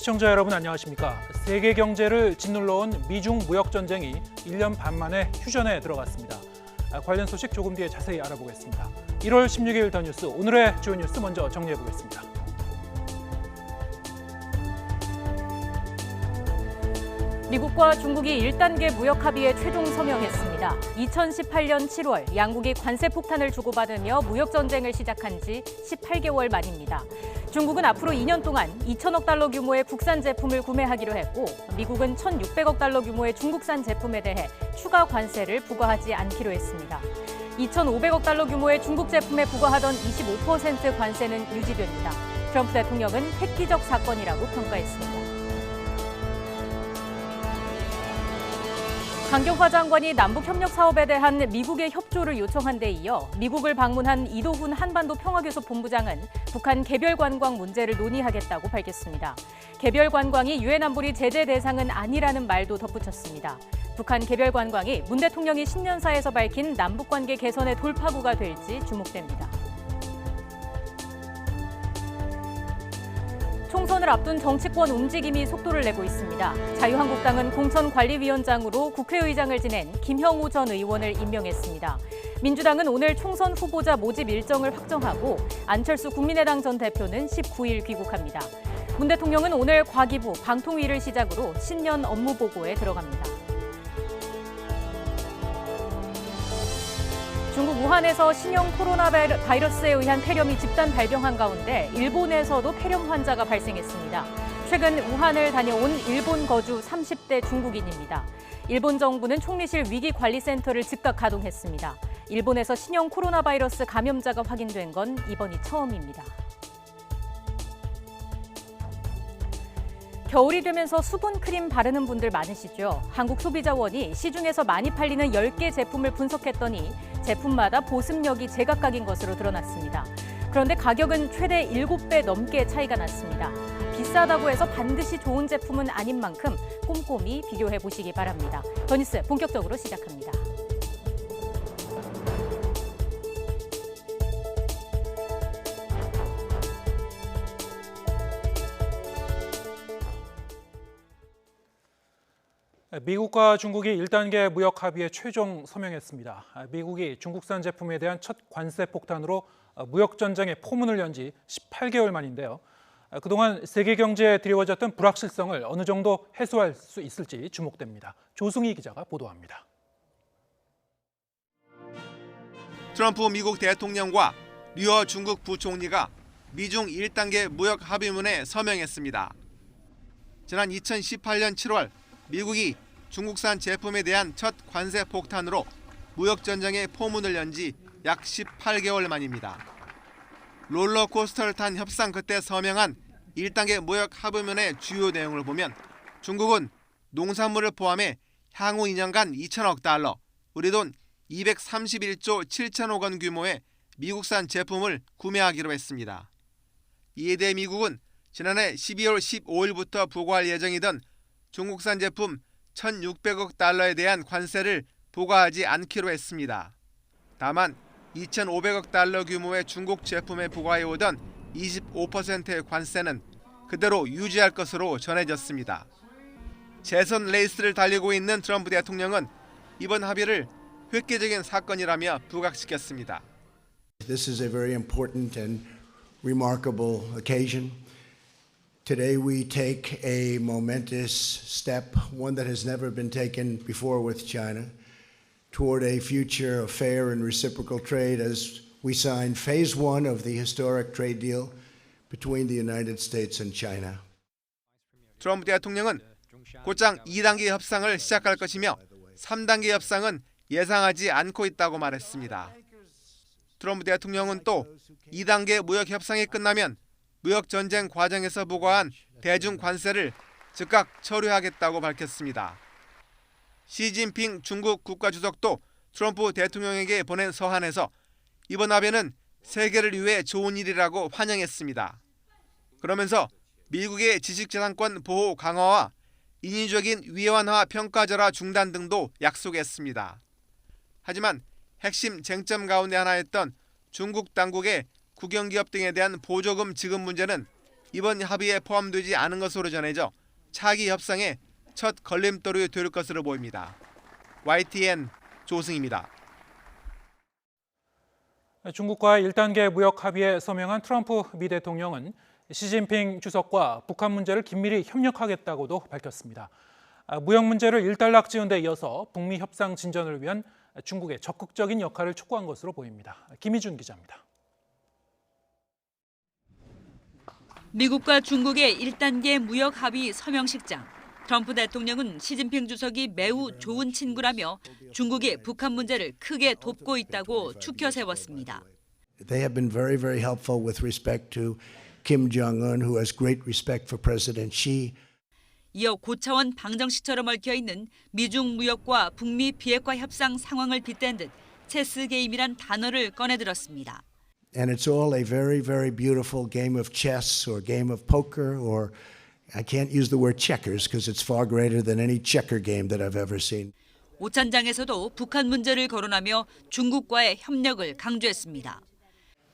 시청자 여러분 안녕하십니까? 세계 경제를 짓눌러온 미중 무역 전쟁이 1년 반 만에 휴전에 들어갔습니다. 관련 소식 조금 뒤에 자세히 알아보겠습니다. 1월 16일 더 뉴스, 오늘의 주요 뉴스 먼저 정리해 보겠습니다. 미국과 중국이 1단계 무역 합의에 최종 서명했습니다. 2018년 7월 양국이 관세 폭탄을 주고받으며 무역 전쟁을 시작한 지 18개월 만입니다. 중국은 앞으로 2년 동안 2천억 달러 규모의 국산 제품을 구매하기로 했고, 미국은 1,600억 달러 규모의 중국산 제품에 대해 추가 관세를 부과하지 않기로 했습니다. 2,500억 달러 규모의 중국 제품에 부과하던 25% 관세는 유지됩니다. 트럼프 대통령은 획기적 사건이라고 평가했습니다. 강경화 장관이 남북협력 사업에 대한 미국의 협조를 요청한 데 이어 미국을 방문한 이도훈 한반도 평화교섭 본부장은 북한 개별 관광 문제를 논의하겠다고 밝혔습니다. 개별 관광이 유엔 안보리 제재 대상은 아니라는 말도 덧붙였습니다. 북한 개별 관광이 문 대통령이 신년사에서 밝힌 남북관계 개선의 돌파구가 될지 주목됩니다. 총선을 앞둔 정치권 움직임이 속도를 내고 있습니다. 자유한국당은 공천관리위원장으로 국회의장을 지낸 김형우 전 의원을 임명했습니다. 민주당은 오늘 총선 후보자 모집 일정을 확정하고 안철수 국민의당 전 대표는 19일 귀국합니다. 문 대통령은 오늘 과기부, 방통위를 시작으로 신년 업무 보고에 들어갑니다. 중국 우한에서 신형 코로나 바이러스에 의한 폐렴이 집단 발병한 가운데 일본에서도 폐렴 환자가 발생했습니다. 최근 우한을 다녀온 일본 거주 30대 중국인입니다. 일본 정부는 총리실 위기관리센터를 즉각 가동했습니다. 일본에서 신형 코로나 바이러스 감염자가 확인된 건 이번이 처음입니다. 겨울이 되면서 수분 크림 바르는 분들 많으시죠? 한국소비자원이 시중에서 많이 팔리는 10개 제품을 분석했더니 제품마다 보습력이 제각각인 것으로 드러났습니다. 그런데 가격은 최대 7배 넘게 차이가 났습니다. 비싸다고 해서 반드시 좋은 제품은 아닌 만큼 꼼꼼히 비교해 보시기 바랍니다. 더 뉴스 본격적으로 시작합니다. 미국과 중국이 1단계 무역 합의에 최종 서명했습니다. 미국이 중국산 제품에 대한 첫 관세 폭탄으로 무역 전쟁의 포문을 연 지 18개월 만인데요. 그동안 세계 경제에 드리워졌던 불확실성을 어느 정도 해소할 수 있을지 주목됩니다. 조승희 기자가 보도합니다. 트럼프 미국 대통령과 류어 중국 부총리가 미중 1단계 무역 합의문에 서명했습니다. 지난 2018년 7월 미국이 중국산 제품에 대한 첫 관세 폭탄으로 무역 전쟁의 포문을 연 지 약 18개월 만입니다. 롤러코스터를 탄 협상 끝에 서명한 1단계 무역 합의문의 주요 내용을 보면 중국은 농산물을 포함해 향후 2년간 2천억 달러, 우리 돈 231조 7천억 원 규모의 미국산 제품을 구매하기로 했습니다. 이에 대해 미국은 지난해 12월 15일부터 부과할 예정이던 중국산 제품 1,600억 달러에 대한 관세를 부과하지 않기로 했습니다. 다만 2,500억 달러 규모의 중국 제품에 부과해오던 25%의 관세는 그대로 유지할 것으로 전해졌습니다. 재선 레이스를 달리고 있는 트럼프 대통령은 이번 합의를 획기적인 사건이라며 부각시켰습니다. This is a very important and remarkable occasion. Today we take a momentous step, one that has never been taken before with China, toward a future of fair and reciprocal trade as we sign phase one of the historic trade deal between the United States and China. 트럼프 대통령은 곧장 2단계 협상을 시작할 것이며 3단계 협상은 예상하지 않고 있다고 말했습니다. 트럼프 대통령은 또 2단계 무역 협상이 끝나면 무역 전쟁 과정에서 부과한 대중 관세를 즉각 처리하겠다고 밝혔습니다. 시진핑 중국 국가주석도 트럼프 대통령에게 보낸 서한에서 이번 합의는 세계를 위해 좋은 일이라고 환영했습니다. 그러면서 미국의 지식재산권 보호 강화와 인위적인 위안화 평가절하 중단 등도 약속했습니다. 하지만 핵심 쟁점 가운데 하나였던 중국 당국의 국영기업 등에 대한 보조금 지급 문제는 이번 합의에 포함되지 않은 것으로 전해져 차기 협상의 첫 걸림돌이 될 것으로 보입니다. YTN 조승입니다. 중국과의 1단계 무역 합의에 서명한 트럼프 미 대통령은 시진핑 주석과 북한 문제를 긴밀히 협력하겠다고도 밝혔습니다. 무역 문제를 일단락 지은 데 이어서 북미 협상 진전을 위한 중국의 적극적인 역할을 촉구한 것으로 보입니다. 김희준 기자입니다. 미국과 중국의 1단계 무역 합의 서명식장. 트럼프 대통령은 시진핑 주석이 매우 좋은 친구라며 중국이 북한 문제를 크게 돕고 있다고 추켜 세웠습니다. They have been very, very helpful with respect to Kim Jong-un, who has great respect for President Xi. 이어 고차원 방정식처럼 얽혀있는 미중 무역과 북미 비핵화 협상 상황을 빗댄 듯 체스 게임이란 단어를 꺼내들었습니다. And it's all a very, very beautiful game of chess or game of poker, or I can't use the word checkers because it's far greater than any checker game that I've ever seen. 오찬장에서도 북한 문제를 거론하며 중국과의 협력을 강조했습니다.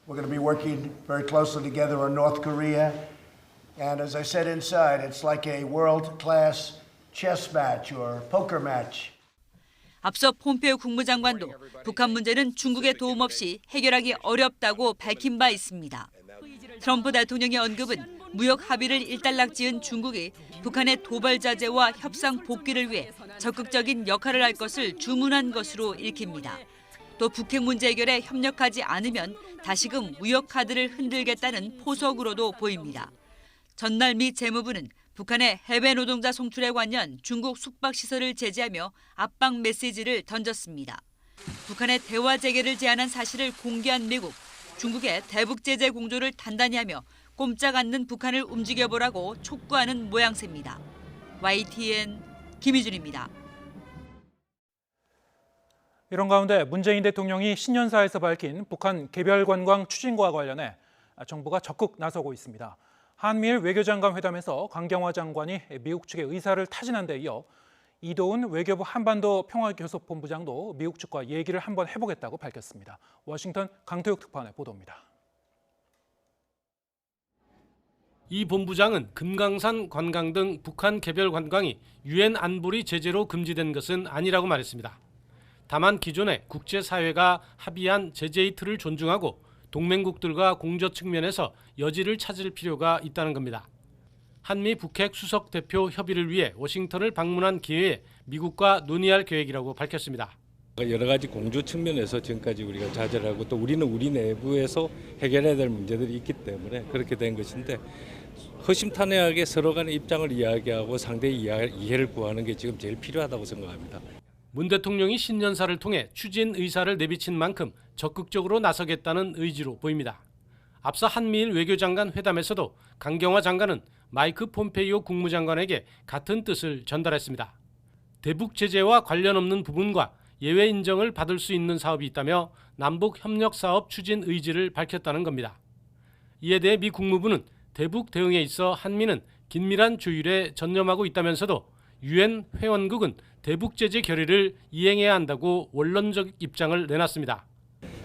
We're going to be working very closely together on North Korea. And as I said inside, it's like a world-class chess match or poker match. 앞서 폼페오 국무장관도 북한 문제는 중국의 도움 없이 해결하기 어렵다고 밝힌 바 있습니다. 트럼프 대통령의 언급은 무역 합의를 일단락 지은 중국이 북한의 도발 자제와 협상 복귀를 위해 적극적인 역할을 할 것을 주문한 것으로 읽힙니다. 또 북핵 문제 해결에 협력하지 않으면 다시금 무역 카드를 흔들겠다는 포석으로도 보입니다. 전날 미 재무부는 북한의 해외 노동자 송출에 관련 중국 숙박시설을 제재하며 압박 메시지를 던졌습니다. 북한의 대화 재개를 제안한 사실을 공개한 미국, 중국의 대북 제재 공조를 단단히 하며 꼼짝 않는 북한을 움직여보라고 촉구하는 모양새입니다. YTN 김희준입니다. 이런 가운데 문재인 대통령이 신년사에서 밝힌 북한 개별 관광 추진과 관련해 정부가 적극 나서고 있습니다. 한미일 외교장관 회담에서 강경화 장관이 미국 측의 의사를 타진한 데 이어 이도훈 외교부 한반도 평화교섭본부장도 미국 측과 얘기를 한번 해보겠다고 밝혔습니다. 워싱턴 강토육 특파원의 보도입니다. 이 본부장은 금강산 관광 등 북한 개별 관광이 유엔 안보리 제재로 금지된 것은 아니라고 말했습니다. 다만 기존에 국제사회가 합의한 제재의 틀을 존중하고 동맹국들과 공조 측면에서 여지를 찾을 필요가 있다는 겁니다. 한미 북핵 수석 대표 협의를 위해 워싱턴을 방문한 기회에 미국과 논의할 계획이라고 밝혔습니다. 여러 가지 공조 측면에서 지금까지 우리가 자제를 하고 또 우리는 우리 내부에서 해결해야 될 문제들이 있기 때문에 그렇게 된 것인데 허심탄회하게 서로 간의 입장을 이야기하고 상대의 이해를 구하는 게 지금 제일 필요하다고 생각합니다. 문 대통령이 신년사를 통해 추진 의사를 내비친 만큼 적극적으로 나서겠다는 의지로 보입니다. 앞서 한미일 외교장관 회담에서도 강경화 장관은 마이크 폼페이오 국무장관에게 같은 뜻을 전달했습니다. 대북 제재와 관련 없는 부분과 예외 인정을 받을 수 있는 사업이 있다며 남북 협력 사업 추진 의지를 밝혔다는 겁니다. 이에 대해 미 국무부는 대북 대응에 있어 한미는 긴밀한 조율에 전념하고 있다면서도 유엔 회원국은 대북 제재 결의를 이행해야 한다고 원론적 입장을 내놨습니다.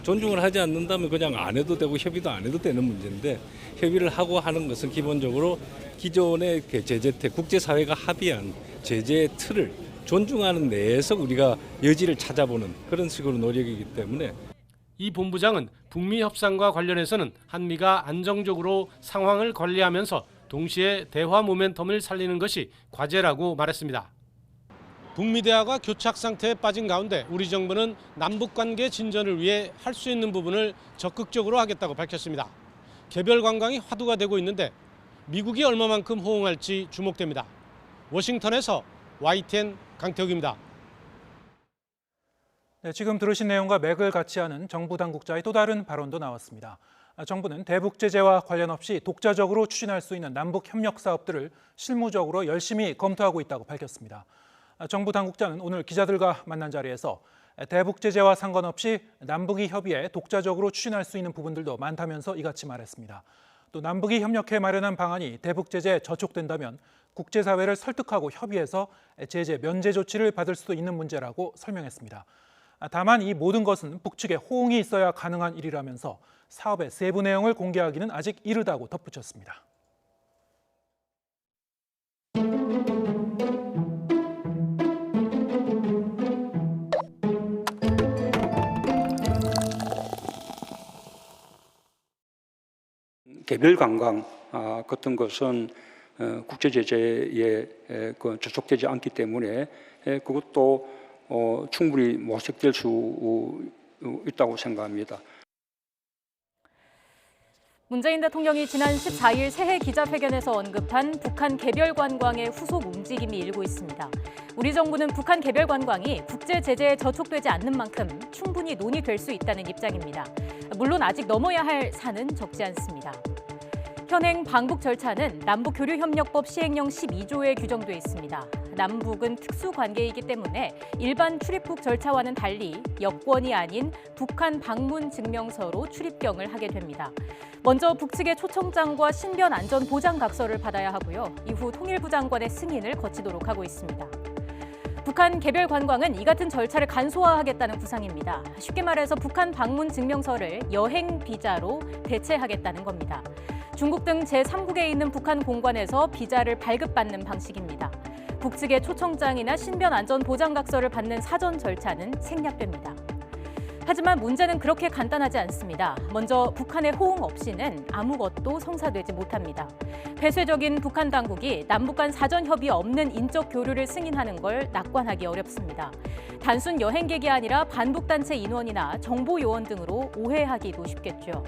존중을 하지 않는다면 그냥 안 해도 되고 협의도 안 해도 되는 문제인데 협의를 하고 하는 것은 기본적으로 기존의 제재 국제사회가 합의한 제재 틀을 존중하는 내에서 우리가 여지를 찾아보는 그런 식으로 노력이기 때문에 이 본부장은 북미 협상과 관련해서는 한미가 안정적으로 상황을 관리하면서 동시에 대화 모멘텀을 살리는 것이 과제라고 말했습니다. 북미 대화가 교착 상태에 빠진 가운데 우리 정부는 남북관계 진전을 위해 할 수 있는 부분을 적극적으로 하겠다고 밝혔습니다. 개별 관광이 화두가 되고 있는데 미국이 얼마만큼 호응할지 주목됩니다. 워싱턴에서 YTN 강태욱입니다. 네, 지금 들으신 내용과 맥을 같이 하는 정부 당국자의 또 다른 발언도 나왔습니다. 정부는 대북 제재와 관련 없이 독자적으로 추진할 수 있는 남북 협력 사업들을 실무적으로 열심히 검토하고 있다고 밝혔습니다. 정부 당국자는 오늘 기자들과 만난 자리에서 대북 제재와 상관없이 남북이 협의에 독자적으로 추진할 수 있는 부분들도 많다면서 이같이 말했습니다. 또 남북이 협력해 마련한 방안이 대북 제재에 저촉된다면 국제사회를 설득하고 협의해서 제재 면제 조치를 받을 수도 있는 문제라고 설명했습니다. 다만 이 모든 것은 북측의 호응이 있어야 가능한 일이라면서 사업의 세부 내용을 공개하기는 아직 이르다고 덧붙였습니다. 개별 관광 같은 것은 국제 제재에 저촉되지 않기 때문에 그것도 충분히 모색될 수 있다고 생각합니다. 문재인 대통령이 지난 14일 새해 기자회견에서 언급한 북한 개별 관광의 후속 움직임이 일고 있습니다. 우리 정부는 북한 개별 관광이 국제 제재에 저촉되지 않는 만큼 충분히 논의될 수 있다는 입장입니다. 물론 아직 넘어야 할 산은 적지 않습니다. 현행 방북 절차는 남북교류협력법 시행령 12조에 규정돼 있습니다. 남북은 특수관계이기 때문에 일반 출입국 절차와는 달리 여권이 아닌 북한 방문 증명서로 출입경을 하게 됩니다. 먼저 북측의 초청장과 신변 안전 보장 각서를 받아야 하고요. 이후 통일부 장관의 승인을 거치도록 하고 있습니다. 북한 개별 관광은 이 같은 절차를 간소화하겠다는 구상입니다. 쉽게 말해서 북한 방문 증명서를 여행 비자로 대체하겠다는 겁니다. 중국 등 제3국에 있는 북한 공관에서 비자를 발급받는 방식입니다. 북측의 초청장이나 신변 안전 보장 각서를 받는 사전 절차는 생략됩니다. 하지만 문제는 그렇게 간단하지 않습니다. 먼저 북한의 호응 없이는 아무것도 성사되지 못합니다. 폐쇄적인 북한 당국이 남북 간 사전 협의 없는 인적 교류를 승인하는 걸 낙관하기 어렵습니다. 단순 여행객이 아니라 반북단체 인원이나 정보 요원 등으로 오해하기도 쉽겠죠.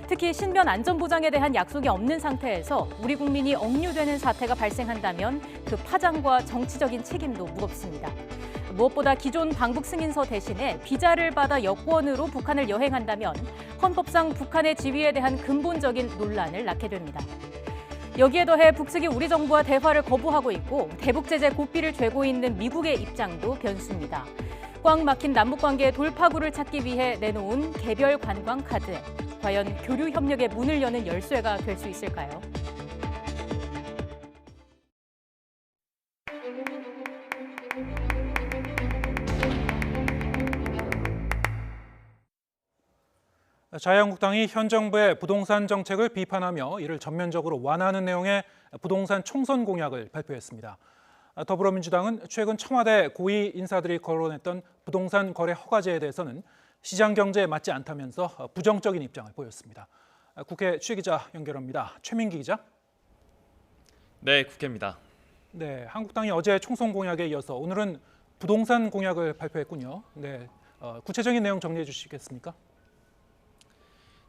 특히 신변 안전 보장에 대한 약속이 없는 상태에서 우리 국민이 억류되는 사태가 발생한다면 그 파장과 정치적인 책임도 무겁습니다. 무엇보다 기존 방북 승인서 대신에 비자를 받아 여권으로 북한을 여행한다면 헌법상 북한의 지위에 대한 근본적인 논란을 낳게 됩니다. 여기에 더해 북측이 우리 정부와 대화를 거부하고 있고 대북 제재 고삐를 죄고 있는 미국의 입장도 변수입니다. 꽉 막힌 남북 관계의 돌파구를 찾기 위해 내놓은 개별 관광 카드, 과연 교류 협력의 문을 여는 열쇠가 될 수 있을까요? 자유한국당이 현 정부의 부동산 정책을 비판하며 이를 전면적으로 완화하는 내용의 부동산 총선 공약을 발표했습니다. 더불어민주당은 최근 청와대 고위 인사들이 거론했던 부동산 거래 허가제에 대해서는 시장 경제에 맞지 않다면서 부정적인 입장을 보였습니다. 국회 취기자 연결합니다. 최민기 기자. 네, 국회입니다. 네, 한국당이 어제 총선 공약에 이어서 오늘은 부동산 공약을 발표했군요. 네, 구체적인 내용 정리해 주시겠습니까?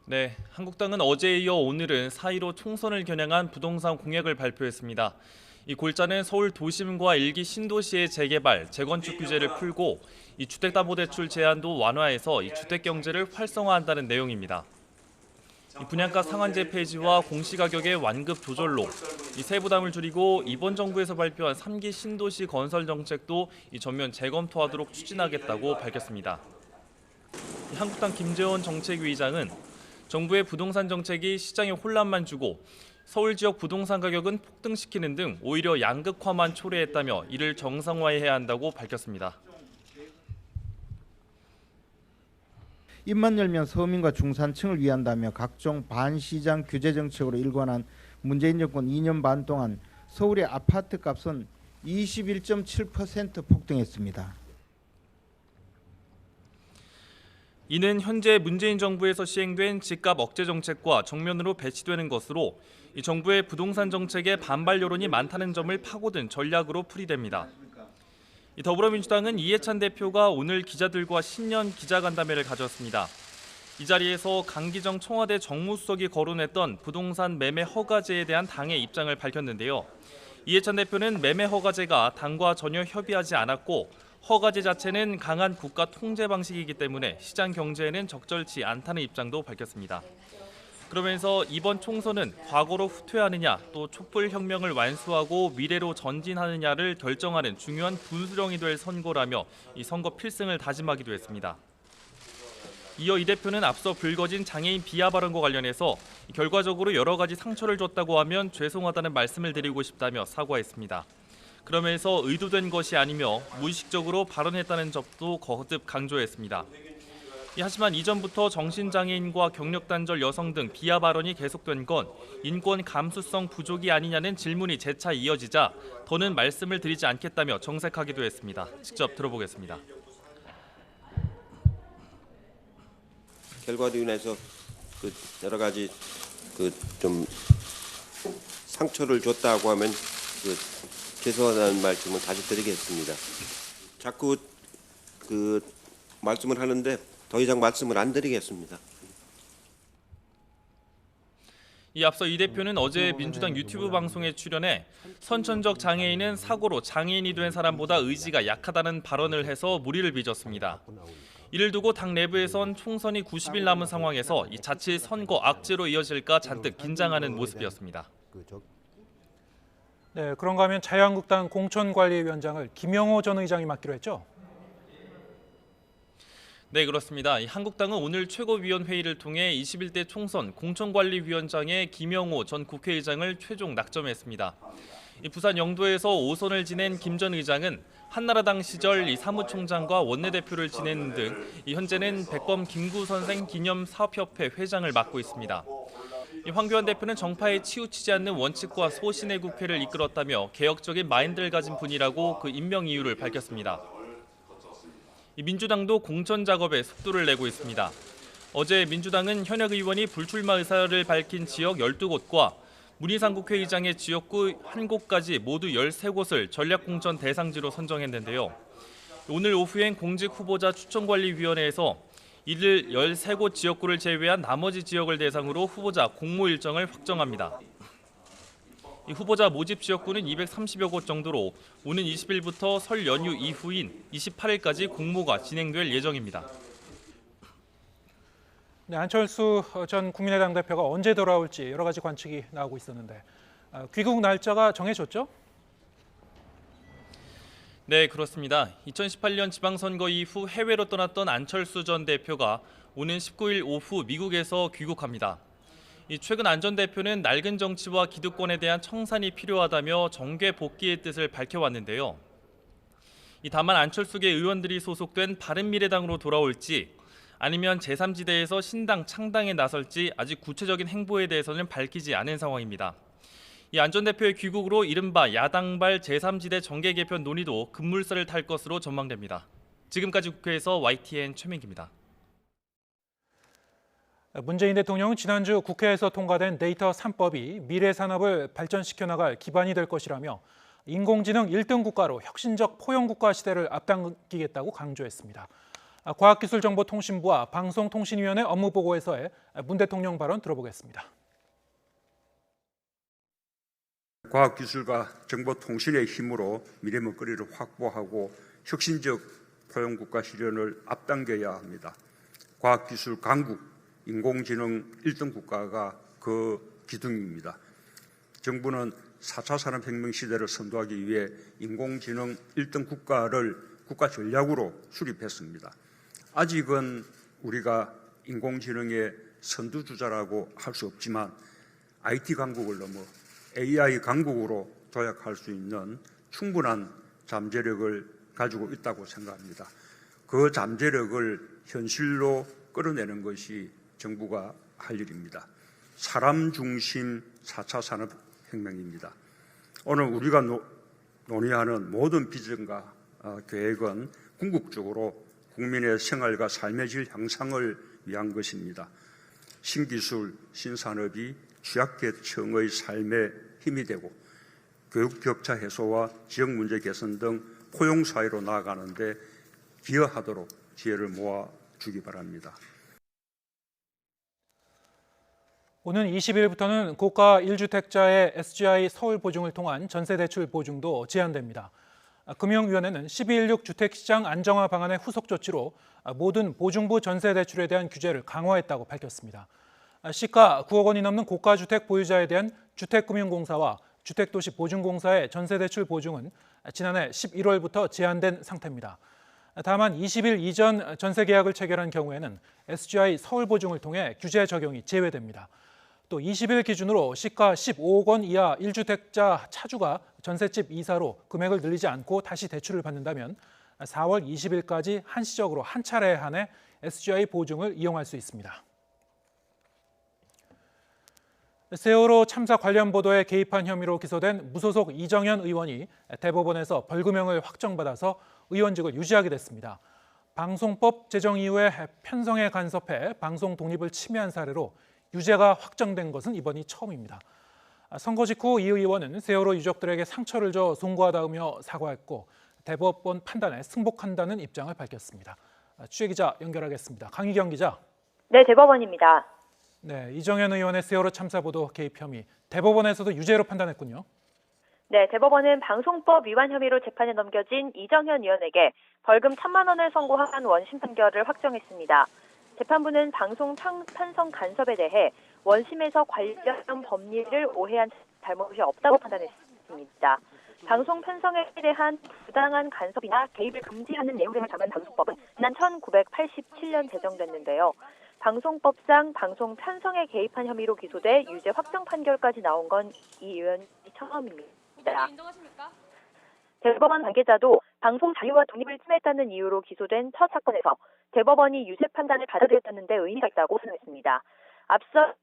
네, 한국당은 어제에 이어 오늘은 4.15 총선을 겨냥한 부동산 공약을 발표했습니다. 이 골자는 서울 도심과 일기 신도시의 재개발, 재건축 규제를 풀고 이 주택담보대출 제한도 완화해서 이 주택 경제를 활성화한다는 내용입니다. 이 분양가 상한제 폐지와 공시가격의 완급 조절로 이 세부담을 줄이고 이번 정부에서 발표한 3기 신도시 건설 정책도 이 전면 재검토하도록 추진하겠다고 밝혔습니다. 한국당 김재원 정책위의장은 정부의 부동산 정책이 시장에 혼란만 주고 서울 지역 부동산 가격은 폭등시키는 등 오히려 양극화만 초래했다며 이를 정상화해야 한다고 밝혔습니다. 입만 열면 서민과 중산층을 위한다며 각종 반시장 규제 정책으로 일관한 문재인 정권 2년 반 동안 서울의 아파트 값은 21.7% 폭등했습니다. 이는 현재 문재인 정부에서 시행된 집값 억제 정책과 정면으로 배치되는 것으로 이 정부의 부동산 정책에 반발 여론이 많다는 점을 파고든 전략으로 풀이됩니다. 이 더불어민주당은 이해찬 대표가 오늘 기자들과 신년 기자간담회를 가졌습니다. 이 자리에서 강기정 청와대 정무수석이 거론했던 부동산 매매 허가제에 대한 당의 입장을 밝혔는데요. 이해찬 대표는 매매 허가제가 당과 전혀 협의하지 않았고 허가제 자체는 강한 국가 통제 방식이기 때문에 시장 경제에는 적절치 않다는 입장도 밝혔습니다. 그러면서 이번 총선은 과거로 후퇴하느냐 또 촛불혁명을 완수하고 미래로 전진하느냐를 결정하는 중요한 분수령이 될 선거라며 이 선거 필승을 다짐하기도 했습니다. 이어 이 대표는 앞서 불거진 장애인 비하 발언과 관련해서 결과적으로 여러 가지 상처를 줬다고 하면 죄송하다는 말씀을 드리고 싶다며 사과했습니다. 그러면서 의도된 것이 아니며 무의식적으로 발언했다는 점도 거듭 강조했습니다. 하지만 이전부터 정신장애인과 경력단절 여성 등 비하 발언이 계속된 건 인권 감수성 부족이 아니냐는 질문이 재차 이어지자 더는 말씀을 드리지 않겠다며 정색하기도 했습니다. 직접 들어보겠습니다. 결과로 인해서 여러 가지 좀 상처를 줬다고 하면 죄송하다는 말씀을 다시 드리겠습니다. 자꾸 말씀을 하는데 더 이상 말씀을 안 드리겠습니다. 앞서 이 대표는 어제 민주당 유튜브 방송에 출연해 선천적 장애인은 사고로 장애인이 된 사람보다 의지가 약하다는 발언을 해서 물의를 빚었습니다. 이를 두고 당 내부에선 총선이 90일 남은 상황에서 자칫 선거 악재로 이어질까 잔뜩 긴장하는 모습이었습니다. 네, 그런가 하면 자유한국당 공천관리위원장을 김영호 전 의장이 맡기로 했죠? 네, 그렇습니다. 한국당은 오늘 최고위원회의를 통해 21대 총선 공천관리위원장의 김영호 전 국회의장을 최종 낙점했습니다. 부산 영도에서 5선을 지낸 김 전 의장은 한나라당 시절 사무총장과 원내대표를 지낸 등 현재는 백범 김구선생 기념사업협회 회장을 맡고 있습니다. 황교안 대표는 정파에 치우치지 않는 원칙과 소신의 국회를 이끌었다며 개혁적인 마인드를 가진 분이라고 그 임명 이유를 밝혔습니다. 민주당도 공천 작업에 속도를 내고 있습니다. 어제 민주당은 현역 의원이 불출마 의사를 밝힌 지역 12곳과 문희상 국회의장의 지역구 1곳까지 모두 13곳을 전략공천 대상지로 선정했는데요. 오늘 오후엔 공직후보자 추천관리위원회에서 이를 13곳 지역구를 제외한 나머지 지역을 대상으로 후보자 공모 일정을 확정합니다. 이 후보자 모집 지역구는 230여 곳 정도로 오는 20일부터 설 연휴 이후인 28일까지 공모가 진행될 예정입니다. 네, 안철수 전 국민의당 대표가 언제 돌아올지 여러 가지 관측이 나오고 있었는데 귀국 날짜가 정해졌죠? 네, 그렇습니다. 2018년 지방선거 이후 해외로 떠났던 안철수 전 대표가 오는 19일 오후 미국에서 귀국합니다. 최근 안 전 대표는 낡은 정치와 기득권에 대한 청산이 필요하다며 정계 복귀의 뜻을 밝혀왔는데요. 다만 안철수계 의원들이 소속된 바른미래당으로 돌아올지 아니면 제3지대에서 신당 창당에 나설지 아직 구체적인 행보에 대해서는 밝히지 않은 상황입니다. 안 전 대표의 귀국으로 이른바 야당발 제3지대 정계 개편 논의도 급물살을 탈 것으로 전망됩니다. 지금까지 국회에서 YTN 최민기입니다. 문재인 대통령은 지난주 국회에서 통과된 데이터 3법이 미래 산업을 발전시켜 나갈 기반이 될 것이라며 인공지능 1등 국가로 혁신적 포용 국가 시대를 앞당기겠다고 강조했습니다. 과학기술정보통신부와 방송통신위원회 업무보고에서의 문 대통령 발언 들어보겠습니다. 과학기술과 정보통신의 힘으로 미래 먹거리를 확보하고 혁신적 포용국가 실현을 앞당겨야 합니다. 과학기술 강국, 인공지능 1등 국가가 그 기둥입니다. 정부는 4차 산업혁명 시대를 선도하기 위해 인공지능 1등 국가를 국가 전략으로 수립했습니다. 아직은 우리가 인공지능의 선두주자라고 할 수 없지만 IT 강국을 넘어 AI 강국으로 도약할 수 있는 충분한 잠재력을 가지고 있다고 생각합니다. 그 잠재력을 현실로 끌어내는 것이 정부가 할 일입니다. 사람 중심 4차 산업혁명입니다. 오늘 우리가 논의하는 모든 비전과 계획은 궁극적으로 국민의 생활과 삶의 질 향상을 위한 것입니다. 신기술, 신산업이 취약계층의 삶에 힘이 되고 교육 격차 해소와 지역 문제 개선 등 포용 사회로 나아가는 데 기여하도록 지혜를 모아주기 바랍니다. 오는 20일부터는 고가 1주택자의 SGI 서울 보증을 통한 전세 대출 보증도 제한됩니다. 금융위원회는 12.16 주택시장 안정화 방안의 후속 조치로 모든 보증부 전세 대출에 대한 규제를 강화했다고 밝혔습니다. 시가 9억 원이 넘는 고가주택 보유자에 대한 주택금융공사와 주택도시보증공사의 전세대출 보증은 지난해 11월부터 제한된 상태입니다. 다만 20일 이전 전세계약을 체결한 경우에는 SGI 서울보증을 통해 규제 적용이 제외됩니다. 또 20일 기준으로 시가 15억 원 이하 1주택자 차주가 전셋집 이사로 금액을 늘리지 않고 다시 대출을 받는다면 4월 20일까지 한시적으로 한 차례에 한해 SGI 보증을 이용할 수 있습니다. 세월호 참사 관련 보도에 개입한 혐의로 기소된 무소속 이정현 의원이 대법원에서 벌금형을 확정받아서 의원직을 유지하게 됐습니다. 방송법 제정 이후에 편성에 간섭해 방송 독립을 침해한 사례로 유죄가 확정된 것은 이번이 처음입니다. 선거 직후 이 의원은 세월호 유족들에게 상처를 줘 송구하다며 사과했고 대법원 판단에 승복한다는 입장을 밝혔습니다. 취재기자 연결하겠습니다. 강희경 기자. 네, 대법원입니다. 네, 이정현 의원의 세월호 참사 보도 개입 혐의, 대법원에서도 유죄로 판단했군요. 네, 대법원은 방송법 위반 혐의로 재판에 넘겨진 이정현 의원에게 벌금 1,000만 원을 선고한 원심 판결을 확정했습니다. 재판부는 방송 편성 간섭에 대해 원심에서 관련 법리를 오해한 잘못이 없다고 판단했습니다. 방송 편성에 대한 부당한 간섭이나 개입을 금지하는 내용 등을 담은 방송법은 지난 1987년 제정됐는데요. 방송법상 방송 편성에 개입한 혐의로 기소돼 유죄 확정 판결까지 나온 건 이 의원이 처음입니다. 대법원 관계자도 방송 자유와 독립을 침해했다는 이유로 기소된 첫 사건에서 대법원이 유죄 판단을 받아들였다는 데 의미가 있다고 설명했습니다. 앞서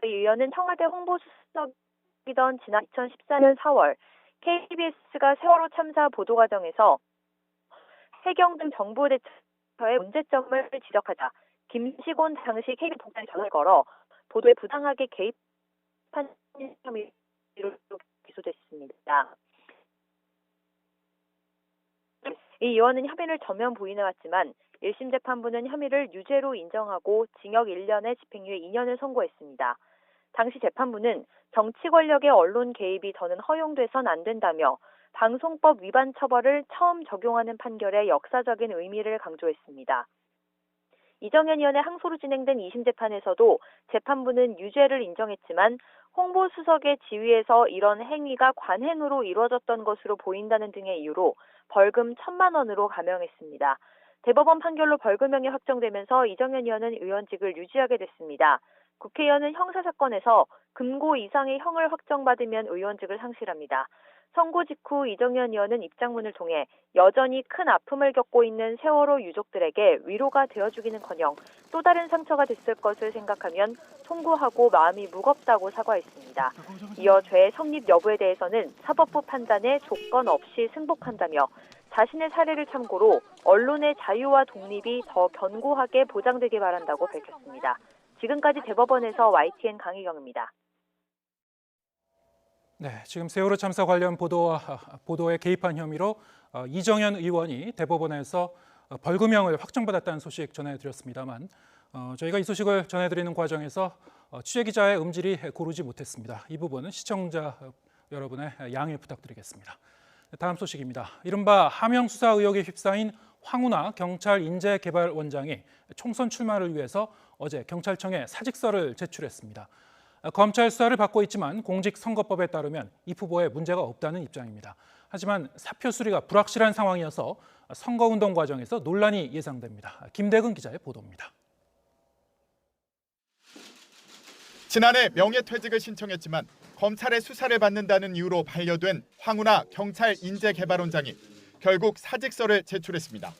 이 의원은 청와대 홍보수석이던 지난 2014년 4월 KBS가 세월호 참사 보도 과정에서 해경 등 정부 대처의 문제점을 지적하자 김시곤 당시 KBS 본부장이 전화를 걸어 보도에 부당하게 개입한 혐의로 기소됐습니다. 이 의원은 혐의를 전면 부인해왔지만 1심 재판부는 혐의를 유죄로 인정하고 징역 1년에 집행유예 2년을 선고했습니다. 당시 재판부는 정치 권력의 언론 개입이 더는 허용돼선 안 된다며 방송법 위반 처벌을 처음 적용하는 판결의 역사적인 의미를 강조했습니다. 이정현 의원의 항소로 진행된 2심 재판에서도 재판부는 유죄를 인정했지만 홍보수석의 지위에서 이런 행위가 관행으로 이루어졌던 것으로 보인다는 등의 이유로 벌금 1,000만 원으로 감형했습니다. 대법원 판결로 벌금형이 확정되면서 이정현 의원은 의원직을 유지하게 됐습니다. 국회의원은 형사사건에서 금고 이상의 형을 확정받으면 의원직을 상실합니다. 선고 직후 이정현 의원은 입장문을 통해 여전히 큰 아픔을 겪고 있는 세월호 유족들에게 위로가 되어주기는커녕 또 다른 상처가 됐을 것을 생각하면 송구하고 마음이 무겁다고 사과했습니다. 이어 죄의 성립 여부에 대해서는 사법부 판단에 조건 없이 승복한다며 자신의 사례를 참고로 언론의 자유와 독립이 더 견고하게 보장되길 바란다고 밝혔습니다. 지금까지 대법원에서 YTN 강희경입니다. 네, 지금 세월호 참사 관련 보도에 개입한 혐의로 이정현 의원이 대법원에서 벌금형을 확정받았다는 소식 전해드렸습니다만 저희가 이 소식을 전해드리는 과정에서 취재기자의 음질이 고르지 못했습니다. 이 부분은 시청자 여러분의 양해 부탁드리겠습니다. 다음 소식입니다. 이른바 하명 수사 의혹에 휩싸인 황운하 경찰 인재개발원장이 총선 출마를 위해서 어제 경찰청에 사직서를 제출했습니다. 검찰 수사를 받고 있지만 공직선거법에 따르면 이 후보에 문제가 없다는 입장입니다. 하지만 사표 수리가 불확실한 상황이어서 선거운동 과정에서 논란이 예상됩니다. 김대근 기자의 보도입니다. 지난해 명예퇴직을 신청했지만 검찰의 수사를 받는다는 이유로 반려된 황운하 경찰 인재개발원장이 결국 사직서를 제출했습니다.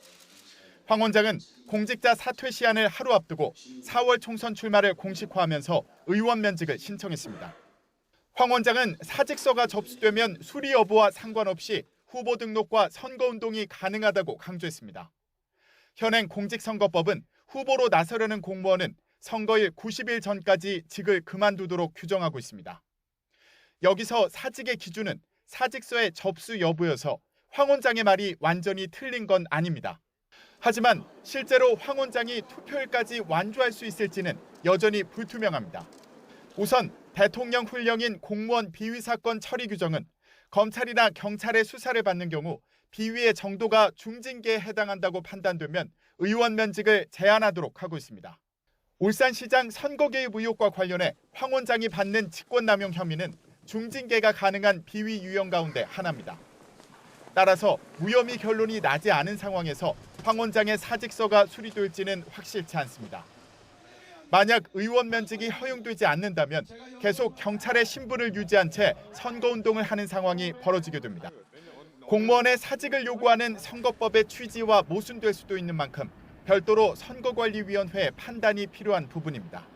황 원장은 공직자 사퇴 시한을 하루 앞두고 4월 총선 출마를 공식화하면서 의원 면직을 신청했습니다. 황 원장은 사직서가 접수되면 수리 여부와 상관없이 후보 등록과 선거운동이 가능하다고 강조했습니다. 현행 공직선거법은 후보로 나서려는 공무원은 선거일 90일 전까지 직을 그만두도록 규정하고 있습니다. 여기서 사직의 기준은 사직서의 접수 여부여서 황 원장의 말이 완전히 틀린 건 아닙니다. 하지만 실제로 황 원장이 투표일까지 완주할 수 있을지는 여전히 불투명합니다. 우선 대통령 훈령인 공무원 비위 사건 처리 규정은 검찰이나 경찰의 수사를 받는 경우 비위의 정도가 중징계에 해당한다고 판단되면 의원 면직을 제한하도록 하고 있습니다. 울산시장 선거 개입 의혹과 관련해 황 원장이 받는 직권남용 혐의는 중징계가 가능한 비위 유형 가운데 하나입니다. 따라서 무혐의 결론이 나지 않은 상황에서 황 원장의 사직서가 수리될지는 확실치 않습니다. 만약 의원 면직이 허용되지 않는다면 계속 경찰의 신분을 유지한 채 선거운동을 하는 상황이 벌어지게 됩니다. 공무원의 사직을 요구하는 선거법의 취지와 모순될 수도 있는 만큼 별도로 선거관리위원회 판단이 필요한 부분입니다.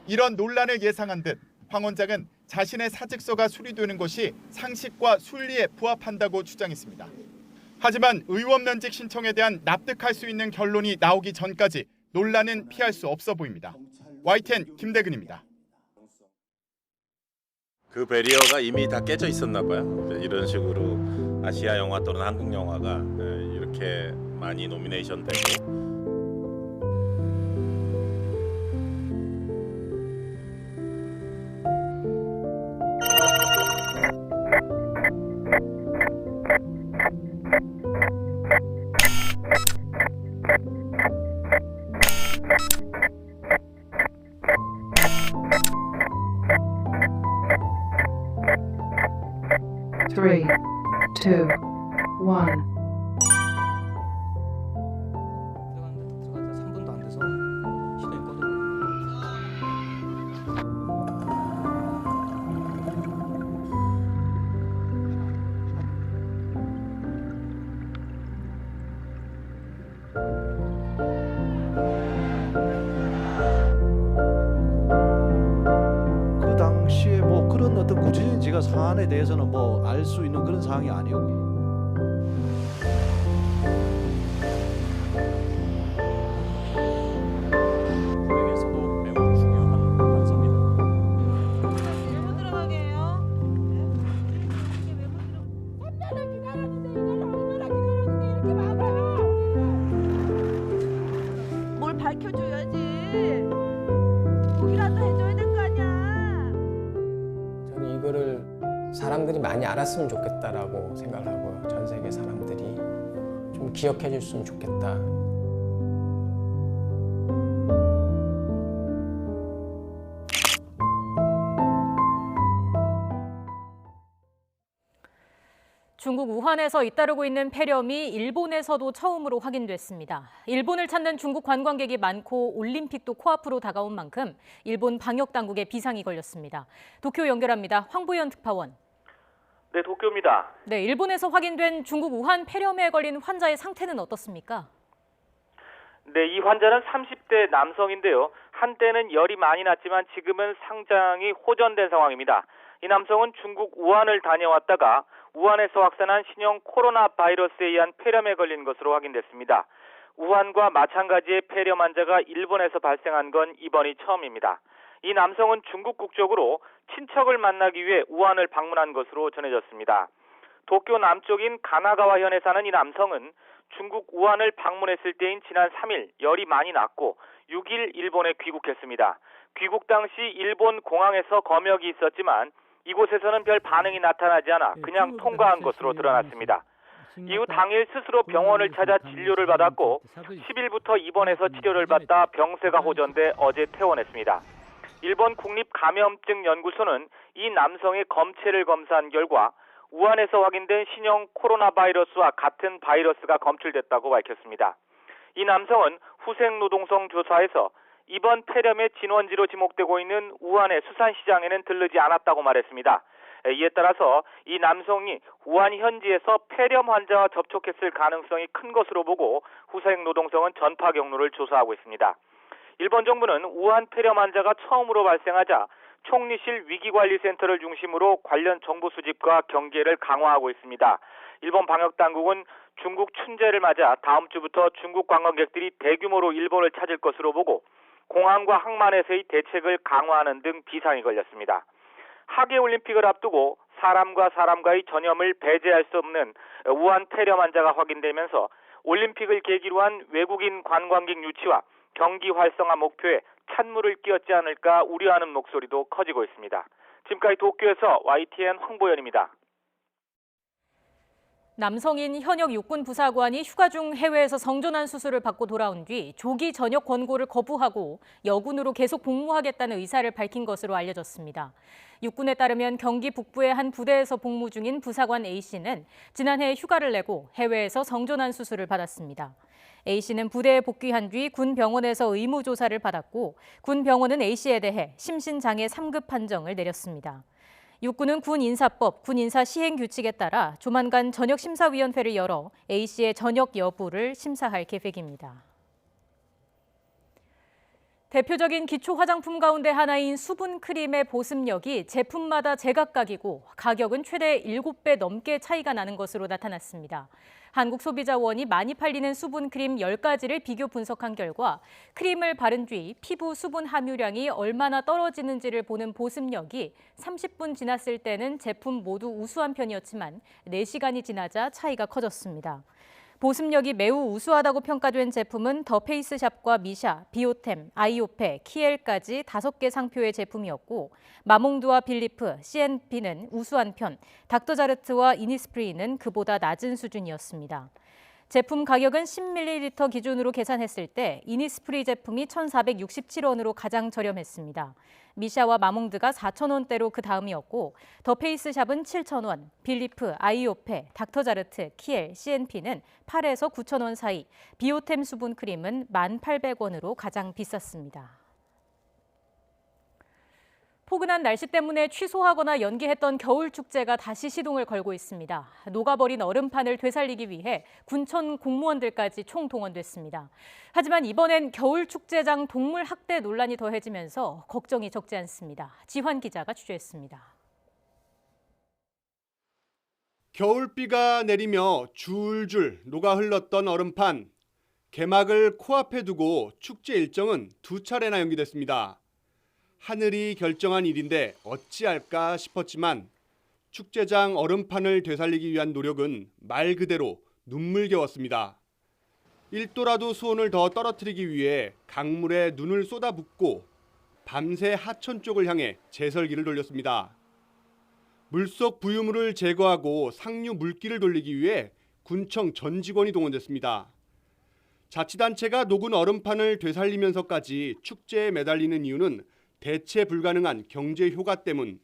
이런 논란을 예상한 듯 황 원장은 자신의 사직서가 수리되는 것이 상식과 순리에 부합한다고 주장했습니다. 하지만 의원 면직 신청에 대한 납득할 수 있는 결론이 나오기 전까지 논란은 피할 수 없어 보입니다. YTN 김대근입니다. 그 배리어가 이미 다 깨져 있었나 봐요. 이런 식으로 아시아 영화 또는 한국 영화가 이렇게 많이 노미네이션 되고. Three, two, one. 그 당시에 뭐 그런 어떤 구체적인 제가 사안에 대해서는 뭐 알 수 있는 그런 사항이 아니었고. 뭘 밝혀줘야지. 거기라도 해줘야 될 거 아니야. 저는 이거를 사람들이 많이 알았으면 좋겠다라고 생각을 하고요. 전 세계 사람들이 좀 기억해 줬으면 좋겠다. 중국 우한에서 잇따르고 있는 폐렴이 일본에서도 처음으로 확인됐습니다. 일본을 찾는 중국 관광객이 많고 올림픽도 코앞으로 다가온 만큼 일본 방역 당국에 비상이 걸렸습니다. 도쿄 연결합니다. 황보현 특파원. 네, 도쿄입니다. 네, 일본에서 확인된 중국 우한 폐렴에 걸린 환자의 상태는 어떻습니까? 네, 이 환자는 30대 남성인데요. 한때는 열이 많이 났지만 지금은 상당히 호전된 상황입니다. 이 남성은 중국 우한을 다녀왔다가 우한에서 확산한 신형 코로나 바이러스에 의한 폐렴에 걸린 것으로 확인됐습니다. 우한과 마찬가지의 폐렴 환자가 일본에서 발생한 건 이번이 처음입니다. 이 남성은 중국 국적으로 친척을 만나기 위해 우한을 방문한 것으로 전해졌습니다. 도쿄 남쪽인 가나가와현에 사는 이 남성은 중국 우한을 방문했을 때인 지난 3일 열이 많이 났고 6일 일본에 귀국했습니다. 귀국 당시 일본 공항에서 검역이 있었지만 이곳에서는 별 반응이 나타나지 않아 그냥 통과한 것으로 드러났습니다. 이후 당일 스스로 병원을 찾아 진료를 받았고 10일부터 입원해서 치료를 받다 병세가 호전돼 어제 퇴원했습니다. 일본 국립감염증연구소는 이 남성의 검체를 검사한 결과 우한에서 확인된 신형 코로나 바이러스와 같은 바이러스가 검출됐다고 밝혔습니다. 이 남성은 후생노동성 조사에서 이번 폐렴의 진원지로 지목되고 있는 우한의 수산시장에는 들르지 않았다고 말했습니다. 이에 따라서 이 남성이 우한 현지에서 폐렴 환자와 접촉했을 가능성이 큰 것으로 보고 후생노동성은 전파 경로를 조사하고 있습니다. 일본 정부는 우한 폐렴 환자가 처음으로 발생하자 총리실 위기관리센터를 중심으로 관련 정보 수집과 경계를 강화하고 있습니다. 일본 방역당국은 중국 춘제를 맞아 다음 주부터 중국 관광객들이 대규모로 일본을 찾을 것으로 보고 공항과 항만에서의 대책을 강화하는 등 비상이 걸렸습니다. 하계올림픽을 앞두고 사람과 사람과의 전염을 배제할 수 없는 우한 폐렴 환자가 확인되면서 올림픽을 계기로 한 외국인 관광객 유치와 경기 활성화 목표에 찬물을 끼얹지 않을까 우려하는 목소리도 커지고 있습니다. 지금까지 도쿄에서 YTN 황보현입니다. 남성인 현역 육군 부사관이 휴가 중 해외에서 성전환 수술을 받고 돌아온 뒤 조기 전역 권고를 거부하고 여군으로 계속 복무하겠다는 의사를 밝힌 것으로 알려졌습니다. 육군에 따르면 경기 북부의 한 부대에서 복무 중인 부사관 A씨는 지난해 휴가를 내고 해외에서 성전환 수술을 받았습니다. A씨는 부대에 복귀한 뒤 군 병원에서 의무 조사를 받았고 군 병원은 A씨에 대해 심신장애 3급 판정을 내렸습니다. 육군은 군인사법, 군인사시행규칙에 따라 조만간 전역심사위원회를 열어 A씨의 전역 여부를 심사할 계획입니다. 대표적인 기초 화장품 가운데 하나인 수분 크림의 보습력이 제품마다 제각각이고 가격은 최대 7배 넘게 차이가 나는 것으로 나타났습니다. 한국소비자원이 많이 팔리는 수분 크림 10가지를 비교 분석한 결과 크림을 바른 뒤 피부 수분 함유량이 얼마나 떨어지는지를 보는 보습력이 30분 지났을 때는 제품 모두 우수한 편이었지만 4시간이 지나자 차이가 커졌습니다. 보습력이 매우 우수하다고 평가된 제품은 더 페이스샵과 미샤, 비오템, 아이오페, 키엘까지 5개 상표의 제품이었고 마몽드와 빌리프, CNP는 우수한 편, 닥터자르트와 이니스프리는 그보다 낮은 수준이었습니다. 제품 가격은 10ml 기준으로 계산했을 때 이니스프리 제품이 1,467원으로 가장 저렴했습니다. 미샤와 마몽드가 4,000원대로 그 다음이었고 더 페이스샵은 7,000원, 빌리프, 아이오페, 닥터자르트, 키엘, CNP는 8에서 9,000원 사이, 비오템 수분 크림은 1,800원으로 가장 비쌌습니다. 포근한 날씨 때문에 취소하거나 연기했던 겨울 축제가 다시 시동을 걸고 있습니다. 녹아버린 얼음판을 되살리기 위해 군청 공무원들까지 총동원됐습니다. 하지만 이번엔 겨울 축제장 동물 학대 논란이 더해지면서 걱정이 적지 않습니다. 지환 기자가 취재했습니다. 겨울비가 내리며 줄줄 녹아 흘렀던 얼음판. 개막을 코앞에 두고 축제 일정은 2차례나 연기됐습니다. 하늘이 결정한 일인데 어찌할까 싶었지만 축제장 얼음판을 되살리기 위한 노력은 말 그대로 눈물겨웠습니다. 1도라도 수온을 더 떨어뜨리기 위해 강물에 눈을 쏟아붓고 밤새 하천 쪽을 향해 제설기를 돌렸습니다. 물속 부유물을 제거하고 상류 물길을 돌리기 위해 군청 전 직원이 동원됐습니다. 자치단체가 녹은 얼음판을 되살리면서까지 축제에 매달리는 이유는 대체 불가능한 경제 효과 때문.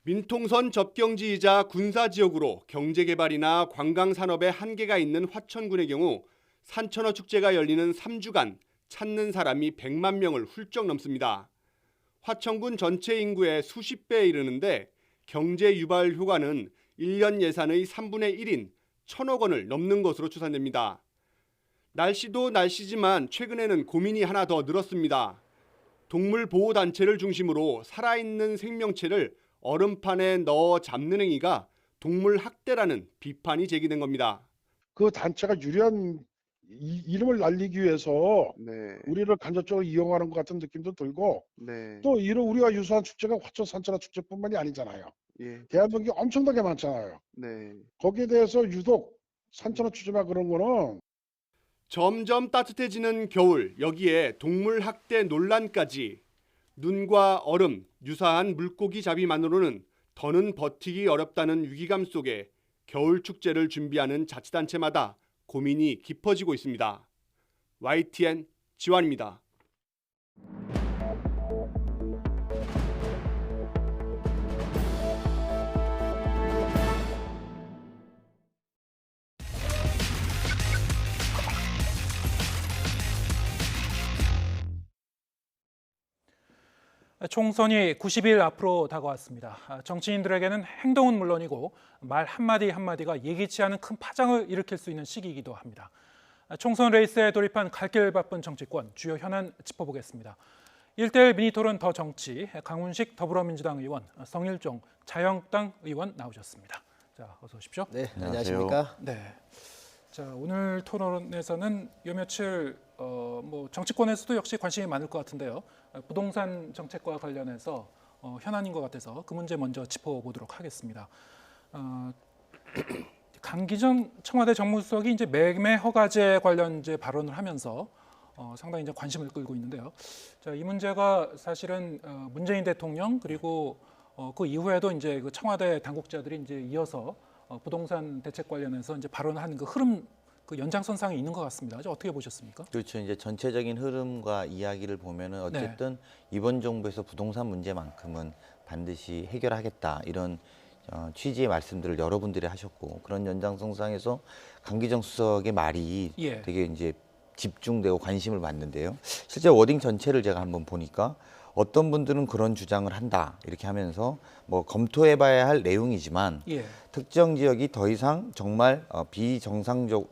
민통선 접경지이자 군사지역으로 경제개발이나 관광산업에 한계가 있는 화천군의 경우 산천어 축제가 열리는 3주간 찾는 사람이 100만 명을 훌쩍 넘습니다. 화천군 전체 인구의 수십 배에 이르는데 경제 유발 효과는 1년 예산의 3분의 1인 1,000억 원을 넘는 것으로 추산됩니다. 날씨도 날씨지만 최근에는 고민이 하나 더 늘었습니다. 동물보호단체를 중심으로 살아있는 생명체를 얼음판에 넣어 잡는 행위가 동물학대라는 비판이 제기된 겁니다. 그 단체가 유리한 이름을 날리기 위해서 우리를 간접적으로 이용하는 것 같은 느낌도 들고 또 이런 우리가 유수한 축제가 화천 산천어 축제뿐만이 아니잖아요. 대한민국이 엄청나게 많잖아요. 거기에 대해서 유독 산천어 축제나 그런 거는 점점 따뜻해지는 겨울, 여기에 동물 학대 논란까지. 눈과 얼음, 유사한 물고기 잡이만으로는 더는 버티기 어렵다는 위기감 속에 겨울 축제를 준비하는 자치단체마다 고민이 깊어지고 있습니다. YTN 지환입니다. 총선이 90일 앞으로 다가왔습니다. 정치인들에게는 행동은 물론이고 말 한마디 한마디가 예기치 않은 큰 파장을 일으킬 수 있는 시기이기도 합니다. 총선 레이스에 돌입한 갈 길 바쁜 정치권, 주요 현안 짚어보겠습니다. 1대1 미니토론 더 정치, 강훈식 더불어민주당 의원, 성일종 자유한국당 의원 나오셨습니다. 자, 어서 오십시오. 네, 안녕하십니까? 네. 자, 오늘 토론에서는 요 며칠 정치권에서도 역시 관심이 많을 것 같은데요. 부동산 정책과 관련해서 현안인 것 같아서 그 문제 먼저 짚어보도록 하겠습니다. 강기정 청와대 정무수석이 이제 매매 허가제 관련 이제 발언을 하면서 상당히 이제 관심을 끌고 있는데요. 자, 이 문제가 사실은 문재인 대통령 그리고 그 이후에도 이제 그 청와대 당국자들이 이제 이어서 부동산 대책 관련해서 이제 발언하는 그 흐름, 그 연장선상에 있는 것 같습니다. 어떻게 보셨습니까? 그렇죠. 이제 전체적인 흐름과 이야기를 보면은 어쨌든 이번 정부에서 부동산 문제만큼은 반드시 해결하겠다 이런 취지의 말씀들을 여러분들이 하셨고 그런 연장선상에서 강기정 수석의 말이 되게 이제 집중되고 관심을 받는데요. 실제 워딩 전체를 제가 한번 보니까 어떤 분들은 그런 주장을 한다 이렇게 하면서 뭐 검토해봐야 할 내용이지만 특정 지역이 더 이상 정말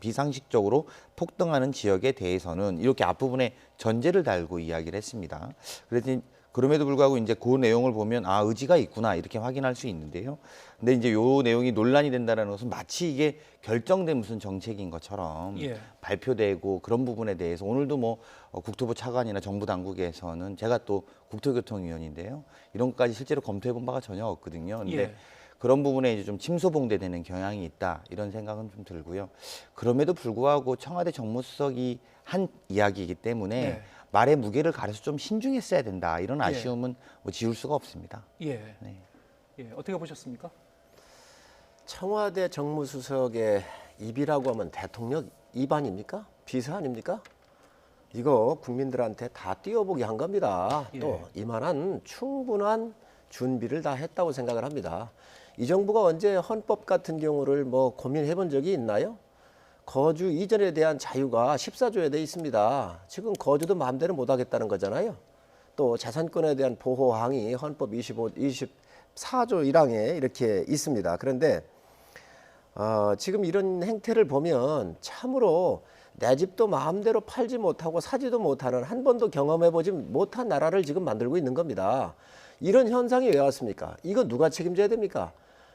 비상식적으로 폭등하는 지역에 대해서는 이렇게 앞부분에 전제를 달고 이야기를 했습니다. 그래서 그럼에도 불구하고 이제 그 내용을 보면 아 의지가 있구나 이렇게 확인할 수 있는데요. 근데 이제 요 내용이 논란이 된다는 것은 마치 이게 결정된 무슨 정책인 것처럼 예. 발표되고 그런 부분에 대해서 오늘도 뭐 국토부 차관이나 정부 당국에서는 제가 또 국토교통위원인데요. 이런 것까지 실제로 검토해 본 바가 전혀 없거든요. 근데 예. 그런 부분에 이제 좀 침소봉대되는 경향이 있다 이런 생각은 좀 들고요. 그럼에도 불구하고 청와대 정무수석이 한 이야기이기 때문에 네. 말의 무게를 가려서 좀 신중했어야 된다 이런 아쉬움은 뭐 지울 수가 없습니다. 예. 네. 예. 어떻게 보셨습니까? 청와대 정무수석의 입이라고 하면 대통령 입 아닙니까? 비서 아닙니까? 이거 국민들한테 다 띄워보게 한 겁니다. 예. 또 이만한 충분한 준비를 다 했다고 생각을 합니다. 이 정부가 언제 헌법 같은 경우를 뭐 고민해 본 적이 있나요? 거주 이전에 대한 자유가 14조에 돼 있습니다. 지금 거주도 마음대로 못 하겠다는 거잖아요. 또 재산권에 대한 보호항이 헌법 24조 1항에 이렇게 있습니다. 그런데 지금 이런 행태를 보면 참으로 내 집도 마음대로 팔지 못하고 사지도 못하는 한 번도 경험해보지 못한 나라를 지금 만들고 있는 겁니다. 이런 현상이 왜 왔습니까? 이거 누가 책임져야 됩니까?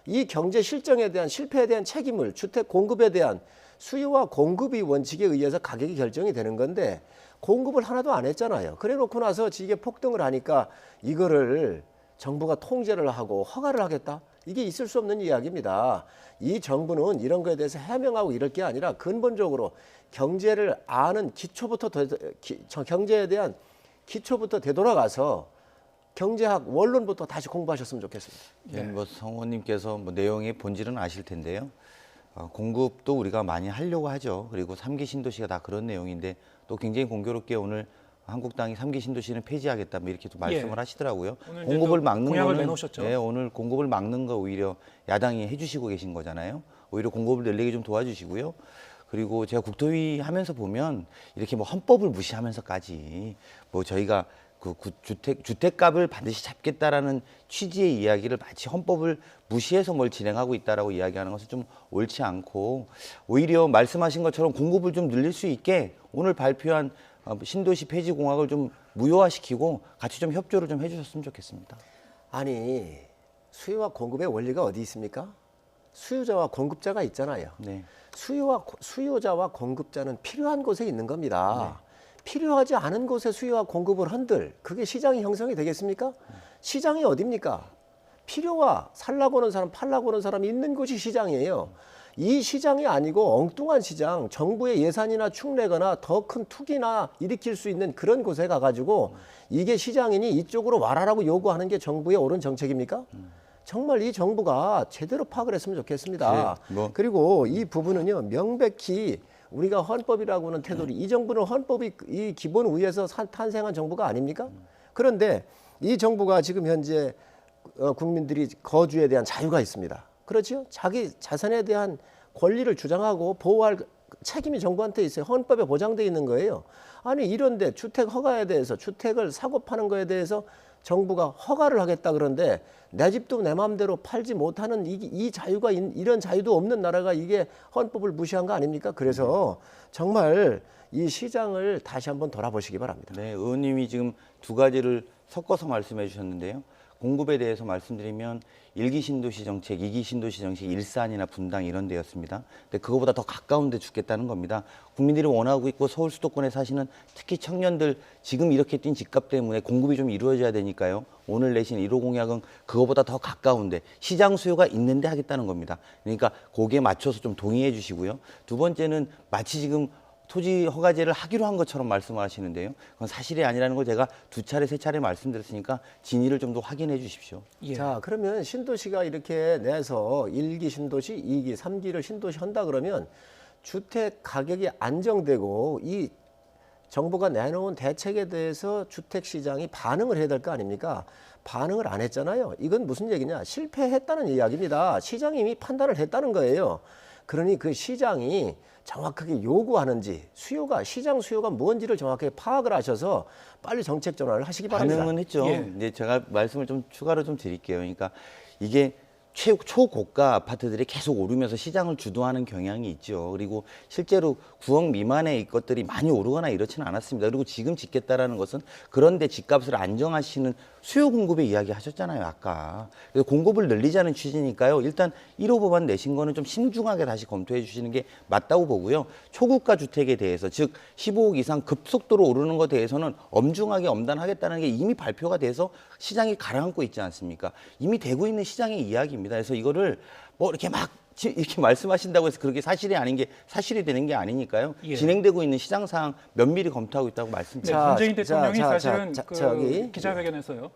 이 경제 실정에 대한 실패에 대한 책임을 주택 공급에 대한 수요와 공급이 원칙에 의해서 가격이 결정이 되는 건데 공급을 하나도 안 했잖아요. 그래 놓고 나서 이게 폭등을 하니까 이거를 정부가 통제를 하고 허가를 하겠다? 이게 있을 수 없는 이야기입니다. 이 정부는 이런 거에 대해서 해명하고 이럴 게 아니라 근본적으로 경제를 아는 경제에 대한 기초부터 되돌아가서 경제학 원론부터 다시 공부하셨으면 좋겠습니다. 네. 뭐 성우님께서 뭐 내용의 본질은 아실 텐데요. 공급도 우리가 많이 하려고 하죠. 그리고 3기 신도시가 다 그런 내용인데 또 굉장히 공교롭게 오늘 한국당이 3기 신도시는 폐지하겠다 뭐 이렇게 또 말씀을 하시더라고요. 공급을 막는 거는 네, 오늘 공급을 막는 거 오히려 야당이 해주시고 계신 거잖아요. 오히려 공급을 늘리게 좀 도와주시고요. 그리고 제가 국토위 하면서 보면 이렇게 뭐 헌법을 무시하면서까지 뭐 저희가 그 주택값을 반드시 잡겠다라는 취지의 이야기를 마치 헌법을 무시해서 뭘 진행하고 있다라고 이야기하는 것은 좀 옳지 않고 오히려 말씀하신 것처럼 공급을 좀 늘릴 수 있게 오늘 발표한 신도시 폐지 공약을 좀 무효화시키고 같이 좀 협조를 좀 해주셨으면 좋겠습니다. 아니 수요와 공급의 원리가 어디 있습니까? 수요자와 공급자가 있잖아요. 네. 수요자와 공급자는 필요한 곳에 있는 겁니다. 네. 필요하지 않은 곳에 수요와 공급을 한들 그게 시장이 형성이 되겠습니까? 시장이 어디입니까? 필요와 살라고 하는 사람, 팔라고 하는 사람이 있는 곳이 시장이에요. 이 시장이 아니고 엉뚱한 시장, 정부의 예산이나 축내거나 더 큰 투기나 일으킬 수 있는 그런 곳에 가가지고 이게 시장이니 이쪽으로 와라라고 요구하는 게 정부의 옳은 정책입니까? 정말 이 정부가 제대로 파악을 했으면 좋겠습니다. 네, 그리고 이 부분은요 명백히 우리가 헌법이라고 하는 테두리, 이 정부는 헌법이 이 기본 위에서 탄생한 정부가 아닙니까? 그런데 이 정부가 지금 현재 국민들이 거주에 대한 자유가 있습니다. 그렇죠? 자기 자산에 대한 권리를 주장하고 보호할 책임이 정부한테 있어요. 헌법에 보장되어 있는 거예요. 아니 이런데 주택 허가에 대해서 주택을 사고 파는 거에 대해서 정부가 허가를 하겠다 그런데 내 집도 내 마음대로 팔지 못하는 이 자유가 이런 자유도 없는 나라가 이게 헌법을 무시한 거 아닙니까? 그래서 정말 이 시장을 다시 한번 돌아보시기 바랍니다. 네, 의원님이 지금 두 가지를 섞어서 말씀해 주셨는데요. 공급에 대해서 말씀드리면 1기 신도시 정책, 2기 신도시 정책, 일산이나 분당 이런 데였습니다. 근데 그거보다 더 가까운 데 죽겠다는 겁니다. 국민들이 원하고 있고 서울 수도권에 사시는 특히 청년들 지금 이렇게 뛴 집값 때문에 공급이 좀 이루어져야 되니까요. 오늘 내신 1호 공약은 그거보다 더 가까운데 시장 수요가 있는데 하겠다는 겁니다. 그러니까 거기에 맞춰서 좀 동의해 주시고요. 두 번째는 마치 지금 토지 허가제를 하기로 한 것처럼 말씀을 하시는데요. 그건 사실이 아니라는 걸 제가 두 차례, 세 차례 말씀드렸으니까 진위를 좀 더 확인해 주십시오. 예. 자, 그러면 신도시가 이렇게 내서 1기 신도시, 2기, 3기를 신도시 한다 그러면 주택 가격이 안정되고 이 정부가 내놓은 대책에 대해서 주택 시장이 반응을 해야 될 거 아닙니까? 반응을 안 했잖아요. 이건 무슨 얘기냐? 실패했다는 이야기입니다. 시장이 이미 판단을 했다는 거예요. 그러니 그 시장이 정확하게 요구하는지 시장 수요가 뭔지를 정확하게 파악을 하셔서 빨리 정책 전환을 하시기 바랍니다. 반응은 했죠. 예. 이제 제가 말씀을 좀 추가로 좀 드릴게요. 그러니까 이게 초고가 아파트들이 계속 오르면서 시장을 주도하는 경향이 있죠. 그리고 실제로 9억 미만의 것들이 많이 오르거나 이렇지는 않았습니다. 그리고 지금 짓겠다라는 것은 그런데 집값을 안정하시는 수요 공급의 이야기 하셨잖아요, 아까. 그래서 공급을 늘리자는 취지니까요. 일단 1호 법안 내신 거는 좀 신중하게 다시 검토해 주시는 게 맞다고 보고요. 초고가 주택에 대해서, 즉 15억 이상 급속도로 오르는 것에 대해서는 엄중하게 엄단하겠다는 게 이미 발표가 돼서 시장이 가라앉고 있지 않습니까? 이미 되고 있는 시장의 이야기입니다. 그래서 이거를 뭐 이렇게 막 이렇게 말씀하신다고 해서 그렇게 사실이 아닌 게 사실이 되는 게 아니니까요. 예. 진행되고 있는 시장 상황 면밀히 검토하고 있다고 말씀드립니다. 문재인 대통령이 사실은 저기 기자회견에서요.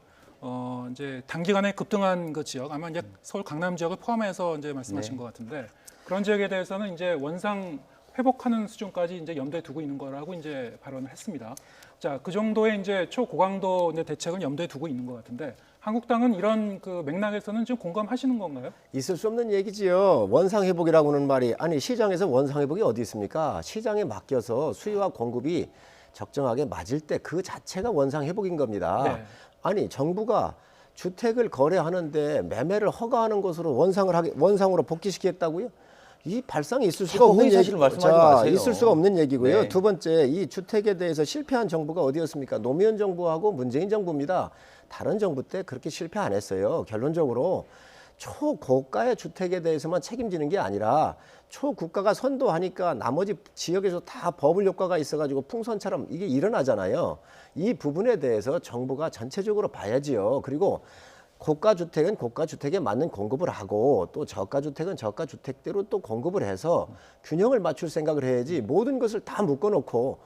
이제 단기간에 급등한 그 지역, 아마 이제 서울 강남 지역을 포함해서 이제 말씀하신 것 같은데 그런 지역에 대해서는 이제 원상 회복하는 수준까지 이제 염두에 두고 있는 거라고 이제 발언을 했습니다. 자, 그 정도의 이제 초고강도 이제 대책을 염두에 두고 있는 것 같은데 한국당은 이런 그 맥락에서는 좀 공감하시는 건가요? 있을 수 없는 얘기지요. 원상 회복이라고는 말이 아니 시장에서 원상 회복이 어디 있습니까? 시장에 맡겨서 수요와 공급이 적정하게 맞을 때 그 자체가 원상 회복인 겁니다. 네. 아니 정부가 주택을 거래하는데 매매를 허가하는 것으로 원상으로 복귀시키겠다고요? 이 발상이 있을 수가 없는 사실을 말씀하지 마세요. 있을 수가 없는 얘기고요. 네. 두 번째, 이 주택에 대해서 실패한 정부가 어디였습니까? 노무현 정부하고 문재인 정부입니다. 다른 정부 때 그렇게 실패 안 했어요. 결론적으로 초고가의 주택에 대해서만 책임지는 게 아니라 초국가가 선도하니까 나머지 지역에서 다 버블 효과가 있어가지고 풍선처럼 이게 일어나잖아요. 이 부분에 대해서 정부가 전체적으로 봐야지요. 그리고 고가 주택은 고가 주택에 맞는 공급을 하고 또 저가 주택은 저가 주택대로 또 공급을 해서 균형을 맞출 생각을 해야지 모든 것을 다 묶어놓고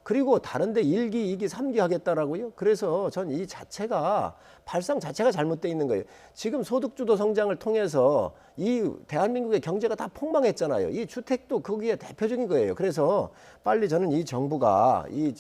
그리고 다른데 1기, 2기, 3기 하겠다라고요. 그래서 전 이 자체가 발상 자체가 잘못되어 있는 거예요. 지금 소득주도 성장을 통해서 이 대한민국의 경제가 다 폭망했잖아요. 이 주택도 거기에 대표적인 거예요. 그래서 빨리 저는 이 정부가 이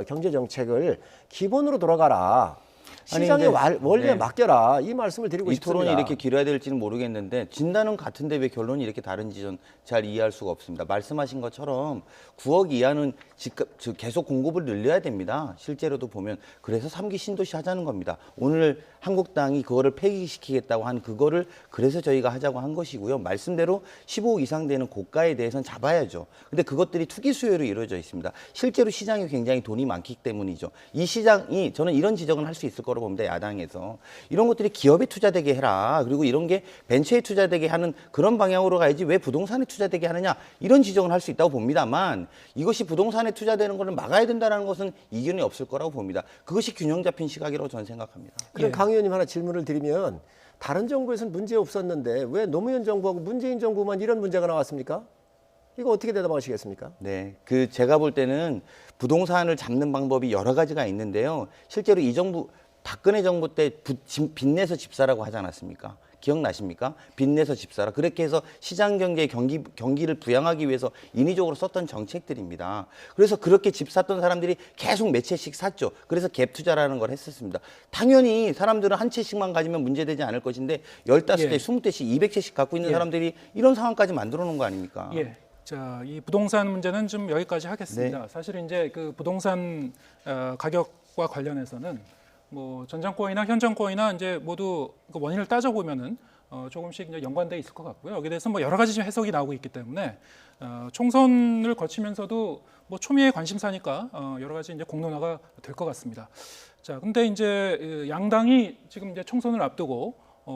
경제 정책을 기본으로 돌아가라. 시장의 원리에 맡겨라. 이 말씀을 드리고 이 싶습니다. 토론이 이렇게 길어야 될지는 모르겠는데 진단은 같은데 왜 결론이 이렇게 다른지 전 잘 이해할 수가 없습니다. 말씀하신 것처럼 9억 이하는 집값 계속 공급을 늘려야 됩니다. 실제로도 보면 그래서 3기 신도시 하자는 겁니다. 오늘 한국당이 그거를 폐기시키겠다고 한 그거를 그래서 저희가 하자고 한 것이고요. 말씀대로 15억 이상 되는 고가에 대해서는 잡아야죠. 근데 그것들이 투기 수요로 이루어져 있습니다. 실제로 시장이 굉장히 돈이 많기 때문이죠. 이 시장이 저는 이런 지적은 할 수 있을 거라고 봅니다. 야당에서. 이런 것들이 기업에 투자되게 해라. 그리고 이런 게 벤처에 투자되게 하는 그런 방향으로 가야지 왜 부동산에 투자되게 하느냐. 이런 지적은 할 수 있다고 봅니다만 이것이 부동산에 투자되는 것을 막아야 된다는 것은 이견이 없을 거라고 봅니다. 그것이 균형 잡힌 시각이라고 저는 생각합니다. 그럼 강 의원님 하나 질문을 드리면 다른 정부에서는 문제 없었는데 왜 노무현 정부하고 문재인 정부만 이런 문제가 나왔습니까? 이거 어떻게 대답하시겠습니까? 네, 제가 볼 때는 부동산을 잡는 방법이 여러 가지가 있는데요. 실제로 이 정부 박근혜 정부 때 빚내서 집사라고 하지 않았습니까? 기억나십니까? 빚내서 집사라. 그렇게 해서 시장 경제의 경기를 부양하기 위해서 인위적으로 썼던 정책들입니다. 그래서 그렇게 집 샀던 사람들이 계속 몇 채씩 샀죠. 그래서 갭 투자라는 걸 했었습니다. 당연히 사람들은 한 채씩만 가지면 문제되지 않을 것인데 15대, 20대씩, 200채씩 갖고 있는 사람들이 이런 상황까지 만들어 놓은 거 아닙니까? 예. 자, 이 부동산 문제는 좀 여기까지 하겠습니다. 네. 사실 이제 그 부동산 가격과 관련해서는 뭐 전 정권이나 현 정권이나 이제 모두 그 원인을 따져보면은 조금씩 이제 연관돼 있을 것 같고요. 여기에 대해서 뭐 여러 가지 좀 해석이 나오고 있기 때문에 총선을 거치면서도 뭐 초미의 관심사니까 여러 가지 이제 공론화가 될 것 같습니다. 자, 근데 이제 양당이 지금 이제 총선을 앞두고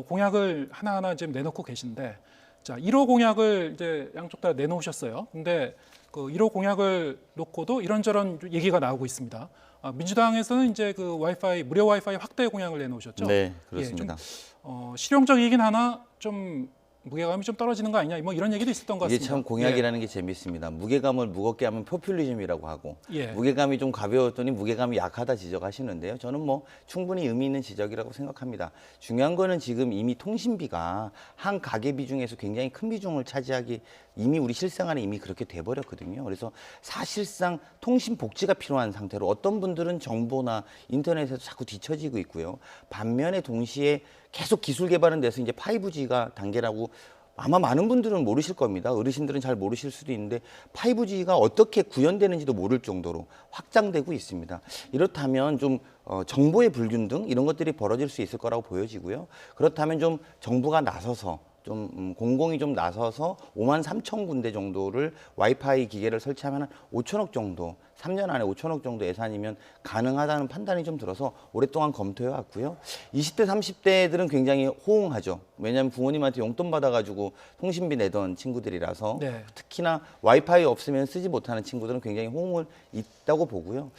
공약을 하나하나 지금 내놓고 계신데, 자, 1호 공약을 이제 양쪽 다 내놓으셨어요. 근데 그 1호 공약을 놓고도 이런저런 얘기가 나오고 있습니다. 민주당에서는 이제 그 무료 와이파이 확대 공약을 내놓으셨죠. 네, 그렇습니다. 좀 실용적이긴 하나 좀 무게감이 좀 떨어지는 거 아니냐, 뭐 이런 얘기도 있었던 것 같습니다. 이게 참 공약이라는 게 재밌습니다. 무게감을 무겁게 하면 포퓰리즘이라고 하고 무게감이 좀 가벼웠더니 무게감이 약하다 지적하시는데요. 저는 뭐 충분히 의미 있는 지적이라고 생각합니다. 중요한 거는 지금 이미 통신비가 한 가계 비중에서 굉장히 큰 비중을 차지하기 이미 우리 실생활에 이미 그렇게 돼버렸거든요. 그래서 사실상 통신 복지가 필요한 상태로 어떤 분들은 정보나 인터넷에서 자꾸 뒤처지고 있고요. 반면에 동시에 계속 기술 개발은 돼서 이제 5G가 단계라고 아마 많은 분들은 모르실 겁니다. 어르신들은 잘 모르실 수도 있는데 5G가 어떻게 구현되는지도 모를 정도로 확장되고 있습니다. 이렇다면 좀 정보의 불균등 이런 것들이 벌어질 수 있을 거라고 보여지고요. 그렇다면 좀 정부가 나서서 좀 공공이 좀 나서서 5만 3천 군데 정도를 와이파이 기계를 설치하면 한 5천억 정도, 3년 안에 5천억 정도 예산이면 가능하다는 판단이 좀 들어서 오랫동안 검토해 왔고요. 20대, 30대들은 굉장히 호응하죠. 왜냐하면 부모님한테 용돈 받아가지고 통신비 내던 친구들이라서 네. 특히나 와이파이 없으면 쓰지 못하는 친구들은 굉장히 호응을 있다고 보고요.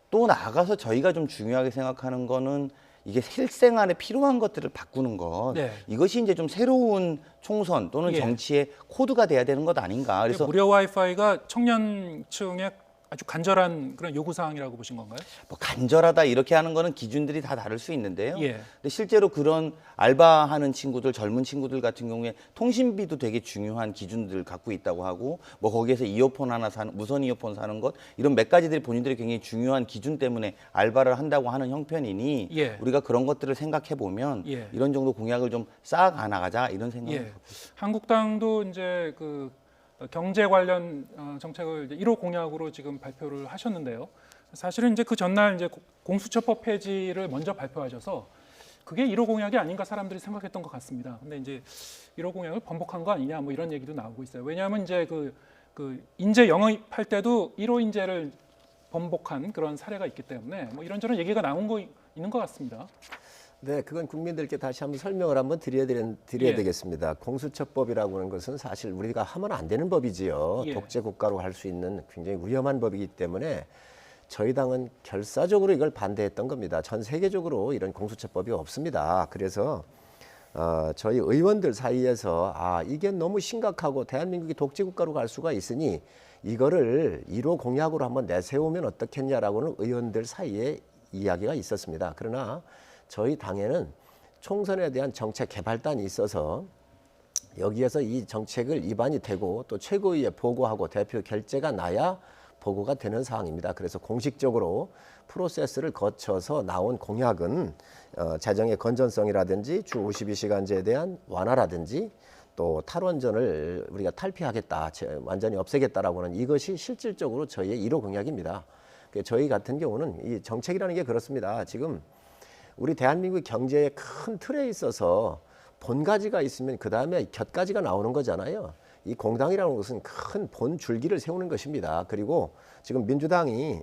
또 나아가서 저희가 좀 중요하게 생각하는 거는 이게 실생활에 필요한 것들을 바꾸는 것, 네. 이것이 이제 좀 새로운 총선 또는 예. 정치의 코드가 돼야 되는 것 아닌가. 그래서 무료 와이파이가 청년층의 아주 간절한 그런 요구 사항이라고 보신 건가요? 뭐 간절하다 이렇게 하는 거는 기준들이 다 다를 수 있는데요. 예. 근데 실제로 그런 알바하는 친구들, 젊은 친구들 같은 경우에 통신비도 되게 중요한 기준들을 갖고 있다고 하고, 뭐 거기에서 이어폰 하나 사는, 무선 이어폰 사는 것, 이런 몇 가지들이 본인들이 굉장히 중요한 기준 때문에 알바를 한다고 하는 형편이니 예. 우리가 그런 것들을 생각해 보면 예. 이런 정도 공약을 좀 쌓아 나가자 이런 생각을 예. 갖고 있습니다. 한국당도 이제 그 경제 관련 정책을 이제 1호 공약으로 지금 발표를 하셨는데요. 사실은 이제 그 전날 이제 공수처법 폐지를 먼저 발표하셔서 그게 1호 공약이 아닌가 사람들이 생각했던 것 같습니다. 근데 이제 1호 공약을 번복한 거 아니냐 뭐 이런 얘기도 나오고 있어요. 왜냐하면 이제 그 인재 영입할 때도 1호 인재를 번복한 그런 사례가 있기 때문에 뭐 이런저런 얘기가 나온 거 있는 것 같습니다. 네, 그건 국민들께 다시 한번 설명을 한번 드려야 예. 되겠습니다. 공수처법이라고 하는 것은 사실 우리가 하면 안 되는 법이지요. 예. 독재 국가로 할 수 있는 굉장히 위험한 법이기 때문에 저희 당은 결사적으로 이걸 반대했던 겁니다. 전 세계적으로 이런 공수처법이 없습니다. 그래서 저희 의원들 사이에서 이게 너무 심각하고 대한민국이 독재 국가로 갈 수가 있으니 이거를 1호 공약으로 한번 내세우면 어떻겠냐라고는 의원들 사이에 이야기가 있었습니다. 그러나 저희 당에는 총선에 대한 정책 개발단이 있어서 여기에서 이 정책을 입안이 되고 또 최고위에 보고하고 대표 결재가 나야 보고가 되는 사항입니다. 그래서 공식적으로 프로세스를 거쳐서 나온 공약은 재정의 건전성이라든지 주 52시간제에 대한 완화라든지 또 탈원전을 우리가 탈피하겠다, 완전히 없애겠다라고 하는 이것이 실질적으로 저희의 1호 공약입니다. 저희 같은 경우는 이 정책이라는 게 그렇습니다. 지금 우리 대한민국 경제의 큰 틀에 있어서 본가지가 있으면 그 다음에 곁가지가 나오는 거잖아요. 이 공당이라는 것은 큰 본 줄기를 세우는 것입니다. 그리고 지금 민주당이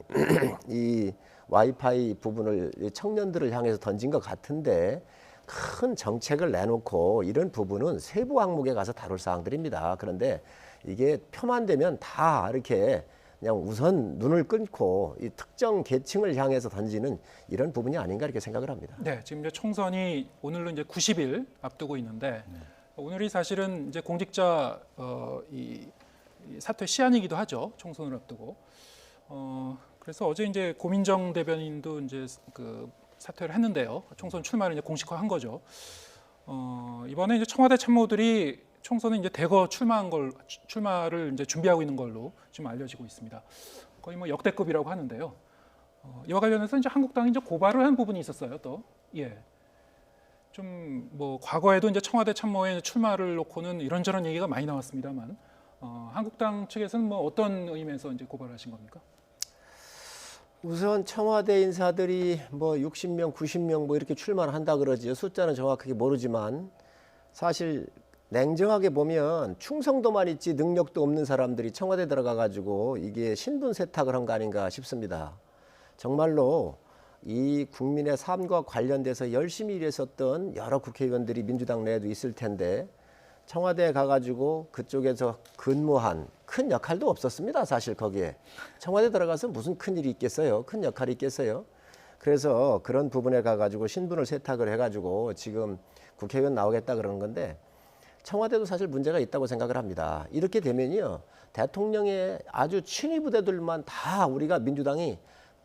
이 와이파이 부분을 청년들을 향해서 던진 것 같은데 큰 정책을 내놓고 이런 부분은 세부 항목에 가서 다룰 사항들입니다. 그런데 이게 표만 되면 다 이렇게 그냥 우선 눈을 끊고 이 특정 계층을 향해서 던지는 이런 부분이 아닌가 이렇게 생각을 합니다. 네, 지금 이제 총선이 오늘로 이제 90일 앞두고 있는데 오늘이 사실은 이제 공직자 이 사퇴 시한이기도 하죠. 총선을 앞두고. 그래서 어제 이제 고민정 대변인도 이제 그 사퇴를 했는데요. 총선 출마를 이제 공식화한 거죠. 이번에 이제 청와대 참모들이 총선에 이제 대거 출마를 이제 준비하고 있는 걸로 지금 알려지고 있습니다. 거의 뭐 역대급이라고 하는데요. 이와 관련해서 이제 한국당이 이제 고발을 한 부분이 있었어요. 또 예, 좀 뭐 과거에도 이제 청와대 참모에 출마를 놓고는 이런저런 얘기가 많이 나왔습니다만 한국당 측에서는 뭐 어떤 의미에서 이제 고발하신 겁니까? 우선 청와대 인사들이 뭐 60명, 90명 뭐 이렇게 출마를 한다 그러지요. 숫자는 정확하게 모르지만 사실 냉정하게 보면 충성도만 있지 능력도 없는 사람들이 청와대 들어가 가지고 이게 신분 세탁을 한 거 아닌가 싶습니다. 정말로 이 국민의 삶과 관련돼서 열심히 일했었던 여러 국회의원들이 민주당 내에도 있을 텐데 청와대에 가가지고 그쪽에서 근무한 큰 역할도 없었습니다. 사실 거기에 청와대 들어가서 무슨 큰 일이 있겠어요? 큰 역할이 있겠어요? 그래서 그런 부분에 가가지고 신분을 세탁을 해가지고 지금 국회의원 나오겠다 그러는 건데 청와대도 사실 문제가 있다고 생각을 합니다. 이렇게 되면요, 대통령의 아주 친위 부대들만 다 우리가 민주당이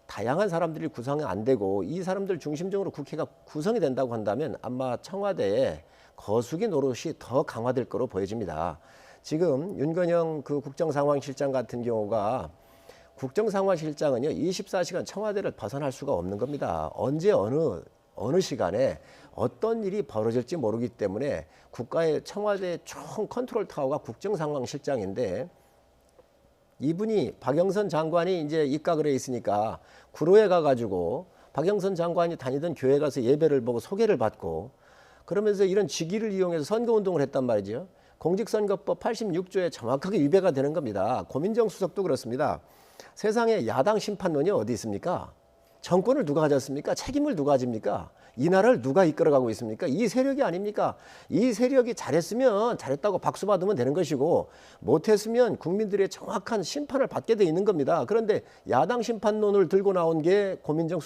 다양한 사람들이 구성이 안 되고 이 사람들 중심적으로 국회가 구성이 된다고 한다면 아마 청와대에 거수기 노릇이 더 강화될 거로 보여집니다. 지금 윤건영 그 국정상황실장 같은 경우가 국정상황실장은요 24시간 청와대를 벗어날 수가 없는 겁니다. 언제 어느 시간에 어떤 일이 벌어질지 모르기 때문에 국가의 청와대 총 컨트롤 타워가 국정상황실장인데 이분이 박영선 장관이 이제 입각을 해 있으니까 구로에 가가지고 박영선 장관이 다니던 교회 가서 예배를 보고 소개를 받고 그러면서 이런 직위를 이용해서 선거운동을 했단 말이죠. 공직선거법 86조에 정확하게 위배가 되는 겁니다. 고민정 수석도 그렇습니다. 세상에 야당 심판론이 어디 있습니까? 정권을 누가 가졌습니까? 책임을 누가 집니까? 이 나라를 누가 이끌어가고 있습니까? 이 세력이 아닙니까? 이 세력이 잘했으면 잘했다고 박수 받으면 되는 것이고 못했으면 국민들의 정확한 심판을 받게 돼 있는 겁니다. 그런데 야당 심판론을 들고 나온 게 고민정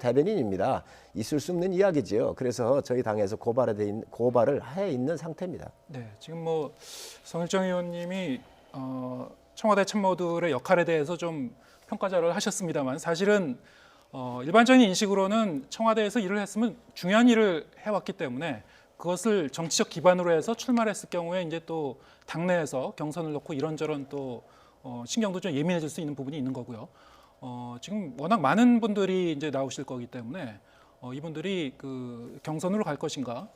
대변인입니다. 있을 수 없는 이야기죠. 그래서 저희 당에서 고발을 해 있는 상태입니다. 네, 지금 뭐 성일정 의원님이 청와대 참모들의 역할에 대해서 좀 평가절하를 하셨습니다만 사실은 일반적인 인식으로는 청와대에서 일을 했으면 중요한 일을 해왔기 때문에 그것을 정치적 기반으로 해서 출마를 했을 경우에 이제 또 당내에서 경선을 놓고 이런저런 또 신경도 좀 예민해질 수 있는 부분이 있는 거고요. 지금 워낙 많은 분들이 이제 나오실 거기 때문에 이분들이 그 경선으로 갈 것인가,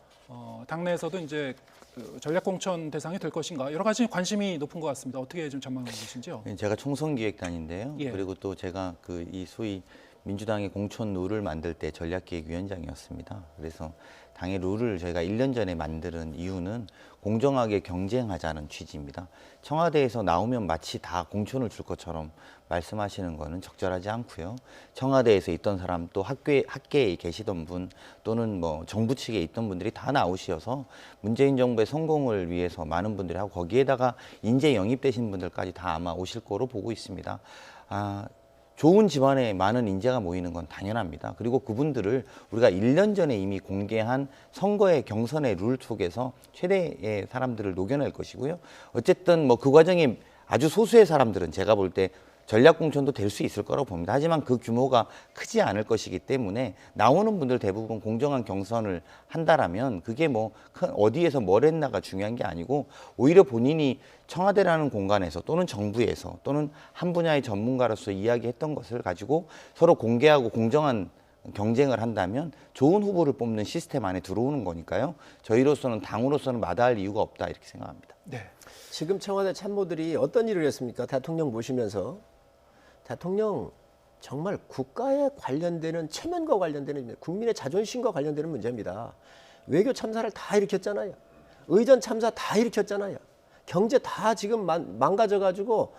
당내에서도 이제 그 전략공천 대상이 될 것인가 여러 가지 관심이 높은 것 같습니다. 어떻게 좀 전망하고 계신지요? 제가 총선기획단인데요. 예. 그리고 또 제가 그 이 소위 민주당의 공천 룰을 만들 때 전략기획위원장이었습니다. 그래서 당의 룰을 저희가 1년 전에 만드는 이유는 공정하게 경쟁하자는 취지입니다. 청와대에서 나오면 마치 다 공천을 줄 것처럼 말씀하시는 거는 적절하지 않고요. 청와대에서 있던 사람 또 학계에 계시던 분 또는 뭐 정부 측에 있던 분들이 다 나오셔서 문재인 정부의 성공을 위해서 많은 분들이 하고 거기에다가 인재 영입되신 분들까지 다 아마 오실 거로 보고 있습니다. 좋은 집안에 많은 인재가 모이는 건 당연합니다. 그리고 그분들을 우리가 1년 전에 이미 공개한 선거의 경선의 룰 속에서 최대의 사람들을 녹여낼 것이고요. 어쨌든 뭐 그 과정에 아주 소수의 사람들은 제가 볼 때 전략공천도 될 수 있을 거라고 봅니다. 하지만 그 규모가 크지 않을 것이기 때문에 나오는 분들 대부분 공정한 경선을 한다라면 그게 뭐 어디에서 뭘 했나가 중요한 게 아니고 오히려 본인이 청와대라는 공간에서 또는 정부에서 또는 한 분야의 전문가로서 이야기했던 것을 가지고 서로 공개하고 공정한 경쟁을 한다면 좋은 후보를 뽑는 시스템 안에 들어오는 거니까요. 저희로서는 당으로서는 마다할 이유가 없다 이렇게 생각합니다. 네. 지금 청와대 참모들이 어떤 일을 했습니까? 대통령 모시면서 대통령 정말 국가에 관련되는 체면과 관련되는 국민의 자존심과 관련되는 문제입니다. 외교 참사를 다 일으켰잖아요. 의전 참사 다 일으켰잖아요. 경제 다 지금 망가져가지고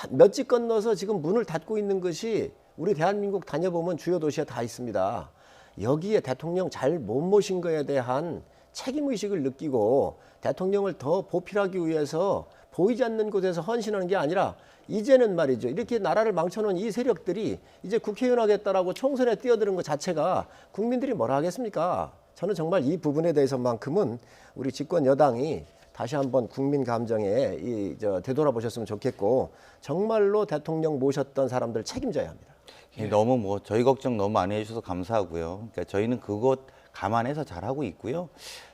몇 집 건너서 지금 문을 닫고 있는 것이 우리 대한민국 다녀보면 주요 도시에 다 있습니다. 여기에 대통령 잘 못 모신 거에 대한 책임의식을 느끼고 대통령을 더 보필하기 위해서 보이지 않는 곳에서 헌신하는 게 아니라 이제는 말이죠. 이렇게 나라를 망쳐놓은 이 세력들이 이제 국회의원 하겠다라고 총선에 뛰어드는 것 자체가 국민들이 뭐라 하겠습니까? 저는 정말 이 부분에 대해서만큼은 우리 집권 여당이 다시 한번 국민 감정에 되돌아보셨으면 좋겠고 정말로 대통령 모셨던 사람들 책임져야 합니다. 너무 뭐 저희 걱정 너무 많이 해주셔서 감사하고요. 그러니까 저희는 그것 감안해서 잘하고 있고요.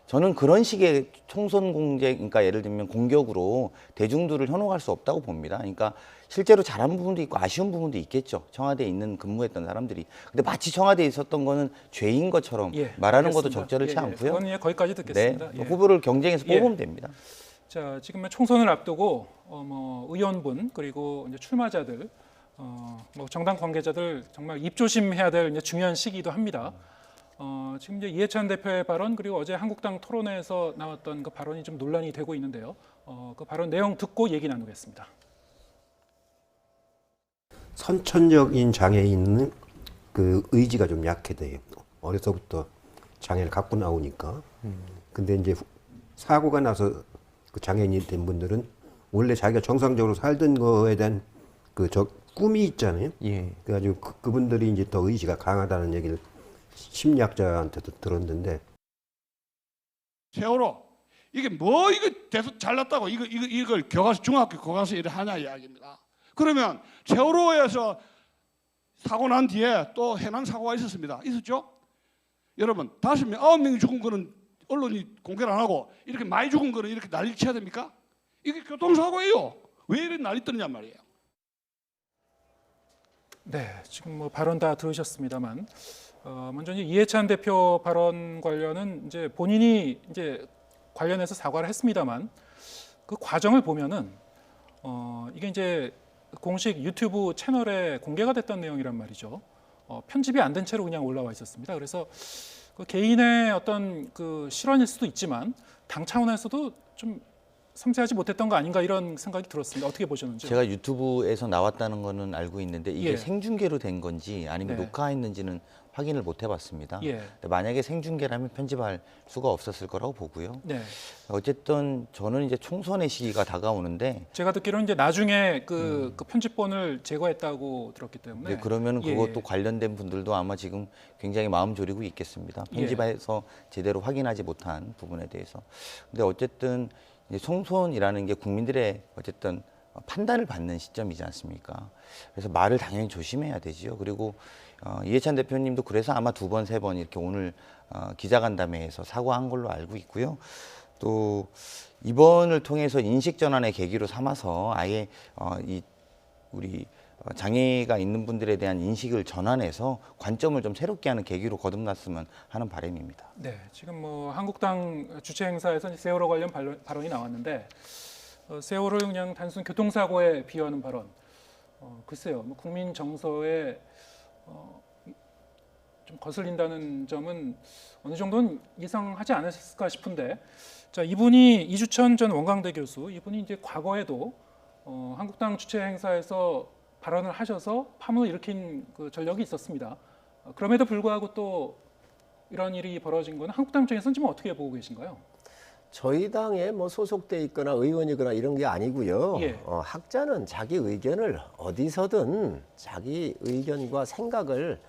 저는 그런 식의 총선 공제, 그러니까 예를 들면 공격으로 대중들을 현혹할 수 없다고 봅니다. 그러니까 실제로 잘하는 부분도 있고 아쉬운 부분도 있겠죠. 청와대에 있는 근무했던 사람들이. 근데 마치 청와대에 있었던 거는 죄인 것처럼 말하는 것도 적절치 않고요. 그건 거기까지 듣겠습니다. 네, 후보를 경쟁해서 뽑으면 됩니다. 자, 지금 총선을 앞두고 의원분 그리고 이제 출마자들, 뭐 정당 관계자들 정말 입조심해야 될 이제 중요한 시기이기도 합니다. 지금 이제 이해찬 대표의 발언 그리고 어제 한국당 토론회에서 나왔던 그 발언이 좀 논란이 되고 있는데요. 그 발언 내용 듣고 얘기 나누겠습니다. 선천적인 장애인은 그 의지가 좀 약해져요. 어려서부터 장애를 갖고 나오니까. 근데 이제 사고가 나서 그 장애인이 된 분들은 원래 자기가 정상적으로 살던 거에 대한 꿈이 있잖아요. 그래가지고 그분들이 이제 더 의지가 강하다는 얘기를 심리학자한테도 들었는데. 세월호 이게 뭐 이거 대서 잘났다고 이걸 교과서 중학교 교과서 일을 하냐 이야기입니다. 그러면 세월호에서 사고 난 뒤에 또 해난 사고가 있었습니다. 있었죠? 여러분 5명, 9명이 죽은 거는 언론이 공개를 안 하고 이렇게 많이 죽은 거는 이렇게 난리 쳐야 됩니까? 이게 교통사고예요. 왜 이렇게 난리 떠느냐 말이에요. 네, 지금 뭐 발언 다 들으셨습니다만 먼저 이제 이해찬 대표 발언 관련은 이제 본인이 이제 관련해서 사과를 했습니다만 그 과정을 보면은 이게 이제 공식 유튜브 채널에 공개가 됐던 내용이란 말이죠. 편집이 안 된 채로 그냥 올라와 있었습니다. 그래서 그 개인의 어떤 그 실언일 수도 있지만 당 차원에서도 좀 섬세하지 못했던 거 아닌가 이런 생각이 들었습니다. 어떻게 보셨는지? 제가 유튜브에서 나왔다는 거는 알고 있는데 이게 예. 생중계로 된 건지 아니면 네. 녹화했는지는 확인을 못 해봤습니다. 예. 근데 만약에 생중계라면 편집할 수가 없었을 거라고 보고요. 네. 어쨌든 저는 이제 총선의 시기가 다가오는데 제가 듣기로는 이제 나중에 그 편집본을 제거했다고 들었기 때문에 네, 그러면 예. 그것도 관련된 분들도 아마 지금 굉장히 마음 졸이고 있겠습니다. 편집해서 제대로 확인하지 못한 부분에 대해서. 근데 어쨌든 이제 총선이라는 게 국민들의 어쨌든 판단을 받는 시점이지 않습니까? 그래서 말을 당연히 조심해야 되지요. 그리고 이해찬 대표님도 그래서 아마 2번, 3번 이렇게 오늘 기자간담회에서 사과한 걸로 알고 있고요. 또 이번을 통해서 인식 전환의 계기로 삼아서 아예 우리 장애가 있는 분들에 대한 인식을 전환해서 관점을 좀 새롭게 하는 계기로 거듭났으면 하는 바람입니다. 네, 지금 뭐 한국당 주최 행사에서 세월호 관련 발언이 나왔는데 세월호를 그냥 단순 교통사고에 비유하는 발언. 글쎄요, 뭐 국민 정서에 좀 거슬린다는 점은 어느 정도는 예상하지 않았을까 싶은데, 자 이분이 이주천 전 원광대 교수, 이분이 이제 과거에도 한국당 주최 행사에서 발언을 하셔서 파문을 일으킨 그 전력이 있었습니다. 그럼에도 불구하고 또 이런 일이 벌어진 건 한국당 입장에서는 지금 어떻게 보고 계신가요? 저희 당에 뭐 소속돼 있거나 의원이거나 이런 게 아니고요. 예. 학자는 자기 의견을 어디서든 자기 의견과 생각을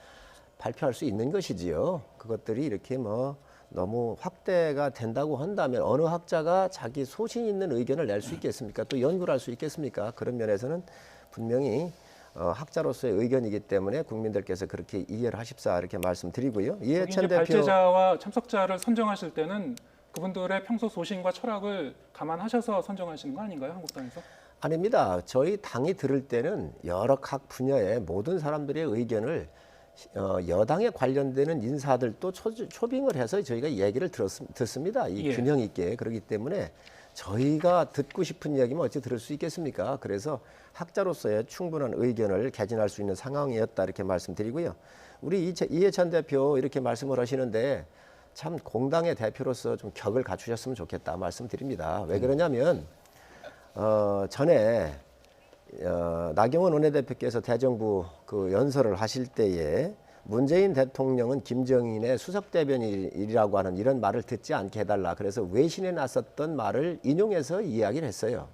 발표할 수 있는 것이지요. 그것들이 이렇게 뭐 너무 확대가 된다고 한다면 어느 학자가 자기 소신 있는 의견을 낼 수 있겠습니까? 또 연구를 할 수 있겠습니까? 그런 면에서는 분명히 학자로서의 의견이기 때문에 국민들께서 그렇게 이해를 하십사 이렇게 말씀드리고요. 이해찬 대표 발제자와 참석자를 선정하실 때는 그분들의 평소 소신과 철학을 감안하셔서 선정하시는 거 아닌가요, 한국당에서? 아닙니다. 저희 당이 들을 때는 여러 각 분야의 모든 사람들의 의견을 여당에 관련되는 인사들도 초빙을 해서 저희가 얘기를 듣습니다. 이 예. 균형 있게. 그렇기 때문에 저희가 듣고 싶은 이야기면 어찌 들을 수 있겠습니까? 그래서 학자로서의 충분한 의견을 개진할 수 있는 상황이었다 이렇게 말씀드리고요. 우리 이해찬 대표 이렇게 말씀을 하시는데 참 공당의 대표로서 좀 격을 갖추셨으면 좋겠다 말씀드립니다. 왜 그러냐면 전에 나경원 원내대표께서 대정부 그 연설을 하실 때에 문재인 대통령은 김정인의 수석대변인이라고 하는 이런 말을 듣지 않게 해달라. 그래서 외신에 나섰던 말을 인용해서 이야기를 했어요.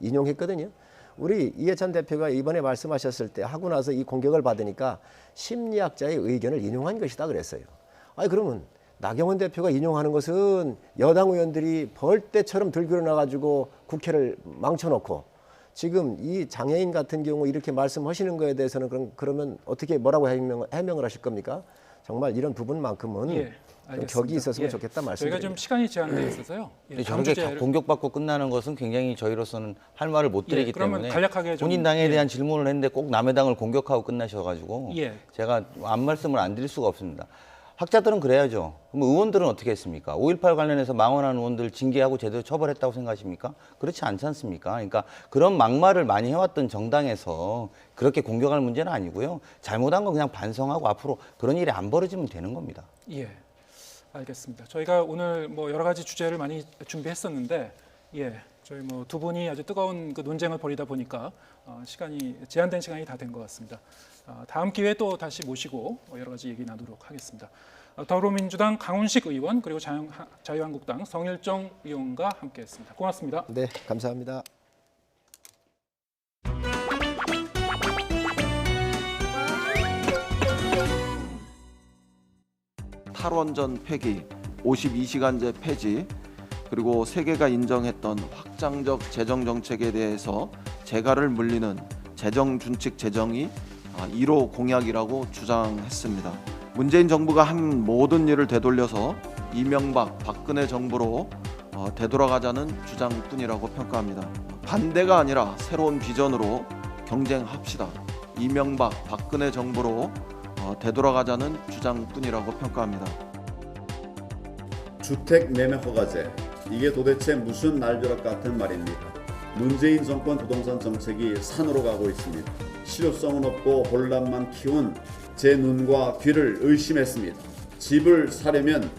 인용했거든요. 우리 이해찬 대표가 이번에 말씀하셨을 때 하고 나서 이 공격을 받으니까 심리학자의 의견을 인용한 것이다 그랬어요. 아니 그러면 나경원 대표가 인용하는 것은 여당 의원들이 벌떼처럼 들고 일어나가지고 국회를 망쳐놓고 지금 이 장애인 같은 경우 이렇게 말씀하시는 거에 대해서는 그러면 어떻게 뭐라고 해명을 하실 겁니까? 정말 이런 부분만큼은 좀 격이 있었으면 좋겠다 말씀드립니다. 저희가 좀 시간이 제한되어 있어서요. 저렇게 공격받고 끝나는 것은 굉장히 저희로서는 할 말을 못 드리기 때문에 간략하게 좀, 본인 당에 대한 질문을 했는데 꼭 남의 당을 공격하고 끝나셔가지고 제가 아무 말씀을 안 드릴 수가 없습니다. 학자들은 그래야죠. 그럼 의원들은 어떻게 했습니까? 5.18 관련해서 망언한 의원들 징계하고 제대로 처벌했다고 생각하십니까? 그렇지 않지 않습니까? 그러니까 그런 막말을 많이 해왔던 정당에서 그렇게 공격할 문제는 아니고요. 잘못한 건 그냥 반성하고 앞으로 그런 일이 안 벌어지면 되는 겁니다. 예, 알겠습니다. 저희가 오늘 뭐 여러 가지 주제를 많이 준비했었는데 저희 뭐 두 분이 아주 뜨거운 그 논쟁을 벌이다 보니까 제한된 시간이 다 된 것 같습니다. 다음 기회에 또 다시 모시고 여러 가지 얘기 나누도록 하겠습니다. 더불어민주당 강훈식 의원 그리고 자유한국당 성일정 의원과 함께했습니다. 고맙습니다. 네, 감사합니다. 탈원전 폐기, 52시간제 폐지, 그리고 세계가 인정했던 확장적 재정 정책에 대해서 재갈을 물리는 재정 준칙 재정이 1호 공약이라고 주장했습니다. 문재인 정부가 한 모든 일을 되돌려서 이명박, 박근혜 정부로 되돌아가자는 주장뿐이라고 평가합니다. 반대가 아니라 새로운 비전으로 경쟁합시다. 이명박, 박근혜 정부로 되돌아가자는 주장뿐이라고 평가합니다. 주택 매매 허가제, 이게 도대체 무슨 날벼락 같은 말입니까? 문재인 정권 부동산 정책이 산으로 가고 있습니다. 실효성은 없고 혼란만 키운 제 눈과 귀를 의심했습니다. 집을 사려면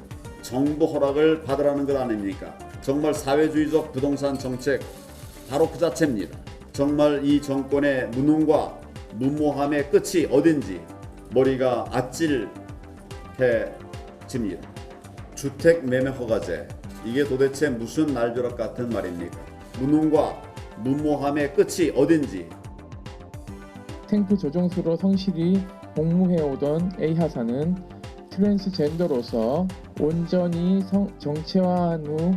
정부 허락을 받으라는 것 아닙니까? 정말 사회주의적 부동산 정책 바로 그 자체입니다. 정말 이 정권의 무능과 무모함의 끝이 어딘지 머리가 아찔해집니다. 주택 매매 허가제, 이게 도대체 무슨 날벼락 같은 말입니까? 무능과 무모함의 끝이 어딘지. 탱크 조종수로 성실히 복무해오던 A하사는 트랜스젠더로서 온전히 정체화한 후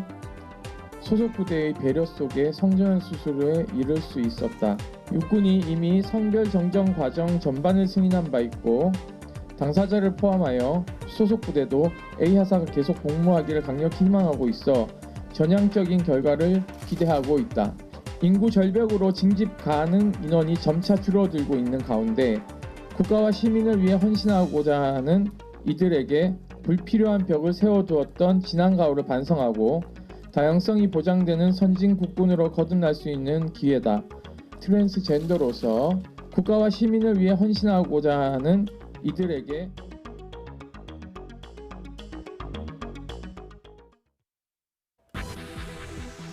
소속 부대의 배려 속에 성전환 수술에 이를 수 있었다. 육군이 이미 성별 정정 과정 전반을 승인한 바 있고 당사자를 포함하여 소속 부대도 A하사가 계속 복무하기를 강력히 희망하고 있어 전향적인 결과를 기대하고 있다. 인구 절벽으로 징집 가능 인원이 점차 줄어들고 있는 가운데 국가와 시민을 위해 헌신하고자 하는 이들에게 불필요한 벽을 세워두었던 지난 가을을 반성하고 다양성이 보장되는 선진 국군으로 거듭날 수 있는 기회다. 트랜스젠더로서 국가와 시민을 위해 헌신하고자 하는 이들에게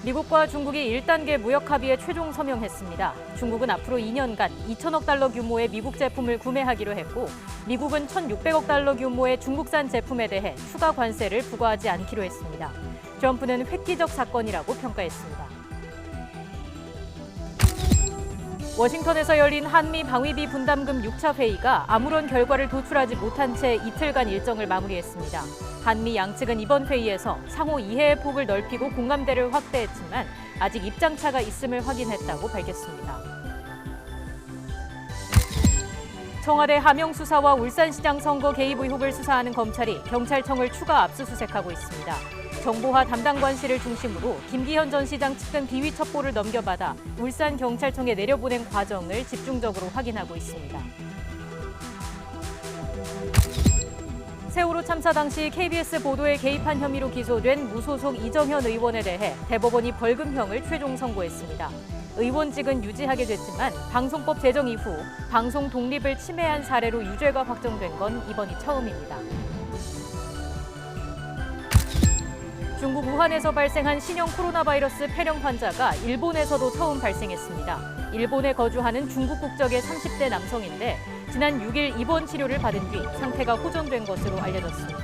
미국과 중국이 1단계 무역 합의에 최종 서명했습니다. 중국은 앞으로 2년간 2천억 달러 규모의 미국 제품을 구매하기로 했고 미국은 1,600억 달러 규모의 중국산 제품에 대해 추가 관세를 부과하지 않기로 했습니다. 트럼프는 획기적 사건이라고 평가했습니다. 워싱턴에서 열린 한미 방위비 분담금 6차 회의가 아무런 결과를 도출하지 못한 채 이틀간 일정을 마무리했습니다. 한미 양측은 이번 회의에서 상호 이해의 폭을 넓히고 공감대를 확대했지만 아직 입장차가 있음을 확인했다고 밝혔습니다. 청와대 하명수사와 울산시장 선거 개입 의혹을 수사하는 검찰이 경찰청을 추가 압수수색하고 있습니다. 정보화 담당관실을 중심으로 김기현 전 시장 측근 비위 첩보를 넘겨받아 울산경찰청에 내려보낸 과정을 집중적으로 확인하고 있습니다. 세월호 참사 당시 KBS 보도에 개입한 혐의로 기소된 무소속 이정현 의원에 대해 대법원이 벌금형을 최종 선고했습니다. 의원직은 유지하게 됐지만 방송법 제정 이후 방송 독립을 침해한 사례로 유죄가 확정된 건 이번이 처음입니다. 중국 우한에서 발생한 신형 코로나 바이러스 폐렴 환자가 일본에서도 처음 발생했습니다. 일본에 거주하는 중국 국적의 30대 남성인데 지난 6일 입원 치료를 받은 뒤 상태가 호전된 것으로 알려졌습니다.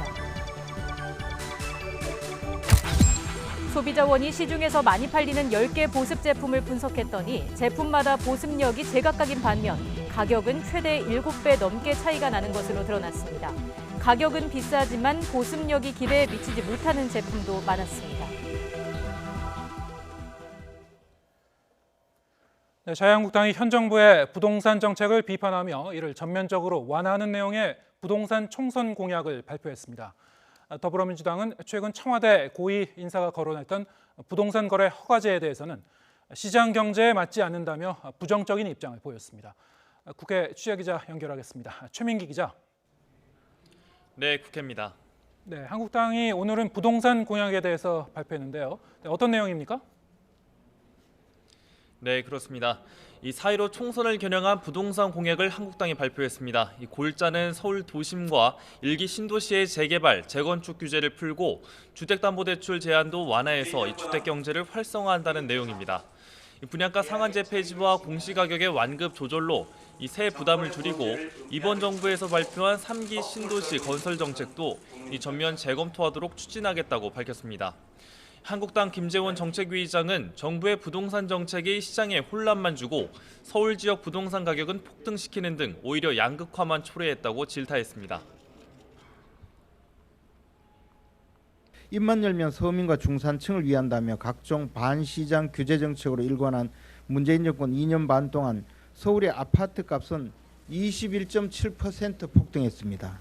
소비자원이 시중에서 많이 팔리는 10개 보습 제품을 분석했더니 제품마다 보습력이 제각각인 반면 가격은 최대 7배 넘게 차이가 나는 것으로 드러났습니다. 가격은 비싸지만 보습력이 기대에 미치지 못하는 제품도 많았습니다. 네, 자유한국당이 현 정부의 부동산 정책을 비판하며 이를 전면적으로 완화하는 내용의 부동산 총선 공약을 발표했습니다. 더불어민주당은 최근 청와대 고위 인사가 거론했던 부동산 거래 허가제에 대해서는 시장 경제에 맞지 않는다며 부정적인 입장을 보였습니다. 국회 취재기자 연결하겠습니다. 최민기 기자. 네, 국회입니다. 네, 한국당이 오늘은 부동산 공약에 대해서 발표했는데요. 네, 어떤 내용입니까? 네, 그렇습니다. 이 4.15 총선을 겨냥한 부동산 공약을 한국당이 발표했습니다. 이 골자는 서울 도심과 일기 신도시의 재개발, 재건축 규제를 풀고 주택담보대출 제한도 완화해서 이 주택 경제를 활성화한다는 내용입니다. 이 분양가 상한제 폐지와 공시가격의 완급 조절로 이 세 부담을 줄이고 이번 정부에서 발표한 3기 신도시 건설 정책도 이 전면 재검토하도록 추진하겠다고 밝혔습니다. 한국당 김재원 정책위의장은 정부의 부동산 정책이 시장에 혼란만 주고 서울 지역 부동산 가격은 폭등시키는 등 오히려 양극화만 초래했다고 질타했습니다. 입만 열면 서민과 중산층을 위한다며 각종 반시장 규제 정책으로 일관한 문재인 정권 2년 반 동안 서울의 아파트 값은 21.7% 폭등했습니다.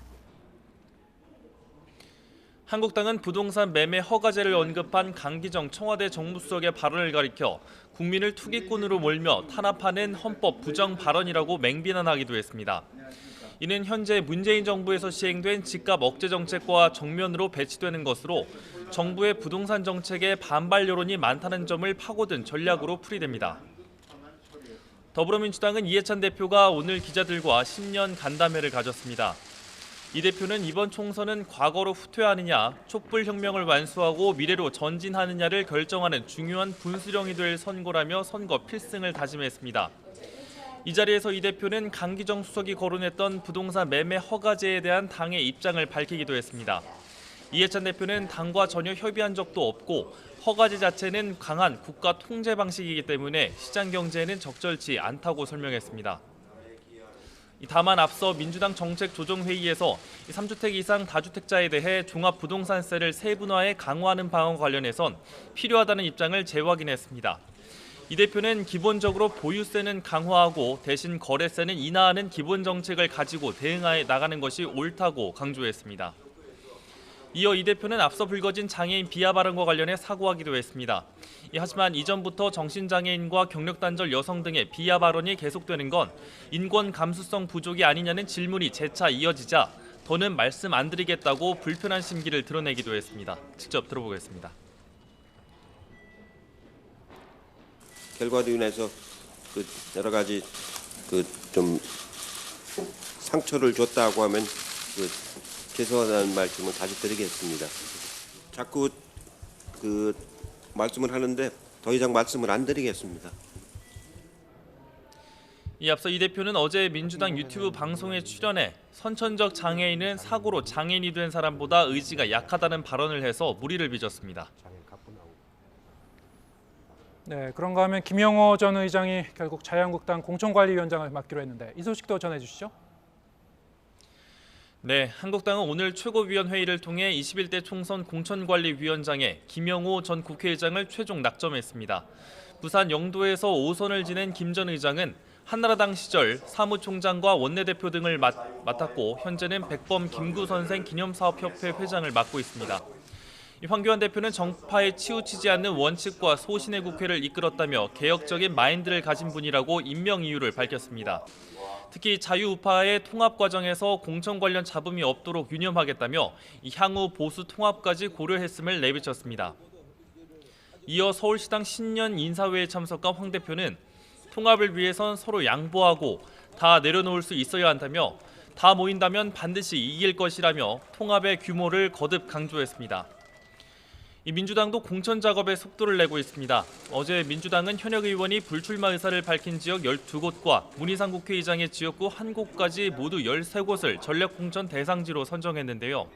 한국당은 부동산 매매 허가제를 언급한 강기정 청와대 정무수석의 발언을 가리켜 국민을 투기꾼으로 몰며 탄압하는 헌법 부정 발언이라고 맹비난하기도 했습니다. 이는 현재 문재인 정부에서 시행된 집값 억제 정책과 정면으로 배치되는 것으로 정부의 부동산 정책에 반발 여론이 많다는 점을 파고든 전략으로 풀이됩니다. 더불어민주당은 이해찬 대표가 오늘 기자들과 신년 간담회를 가졌습니다. 이 대표는 이번 총선은 과거로 후퇴하느냐, 촛불혁명을 완수하고 미래로 전진하느냐를 결정하는 중요한 분수령이 될 선거라며 선거 필승을 다짐했습니다. 이 자리에서 이 대표는 강기정 수석이 거론했던 부동산 매매 허가제에 대한 당의 입장을 밝히기도 했습니다. 이해찬 대표는 당과 전혀 협의한 적도 없고 허가제 자체는 강한 국가 통제 방식이기 때문에 시장 경제에는 적절치 않다고 설명했습니다. 다만 앞서 민주당 정책조정회의에서 3주택 이상 다주택자에 대해 종합부동산세를 세분화해 강화하는 방안과 관련해선 필요하다는 입장을 재확인했습니다. 이 대표는 기본적으로 보유세는 강화하고 대신 거래세는 인하하는 기본 정책을 가지고 대응해 나가는 것이 옳다고 강조했습니다. 이어 이 대표는 앞서 불거진 장애인 비하 발언과 관련해 사과하기도 했습니다. 하지만 이전부터 정신장애인과 경력단절 여성 등의 비하 발언이 계속되는 건 인권 감수성 부족이 아니냐는 질문이 재차 이어지자 더는 말씀 안 드리겠다고 불편한 심기를 드러내기도 했습니다. 직접 들어보겠습니다. 결과로 인해서 여러 가지 좀 상처를 줬다고 하면 죄송하다는 말씀을 다시 드리겠습니다. 자꾸 말씀을 하는데 더 이상 말씀을 안 드리겠습니다. 이 앞서 이 대표는 어제 민주당 유튜브 방송에 출연해 선천적 장애인은 사고로 장애인이 된 사람보다 의지가 약하다는 발언을 해서 물의를 빚었습니다. 네, 그런가 하면 김영호 전 의장이 결국 자유한국당 공천관리위원장을 맡기로 했는데 이 소식도 전해주시죠. 네, 한국당은 오늘 최고위원회의를 통해 21대 총선 공천관리위원장에 김영호 전 국회의장을 최종 낙점했습니다. 부산 영도에서 5선을 지낸 김 전 의장은 한나라당 시절 사무총장과 원내대표 등을 맡았고 현재는 백범 김구선생 기념사업협회 회장을 맡고 있습니다. 황교안 대표는 정파에 치우치지 않는 원칙과 소신의 국회를 이끌었다며 개혁적인 마인드를 가진 분이라고 임명 이유를 밝혔습니다. 특히 자유우파의 통합 과정에서 공천 관련 잡음이 없도록 유념하겠다며 향후 보수 통합까지 고려했음을 내비쳤습니다. 이어 서울시당 신년 인사회에 참석한 황 대표는 통합을 위해선 서로 양보하고 다 내려놓을 수 있어야 한다며 다 모인다면 반드시 이길 것이라며 통합의 규모를 거듭 강조했습니다. 민주당도 공천 작업에 속도를 내고 있습니다. 어제 민주당은 현역 의원이 불출마 의사를 밝힌 지역 12곳과 문희상 국회의장의 지역구 1곳까지 모두 13곳을 전략공천 대상지로 선정했는데요.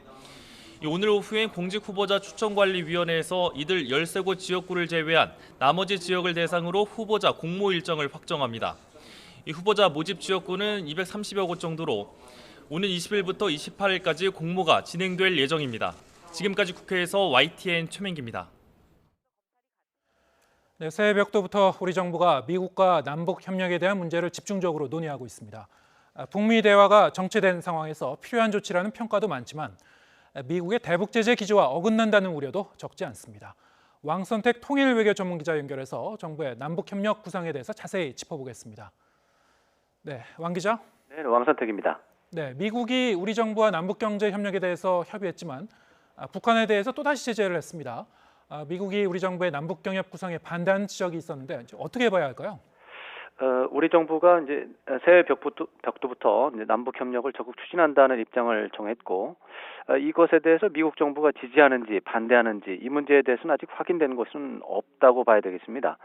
오늘 오후엔 공직후보자 추천관리위원회에서 이들 13곳 지역구를 제외한 나머지 지역을 대상으로 후보자 공모 일정을 확정합니다. 후보자 모집 지역구는 230여 곳 정도로 오는 20일부터 28일까지 공모가 진행될 예정입니다. 지금까지 국회에서 YTN 최민기입니다. 네, 새벽부터 우리 정부가 미국과 남북 협력에 대한 문제를 집중적으로 논의하고 있습니다. 북미 대화가 정체된 상황에서 필요한 조치라는 평가도 많지만 미국의 대북 제재 기조와 어긋난다는 우려도 적지 않습니다. 왕선택 통일외교 전문기자 연결해서 정부의 남북 협력 구상에 대해서 자세히 짚어보겠습니다. 네, 왕 기자. 네, 왕선택입니다. 네, 미국이 우리 정부와 남북 경제 협력에 대해서 협의했지만 북한에 대해서 또다시 제재를 했습니다. 미국이 우리 정부의 남북 경협 구상에 반대하는 지적이 있었는데 어떻게 봐야 할까요? 우리 정부가 이제 새해 벽두부터 이제 남북 협력을 적극 추진한다는 입장을 정했고 이것에 대해서 미국 정부가 지지하는지 반대하는지 이 문제에 대해서는 아직 확인된 것은 없다고 봐야 되겠습니다.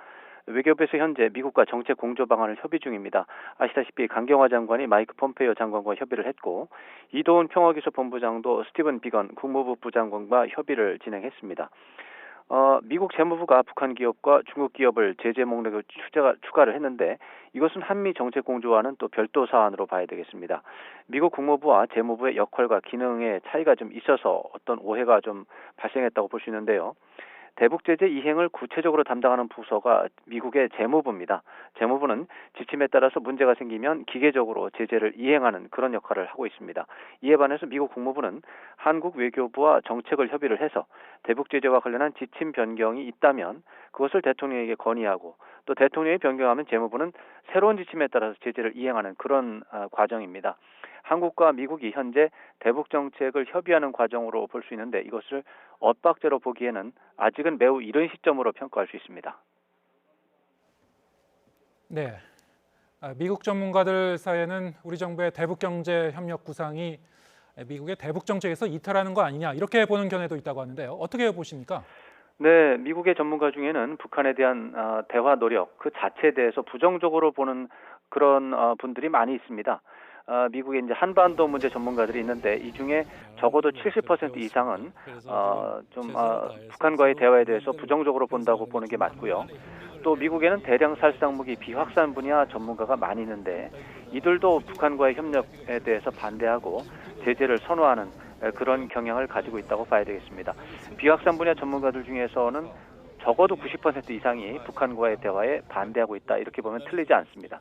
외교부에서 현재 미국과 정책 공조 방안을 협의 중입니다. 아시다시피 강경화 장관이 마이크 폼페이오 장관과 협의를 했고 이도훈 평화기술본부장도 스티븐 비건 국무부 부장관과 협의를 진행했습니다. 미국 재무부가 북한 기업과 중국 기업을 제재 목록에 추가를 했는데 이것은 한미 정책 공조와는 또 별도 사안으로 봐야 되겠습니다. 미국 국무부와 재무부의 역할과 기능에 차이가 좀 있어서 어떤 오해가 좀 발생했다고 볼 수 있는데요. 대북 제재 이행을 구체적으로 담당하는 부서가 미국의 재무부입니다. 재무부는 지침에 따라서 문제가 생기면 기계적으로 제재를 이행하는 그런 역할을 하고 있습니다. 이에 반해서 미국 국무부는 한국 외교부와 정책을 협의를 해서 대북 제재와 관련한 지침 변경이 있다면 그것을 대통령에게 건의하고 또 대통령이 변경하면 재무부는 새로운 지침에 따라서 제재를 이행하는 그런 과정입니다. 한국과 미국이 현재 대북 정책을 협의하는 과정으로 볼 수 있는데 이것을 엇박자로 보기에는 아직은 매우 이른 시점으로 평가할 수 있습니다. 네, 미국 전문가들 사이에는 우리 정부의 대북 경제 협력 구상이 미국의 대북 정책에서 이탈하는 거 아니냐 이렇게 보는 견해도 있다고 하는데요. 어떻게 보십니까? 네, 미국의 전문가 중에는 북한에 대한 대화 노력 그 자체에 대해서 부정적으로 보는 그런 분들이 많이 있습니다. 미국의 이제 한반도 문제 전문가들이 있는데 이 중에 적어도 70% 이상은 북한과의 대화에 대해서 부정적으로 본다고 보는 게 맞고요. 또 미국에는 대량 살상무기 비확산 분야 전문가가 많이 있는데 이들도 북한과의 협력에 대해서 반대하고 제재를 선호하는 그런 경향을 가지고 있다고 봐야 되겠습니다. 비확산 분야 전문가들 중에서는 적어도 90% 이상이 북한과의 대화에 반대하고 있다 이렇게 보면 틀리지 않습니다.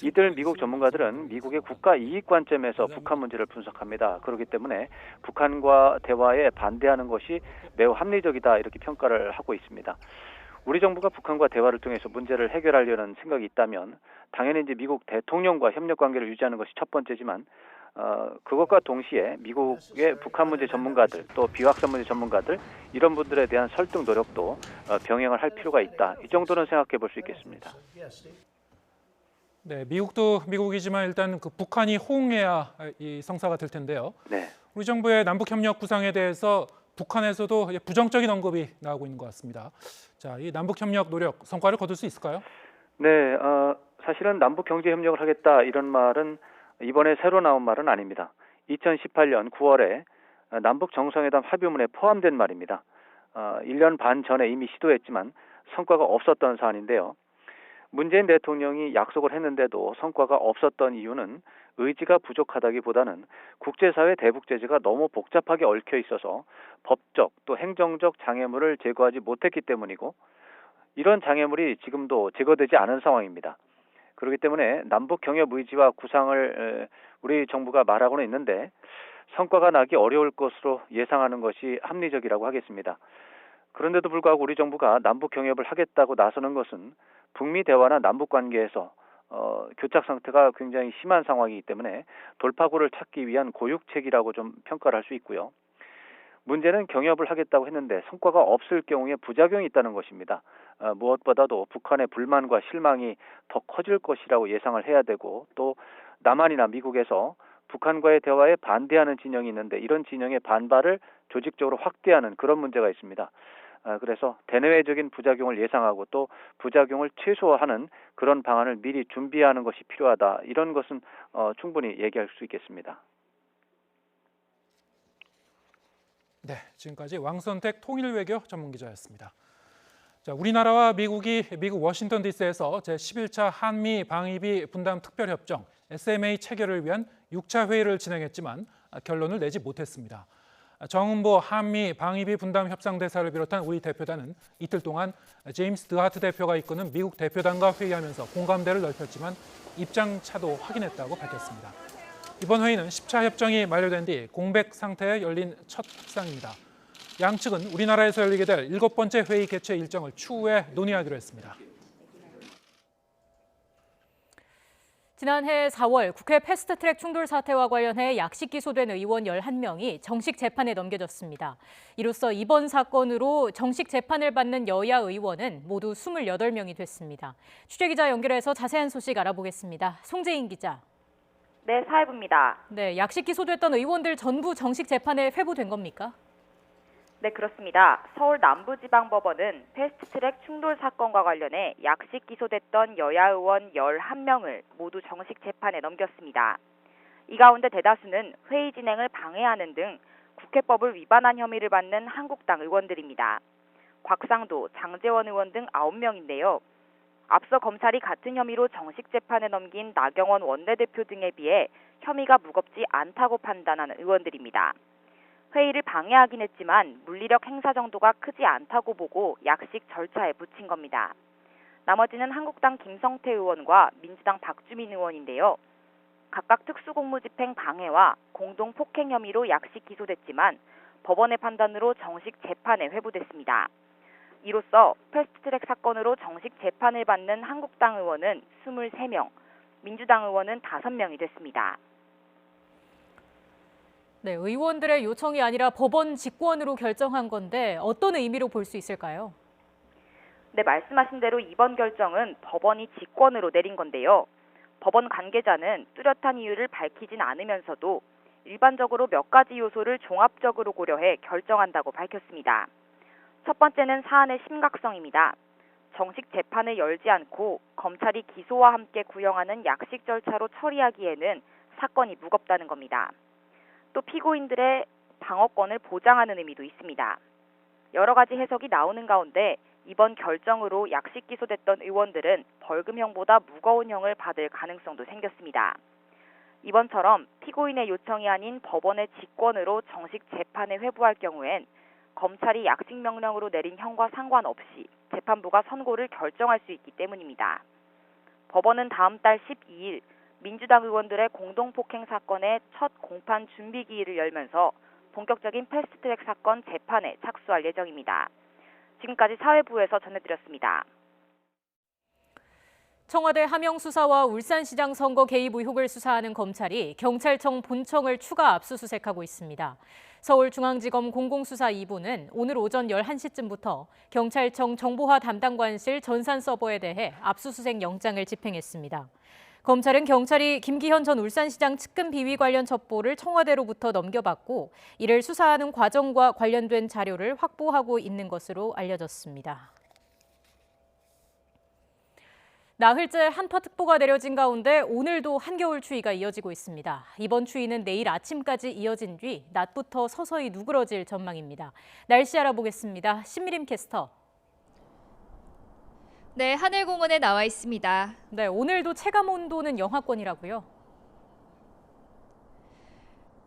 이들 미국 전문가들은 미국의 국가 이익 관점에서 북한 문제를 분석합니다. 그렇기 때문에 북한과 대화에 반대하는 것이 매우 합리적이다 이렇게 평가를 하고 있습니다. 우리 정부가 북한과 대화를 통해서 문제를 해결하려는 생각이 있다면 당연히 이제 미국 대통령과 협력 관계를 유지하는 것이 첫 번째지만 그것과 동시에 미국의 북한 문제 전문가들 또 비확산 문제 전문가들 이런 분들에 대한 설득 노력도 병행을 할 필요가 있다. 이 정도는 생각해 볼 수 있겠습니다. 네, 미국도 미국이지만 일단 그 북한이 호응해야 이 성사가 될 텐데요. 네. 우리 정부의 남북 협력 구상에 대해서 북한에서도 부정적인 언급이 나오고 있는 것 같습니다. 자, 이 남북 협력 노력 성과를 거둘 수 있을까요? 네, 사실은 남북 경제 협력을 하겠다 이런 말은 이번에 새로 나온 말은 아닙니다. 2018년 9월에 남북 정상회담 합의문에 포함된 말입니다. 1년 반 전에 이미 시도했지만 성과가 없었던 사안인데요. 문재인 대통령이 약속을 했는데도 성과가 없었던 이유는 의지가 부족하다기보다는 국제사회 대북 제재가 너무 복잡하게 얽혀 있어서 법적 또 행정적 장애물을 제거하지 못했기 때문이고 이런 장애물이 지금도 제거되지 않은 상황입니다. 그렇기 때문에 남북 경협 의지와 구상을 우리 정부가 말하고는 있는데 성과가 나기 어려울 것으로 예상하는 것이 합리적이라고 하겠습니다. 그런데도 불구하고 우리 정부가 남북 경협을 하겠다고 나서는 것은 북미 대화나 남북 관계에서 교착 상태가 굉장히 심한 상황이기 때문에 돌파구를 찾기 위한 고육책이라고 좀 평가를 할 수 있고요. 문제는 경협을 하겠다고 했는데 성과가 없을 경우에 부작용이 있다는 것입니다. 무엇보다도 북한의 불만과 실망이 더 커질 것이라고 예상을 해야 되고 또 남한이나 미국에서 북한과의 대화에 반대하는 진영이 있는데 이런 진영의 반발을 조직적으로 확대하는 그런 문제가 있습니다. 그래서 대내외적인 부작용을 예상하고 또 부작용을 최소화하는 그런 방안을 미리 준비하는 것이 필요하다. 이런 것은 충분히 얘기할 수 있겠습니다. 네, 지금까지 왕선택 통일외교 전문기자였습니다. 자, 우리나라와 미국이 미국 워싱턴 DC에서 제11차 한미 방위비 분담 특별협정 SMA 체결을 위한 6차 회의를 진행했지만 결론을 내지 못했습니다. 정은보 한미 방위비 분담 협상 대사를 비롯한 우리 대표단은 이틀 동안 제임스 드하트 대표가 이끄는 미국 대표단과 회의하면서 공감대를 넓혔지만 입장 차도 확인했다고 밝혔습니다. 이번 회의는 10차 협정이 만료된 뒤 공백 상태에 열린 첫 협상입니다. 양측은 우리나라에서 열리게 될 7번째 회의 개최 일정을 추후에 논의하기로 했습니다. 지난해 4월 국회 패스트트랙 충돌 사태와 관련해 약식 기소된 의원 11명이 정식 재판에 넘겨졌습니다. 이로써 이번 사건으로 정식 재판을 받는 여야 의원은 모두 28명이 됐습니다. 취재기자 연결해서 자세한 소식 알아보겠습니다. 송재인 기자. 네, 사회부입니다. 네, 약식 기소됐던 의원들 전부 정식 재판에 회부된 겁니까? 네, 그렇습니다. 서울 남부지방법원은 패스트트랙 충돌 사건과 관련해 약식 기소됐던 여야 의원 11명을 모두 정식 재판에 넘겼습니다. 이 가운데 대다수는 회의 진행을 방해하는 등 국회법을 위반한 혐의를 받는 한국당 의원들입니다. 곽상도, 장제원 의원 등 9명인데요. 앞서 검찰이 같은 혐의로 정식 재판에 넘긴 나경원 원내대표 등에 비해 혐의가 무겁지 않다고 판단하는 의원들입니다. 회의를 방해하긴 했지만 물리력 행사 정도가 크지 않다고 보고 약식 절차에 붙인 겁니다. 나머지는 한국당 김성태 의원과 민주당 박주민 의원인데요. 각각 특수공무집행 방해와 공동폭행 혐의로 약식 기소됐지만 법원의 판단으로 정식 재판에 회부됐습니다. 이로써 패스트트랙 사건으로 정식 재판을 받는 한국당 의원은 23명, 민주당 의원은 5명이 됐습니다. 네, 의원들의 요청이 아니라 법원 직권으로 결정한 건데 어떤 의미로 볼 수 있을까요? 네, 말씀하신 대로 이번 결정은 법원이 직권으로 내린 건데요. 법원 관계자는 뚜렷한 이유를 밝히진 않으면서도 일반적으로 몇 가지 요소를 종합적으로 고려해 결정한다고 밝혔습니다. 첫 번째는 사안의 심각성입니다. 정식 재판을 열지 않고 검찰이 기소와 함께 구형하는 약식 절차로 처리하기에는 사건이 무겁다는 겁니다. 또 피고인들의 방어권을 보장하는 의미도 있습니다. 여러 가지 해석이 나오는 가운데 이번 결정으로 약식 기소됐던 의원들은 벌금형보다 무거운 형을 받을 가능성도 생겼습니다. 이번처럼 피고인의 요청이 아닌 법원의 직권으로 정식 재판에 회부할 경우엔 검찰이 약식 명령으로 내린 형과 상관없이 재판부가 선고를 결정할 수 있기 때문입니다. 법원은 다음 달 12일 민주당 의원들의 공동폭행 사건의 첫 공판 준비 기일을 열면서 본격적인 패스트트랙 사건 재판에 착수할 예정입니다. 지금까지 사회부에서 전해드렸습니다. 청와대 하명 수사와 울산시장 선거 개입 의혹을 수사하는 검찰이 경찰청 본청을 추가 압수수색하고 있습니다. 서울중앙지검 공공수사 2부는 오늘 오전 11시쯤부터 경찰청 정보화 담당관실 전산 서버에 대해 압수수색 영장을 집행했습니다. 검찰은 경찰이 김기현 전 울산시장 측근 비위 관련 첩보를 청와대로부터 넘겨받고 이를 수사하는 과정과 관련된 자료를 확보하고 있는 것으로 알려졌습니다. 나흘째 한파특보가 내려진 가운데 오늘도 한겨울 추위가 이어지고 있습니다. 이번 추위는 내일 아침까지 이어진 뒤 낮부터 서서히 누그러질 전망입니다. 날씨 알아보겠습니다. 신미림 캐스터. 네, 하늘공원에 나와 있습니다. 네, 오늘도 체감 온도는 영하권이라고요?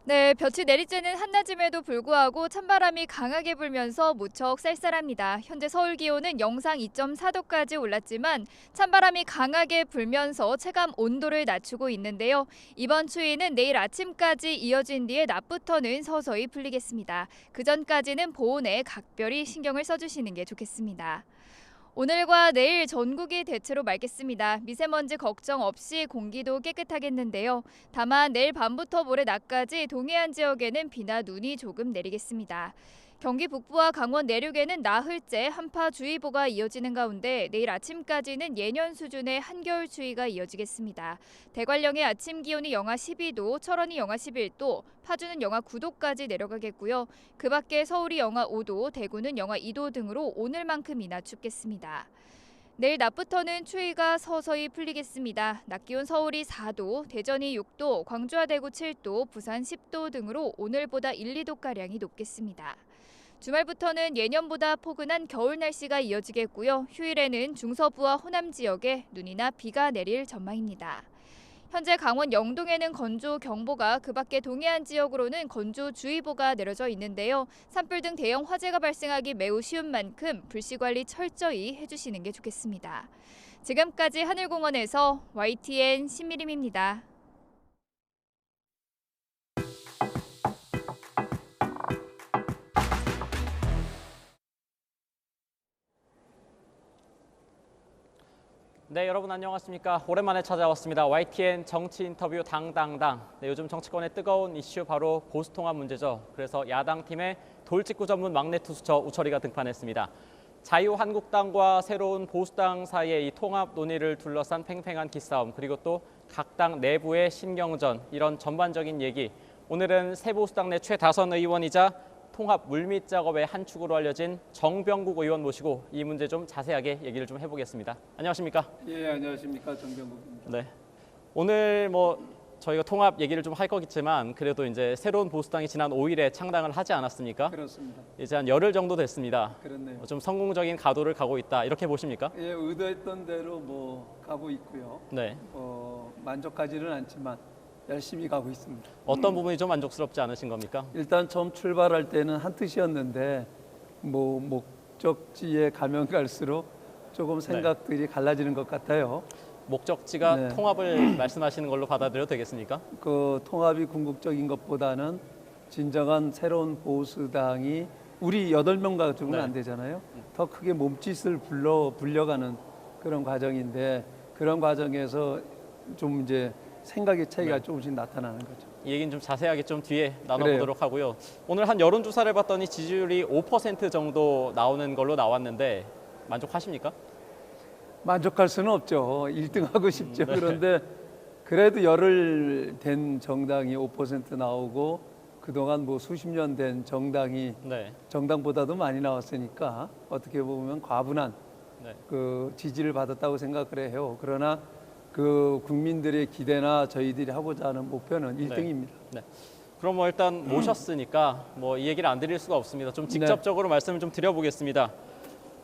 네, 볕이 내리쬐는 한낮임에도 불구하고 찬바람이 강하게 불면서 무척 쌀쌀합니다. 현재 서울 기온은 영상 2.4도까지 올랐지만 찬바람이 강하게 불면서 체감 온도를 낮추고 있는데요. 이번 추위는 내일 아침까지 이어진 뒤에 낮부터는 서서히 풀리겠습니다. 그 전까지는 보온에 각별히 신경을 써주시는 게 좋겠습니다. 오늘과 내일 전국이 대체로 맑겠습니다. 미세먼지 걱정 없이 공기도 깨끗하겠는데요. 다만 내일 밤부터 모레 낮까지 동해안 지역에는 비나 눈이 조금 내리겠습니다. 경기 북부와 강원 내륙에는 나흘째 한파주의보가 이어지는 가운데 내일 아침까지는 예년 수준의 한겨울 추위가 이어지겠습니다. 대관령의 아침 기온이 영하 12도, 철원이 영하 11도, 파주는 영하 9도까지 내려가겠고요. 그 밖에 서울이 영하 5도, 대구는 영하 2도 등으로 오늘만큼이나 춥겠습니다. 내일 낮부터는 추위가 서서히 풀리겠습니다. 낮 기온 서울이 4도, 대전이 6도, 광주와 대구 7도, 부산 10도 등으로 오늘보다 1, 2도가량이 높겠습니다. 주말부터는 예년보다 포근한 겨울 날씨가 이어지겠고요. 휴일에는 중서부와 호남 지역에 눈이나 비가 내릴 전망입니다. 현재 강원 영동에는 건조경보가, 그 밖에 동해안 지역으로는 건조주의보가 내려져 있는데요. 산불 등 대형 화재가 발생하기 매우 쉬운 만큼 불씨 관리 철저히 해주시는 게 좋겠습니다. 지금까지 하늘공원에서 YTN 신미림입니다. 네, 여러분 안녕하십니까. 오랜만에 찾아왔습니다. YTN 정치 인터뷰 당당당. 네, 요즘 정치권의 뜨거운 이슈 바로 보수통합 문제죠. 그래서 야당팀의 돌직구 전문 막내 투수처 우철이가 등판했습니다. 자유한국당과 새로운 보수당 사이의 이 통합 논의를 둘러싼 팽팽한 기싸움, 그리고 또 각 당 내부의 신경전, 이런 전반적인 얘기. 오늘은 새 보수당 내 최다선 의원이자 통합 물밑 작업의 한 축으로 알려진 정병국 의원 모시고 이 문제 좀 자세하게 얘기를 좀 해보겠습니다. 안녕하십니까? 예, 안녕하십니까, 정병국입니다. 네, 오늘 저희가 통합 얘기를 좀 할 거겠지만 그래도 이제 새로운 보수당이 지난 5일에 창당을 하지 않았습니까? 그렇습니다. 이제 한 열흘 정도 됐습니다. 그렇네요. 좀 성공적인 가도를 가고 있다, 이렇게 보십니까? 예, 의도했던 대로 가고 있고요. 네. 만족하지는 않지만 열심히 가고 있습니다. 어떤 부분이 좀 만족스럽지 않으신 겁니까? 일단 처음 출발할 때는 한 뜻이었는데 목적지에 가면 갈수록 조금 생각들이 갈라지는 것 같아요. 목적지가 네. 통합을 말씀하시는 걸로 받아들여도 되겠습니까? 그 통합이 궁극적인 것보다는 진정한 새로운 보수당이 우리 8명 가지고는 안 되잖아요. 더 크게 몸짓을 불려가는 그런 과정인데, 그런 과정에서 좀 이제 생각의 차이가 조금씩 나타나는 거죠. 이 얘기는 좀 자세하게 좀 뒤에 나눠보도록 하고요. 오늘 한 여론조사를 봤더니 지지율이 5% 정도 나오는 걸로 나왔는데 만족하십니까? 만족할 수는 없죠. 1등하고 싶죠. 네. 그런데 그래도 열흘 된 정당이 5% 나오고 그동안 뭐 수십 년 된 정당이 정당보다도 많이 나왔으니까 어떻게 보면 과분한 그 지지를 받았다고 생각을 해요. 그러나 그 국민들의 기대나 저희들이 하고자 하는 목표는 1등입니다. 네. 그럼 뭐 일단 모셨으니까 뭐 이 얘기를 안 드릴 수가 없습니다. 좀 직접적으로 말씀을 좀 드려보겠습니다.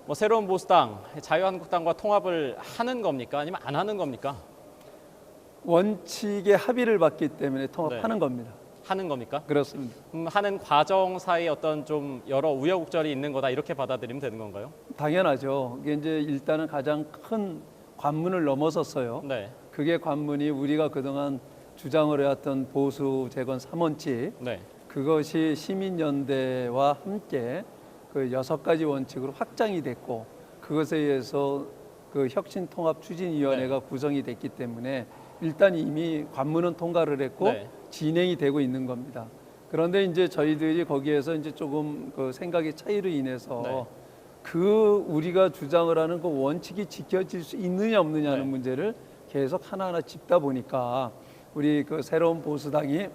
뭐 새로운 보수당, 자유한국당과 통합을 하는 겁니까? 아니면 안 하는 겁니까? 원칙에 합의를 받기 때문에 통합하는 겁니다. 하는 겁니까? 그렇습니다. 하는 과정 사이에 어떤 좀 여러 우여곡절이 있는 거다 이렇게 받아들이면 되는 건가요? 당연하죠. 이게 이제 일단은 가장 큰 관문을 넘어섰어요. 그게 관문이 우리가 그동안 주장을 해왔던 보수 재건 3원칙 그것이 시민연대와 함께 그 6가지 원칙으로 확장이 됐고 그것에 의해서 그 혁신통합추진위원회가 구성이 됐기 때문에 일단 이미 관문은 통과를 했고 진행이 되고 있는 겁니다. 그런데 이제 저희들이 거기에서 이제 조금 그 생각의 차이로 인해서 그 우리가 주장을 하는 그 원칙이 지켜질 수 있느냐 없느냐는 문제를 계속 하나하나 짚다 보니까 우리 그 새로운 보수당이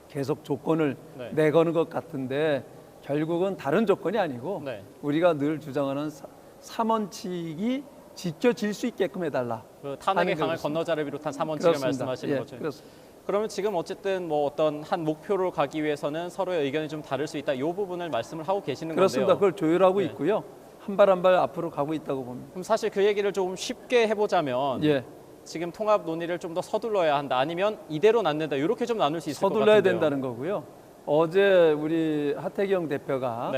계속 조건을 내거는 것 같은데 결국은 다른 조건이 아니고 우리가 늘 주장하는 3원칙이 지켜질 수 있게끔 해달라. 그 탄핵의 강을 건너자를 비롯한 3원칙을 말씀하시는 거죠. 그렇습니다. 그러면 지금 어쨌든 뭐 어떤 한 목표를 가기 위해서는 서로의 의견이 좀 다를 수 있다. 이 부분을 말씀을 하고 계시는 그렇습니다. 건데요. 그걸 조율하고 있고요. 한 발 한 발 앞으로 가고 있다고 봅니다. 그럼 사실 그 얘기를 조금 쉽게 해보자면 지금 통합 논의를 좀 더 서둘러야 한다. 아니면 이대로 낫는다. 이렇게 좀 나눌 수 있을 것 같은데요. 서둘러야 된다는 거고요. 어제 우리 하태경 대표가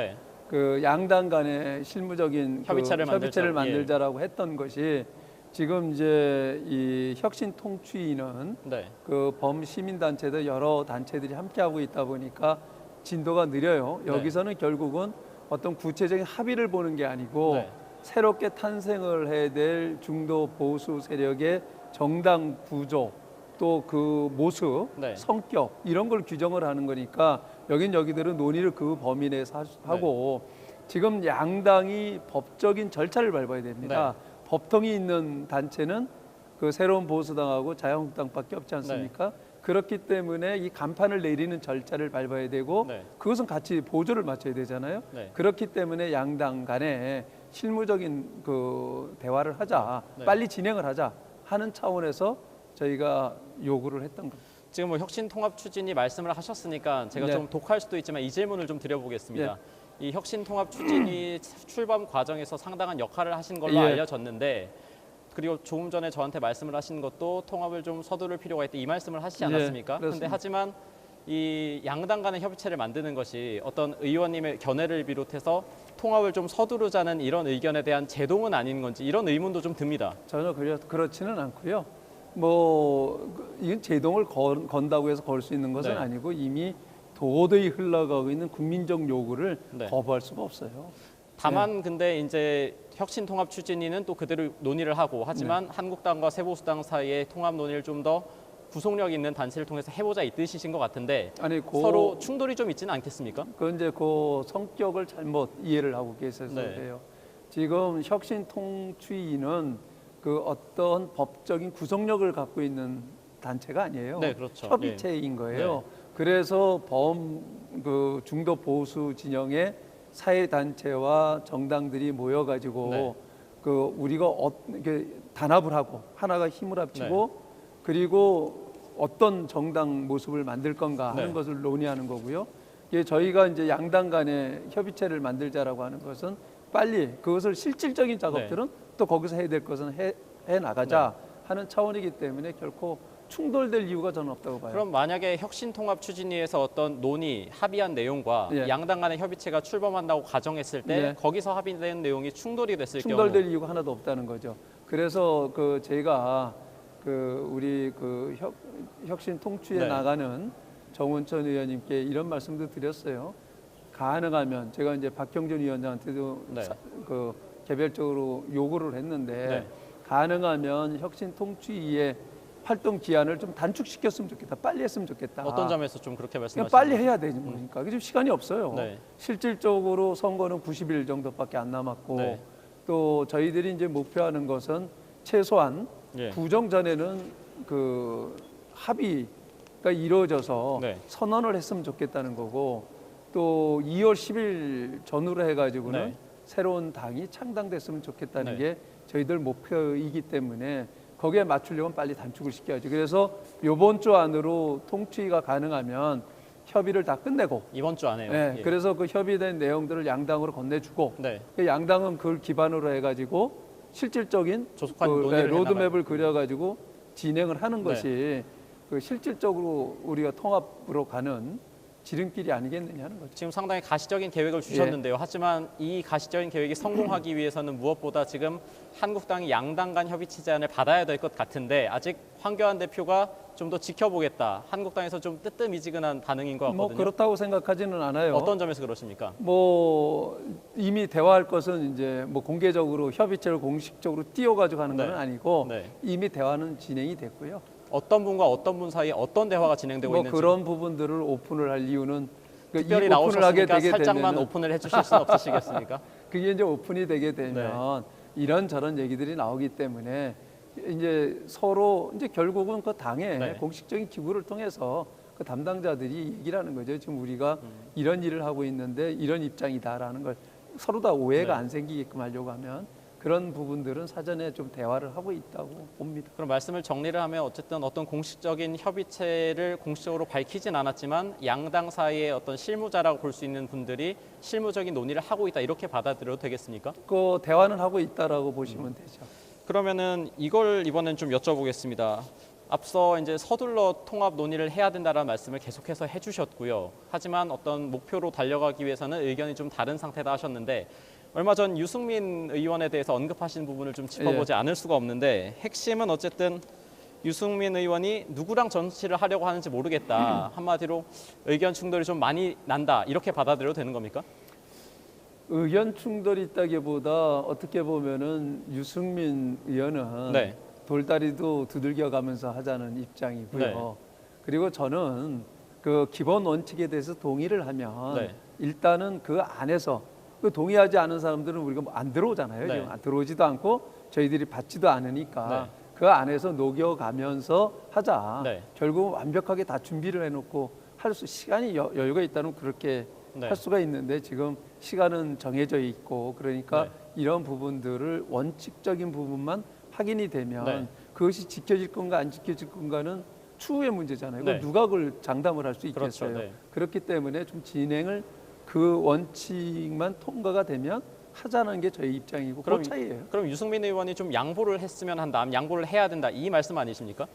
그 양당 간의 실무적인 협의체를 만들자라고 했던 것이 지금 이제 이 혁신 통추위는 그 범시민단체들 여러 단체들이 함께 하고 있다 보니까 진도가 느려요. 여기서는 결국은 어떤 구체적인 합의를 보는 게 아니고 새롭게 탄생을 해야 될 중도 보수 세력의 정당 구조 또 그 모습, 성격 이런 걸 규정을 하는 거니까 여기들은 논의를 그 범위 내에서 하고 지금 양당이 법적인 절차를 밟아야 됩니다. 법통이 있는 단체는 그 새로운 보수당하고 자유한국당밖에 없지 않습니까? 그렇기 때문에 이 간판을 내리는 절차를 밟아야 되고 그것은 같이 보조를 맞춰야 되잖아요. 그렇기 때문에 양당 간에 실무적인 그 대화를 하자, 빨리 진행을 하자 하는 차원에서 저희가 요구를 했던 겁니다. 지금 뭐 혁신통합추진이 말씀을 하셨으니까 제가 좀 독할 수도 있지만 이 질문을 좀 드려보겠습니다. 이 혁신통합추진이 출범 과정에서 상당한 역할을 하신 걸로 알려졌는데 그리고 조금 전에 저한테 말씀을 하신 것도 통합을 좀 서두를 필요가 있다 이 말씀을 하시지 않았습니까? 그런데 하지만 이 양당 간의 협의체를 만드는 것이 어떤 의원님의 견해를 비롯해서 통합을 좀 서두르자는 이런 의견에 대한 제동은 아닌 건지 이런 의문도 좀 듭니다. 전혀 그렇지는 않고요. 뭐 이건 제동을 건다고 해서 걸 수 있는 것은 아니고 이미 도저히 흘러가고 있는 국민적 요구를 거부할 수가 없어요. 다만 근데 이제 혁신통합추진위는 또 그대로 논의를 하고 하지만 한국당과 새보수당 사이에 통합 논의를 좀 더 구속력 있는 단체를 통해서 해보자 이 뜻이신 것 같은데 서로 충돌이 좀 있지는 않겠습니까? 그건 이제 그 성격을 잘못 이해를 하고 계셔서 그래요. 지금 혁신통추위는 그 어떤 법적인 구속력을 갖고 있는 단체가 아니에요. 그렇죠. 협의체인 거예요. 그래서 그 중도 보수 진영의 사회 단체와 정당들이 모여가지고 그 우리가 단합을 하고 하나가 힘을 합치고 그리고 어떤 정당 모습을 만들 건가 하는 것을 논의하는 거고요. 저희가 이제 양당 간의 협의체를 만들자라고 하는 것은 빨리 그것을 실질적인 작업들은 또 거기서 해야 될 것은 해 나가자 하는 차원이기 때문에 결코 충돌될 이유가 저는 없다고 봐요. 그럼 만약에 혁신통합추진위에서 어떤 논의, 합의한 내용과 양당 간의 협의체가 출범한다고 가정했을 때 거기서 합의된 내용이 충돌이 됐을 경우 충돌될 이유가 하나도 없다는 거죠. 그래서 그 제가 그 우리 그 혁신통추에 나가는 정운천 의원님께 이런 말씀도 드렸어요. 가능하면 제가 이제 박형준 위원장한테도 그 개별적으로 요구를 했는데 가능하면 혁신통추위에 활동 기한을 좀 단축시켰으면 좋겠다. 빨리 했으면 좋겠다. 어떤 점에서 좀 그렇게 말씀하시나요? 빨리 해야 되는 거니까. 지금 시간이 없어요. 네. 실질적으로 선거는 90일 정도밖에 안 남았고 네. 또 저희들이 이제 목표하는 것은 최소한 예. 부정 전에는 그 합의가 이루어져서 네. 선언을 했으면 좋겠다는 거고 또 2월 10일 전후로 해가지고는 네. 새로운 당이 창당됐으면 좋겠다는 네. 게 저희들 목표이기 때문에 거기에 맞추려면 빨리 단축을 시켜야죠. 그래서 이번 주 안으로 통치가 가능하면 협의를 다 끝내고 이번 주 안에요. 네, 예. 그래서 그 협의된 내용들을 양당으로 건네주고 네. 그 양당은 그걸 기반으로 해가지고 실질적인 조속한 그, 논의를 로드맵을 그려가지고 진행을 하는 네. 것이 그 실질적으로 우리가 통합으로 가는 지름길이 아니겠느냐 하는 거죠. 지금 상당히 가시적인 계획을 주셨는데요. 하지만 이 가시적인 계획이 성공하기 위해서는 무엇보다 지금 한국당이 양당 간 협의 제안을 받아야 될 것 같은데 아직 황교안 대표가 좀 더 지켜보겠다. 한국당에서 좀 뜨뜻미지근한 반응인 것 같거든요. 뭐 그렇다고 생각하지는 않아요. 어떤 점에서 그러십니까? 뭐 이미 대화할 것은 이제 뭐 공개적으로 협의체를 공식적으로 띄워가지고 하는 건 아니고 이미 대화는 진행이 됐고요. 어떤 분과 어떤 분 사이에 어떤 대화가 진행되고 뭐 있는지 그런 부분들을 오픈을 할 이유는 특별히 이 오픈을 하게 나오셨으니까 되게 살짝만 되면은 오픈을 해주실 수는 없으시겠습니까? 그게 이제 오픈이 되게 되면 이런저런 얘기들이 나오기 때문에 이제 서로 이제 결국은 그 당의 공식적인 기구를 통해서 그 담당자들이 얘기를 하는 거죠. 지금 우리가 이런 일을 하고 있는데 이런 입장이다라는 걸 서로 다 오해가 안 생기게끔 하려고 하면 그런 부분들은 사전에 좀 대화를 하고 있다고 봅니다. 그럼 말씀을 정리를 하면 어쨌든 어떤 공식적인 협의체를 공식적으로 밝히진 않았지만 양당 사이의 어떤 실무자라고 볼 수 있는 분들이 실무적인 논의를 하고 있다 이렇게 받아들여도 되겠습니까? 그 대화는 하고 있다라고 보시면 되죠. 그러면은 이걸 이번엔 좀 여쭤보겠습니다. 앞서 이제 서둘러 통합 논의를 해야 된다는 말씀을 계속해서 해주셨고요. 하지만 어떤 목표로 달려가기 위해서는 의견이 좀 다른 상태다 하셨는데 얼마 전 유승민 의원에 대해서 언급하신 부분을 좀 짚어보지 않을 수가 없는데 핵심은 어쨌든 유승민 의원이 누구랑 정치를 하려고 하는지 모르겠다. 한마디로 의견 충돌이 좀 많이 난다. 이렇게 받아들여도 되는 겁니까? 의견 충돌이 있다기보다 어떻게 보면은 유승민 의원은 돌다리도 두들겨가면서 하자는 입장이고요. 그리고 저는 그 기본 원칙에 대해서 동의를 하면 일단은 그 안에서 그 동의하지 않은 사람들은 우리가 뭐 안 들어오잖아요. 지금 안 들어오지도 않고 저희들이 받지도 않으니까 그 안에서 녹여가면서 하자. 결국 완벽하게 다 준비를 해놓고 할 수 시간이 여유가 있다면 그렇게 할 수가 있는데 지금 시간은 정해져 있고 그러니까 이런 부분들을 원칙적인 부분만 확인이 되면 그것이 지켜질 건가 안 지켜질 건가는 추후의 문제잖아요. 누가 그걸 장담을 할 수 있겠어요. 그렇죠. 그렇기 때문에 좀 진행을 그 원칙만 통과가 되면 하자는 게 저희 입장이고 그 차이예요. 그럼 유승민 의원이 좀 양보를 했으면 한다, 양보를 해야 된다 이 말씀 아니십니까?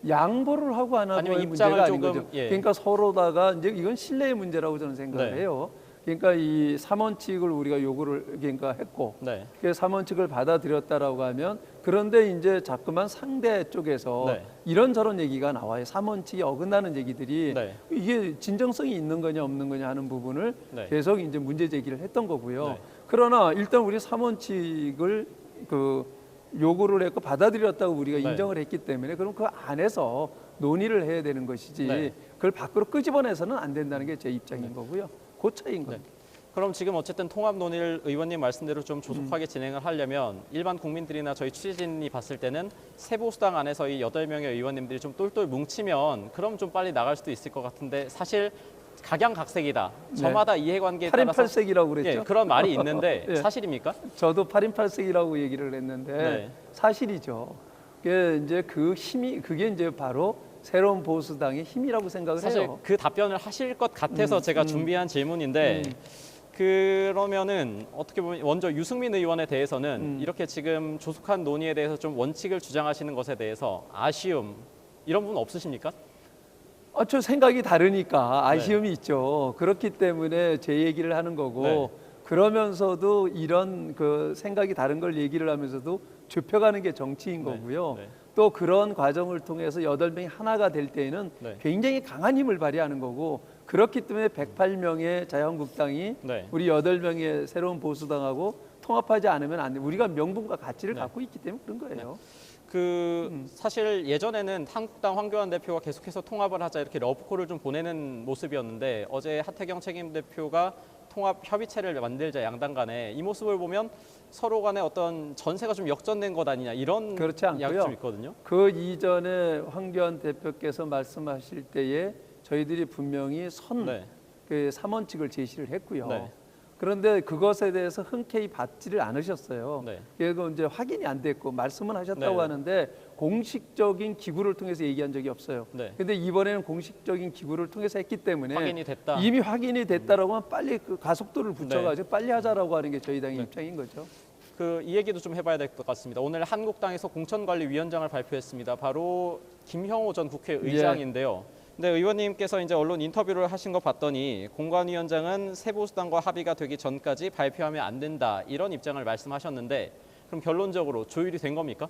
양보를 하고 안 하고의 문제가 아닌 거죠. 그러니까 서로다가 이제 이건 신뢰의 문제라고 저는 생각을 해요. 그러니까 이 3원칙을 우리가 요구를 그러니까 했고 그 3원칙을 받아들였다라고 하면 그런데 이제 자꾸만 상대 쪽에서 이런저런 얘기가 나와요. 3원칙이 어긋나는 얘기들이 이게 진정성이 있는 거냐 없는 거냐 하는 부분을 계속 이제 문제 제기를 했던 거고요. 그러나 일단 우리 3원칙을 그 요구를 했고 받아들였다고 우리가 인정을 했기 때문에 그럼 그 안에서 논의를 해야 되는 것이지 그걸 밖으로 끄집어내서는 안 된다는 게 제 입장인 거고요. 그 차이인 겁니다. 그럼 지금 어쨌든 통합 논의를 의원님 말씀대로 좀 조속하게 진행을 하려면 일반 국민들이나 저희 취재진이 봤을 때는 새보수당 안에서 이 8명의 의원님들이 좀 똘똘 뭉치면 그럼 좀 빨리 나갈 수도 있을 것 같은데 사실 각양각색이다. 저마다 이해관계에 따라서 8인 8색이라고 그랬죠. 그런 말이 있는데 사실입니까? 저도 8인 8색이라고 얘기를 했는데 사실이죠. 그게 이제 그 힘이 그게 이제 바로 새로운 보수당의 힘이라고 생각을 사실 해요. 그 답변을 하실 것 같아서 제가 준비한 질문인데 그러면은 어떻게 보면 먼저 유승민 의원에 대해서는 이렇게 지금 조속한 논의에 대해서 좀 원칙을 주장하시는 것에 대해서 아쉬움 이런 부분 없으십니까? 저 생각이 다르니까 아쉬움이 있죠. 그렇기 때문에 제 얘기를 하는 거고 그러면서도 이런 그 생각이 다른 걸 얘기를 하면서도 좁혀가는 게 정치인 거고요. 또 그런 과정을 통해서 8명이 하나가 될 때에는 굉장히 강한 힘을 발휘하는 거고 그렇기 때문에 108명의 자유한국당이 우리 8명의 새로운 보수당하고 통합하지 않으면 안 돼. 우리가 명분과 가치를 갖고 있기 때문에 그런 거예요. 사실 예전에는 한국당 황교안 대표가 계속해서 통합을 하자 이렇게 러브콜을 좀 보내는 모습이었는데 어제 하태경 책임대표가 통합 협의체를 만들자 양당 간에 이 모습을 보면 서로 간에 어떤 전세가 좀 역전된 것 아니냐 이런 그렇지 않고요. 이야기 좀 있거든요. 그 이전에 황교안 대표께서 말씀하실 때에 저희들이 분명히 그 3원칙을 제시를 했고요. 네. 그런데 그것에 대해서 흔쾌히 받지를 않으셨어요. 네. 그리고 이제 확인이 안 됐고 말씀은 하셨다고 네. 하는데 공식적인 기구를 통해서 얘기한 적이 없어요. 그런데 이번에는 공식적인 기구를 통해서 했기 때문에 확인이 됐다. 이미 확인이 됐다라고 하면 빨리 그 가속도를 붙여가지고 빨리 하자라고 하는 게 저희 당의 입장인 거죠. 이 얘기도 좀 해봐야 될 것 같습니다. 오늘 한국당에서 공천관리위원장을 발표했습니다. 바로 김형호 전 국회의장인데요. 네, 의원님께서 이제 언론 인터뷰를 하신 거 봤더니 공관위원장은 새보수당과 합의가 되기 전까지 발표하면 안 된다 이런 입장을 말씀하셨는데 그럼 결론적으로 조율이 된 겁니까?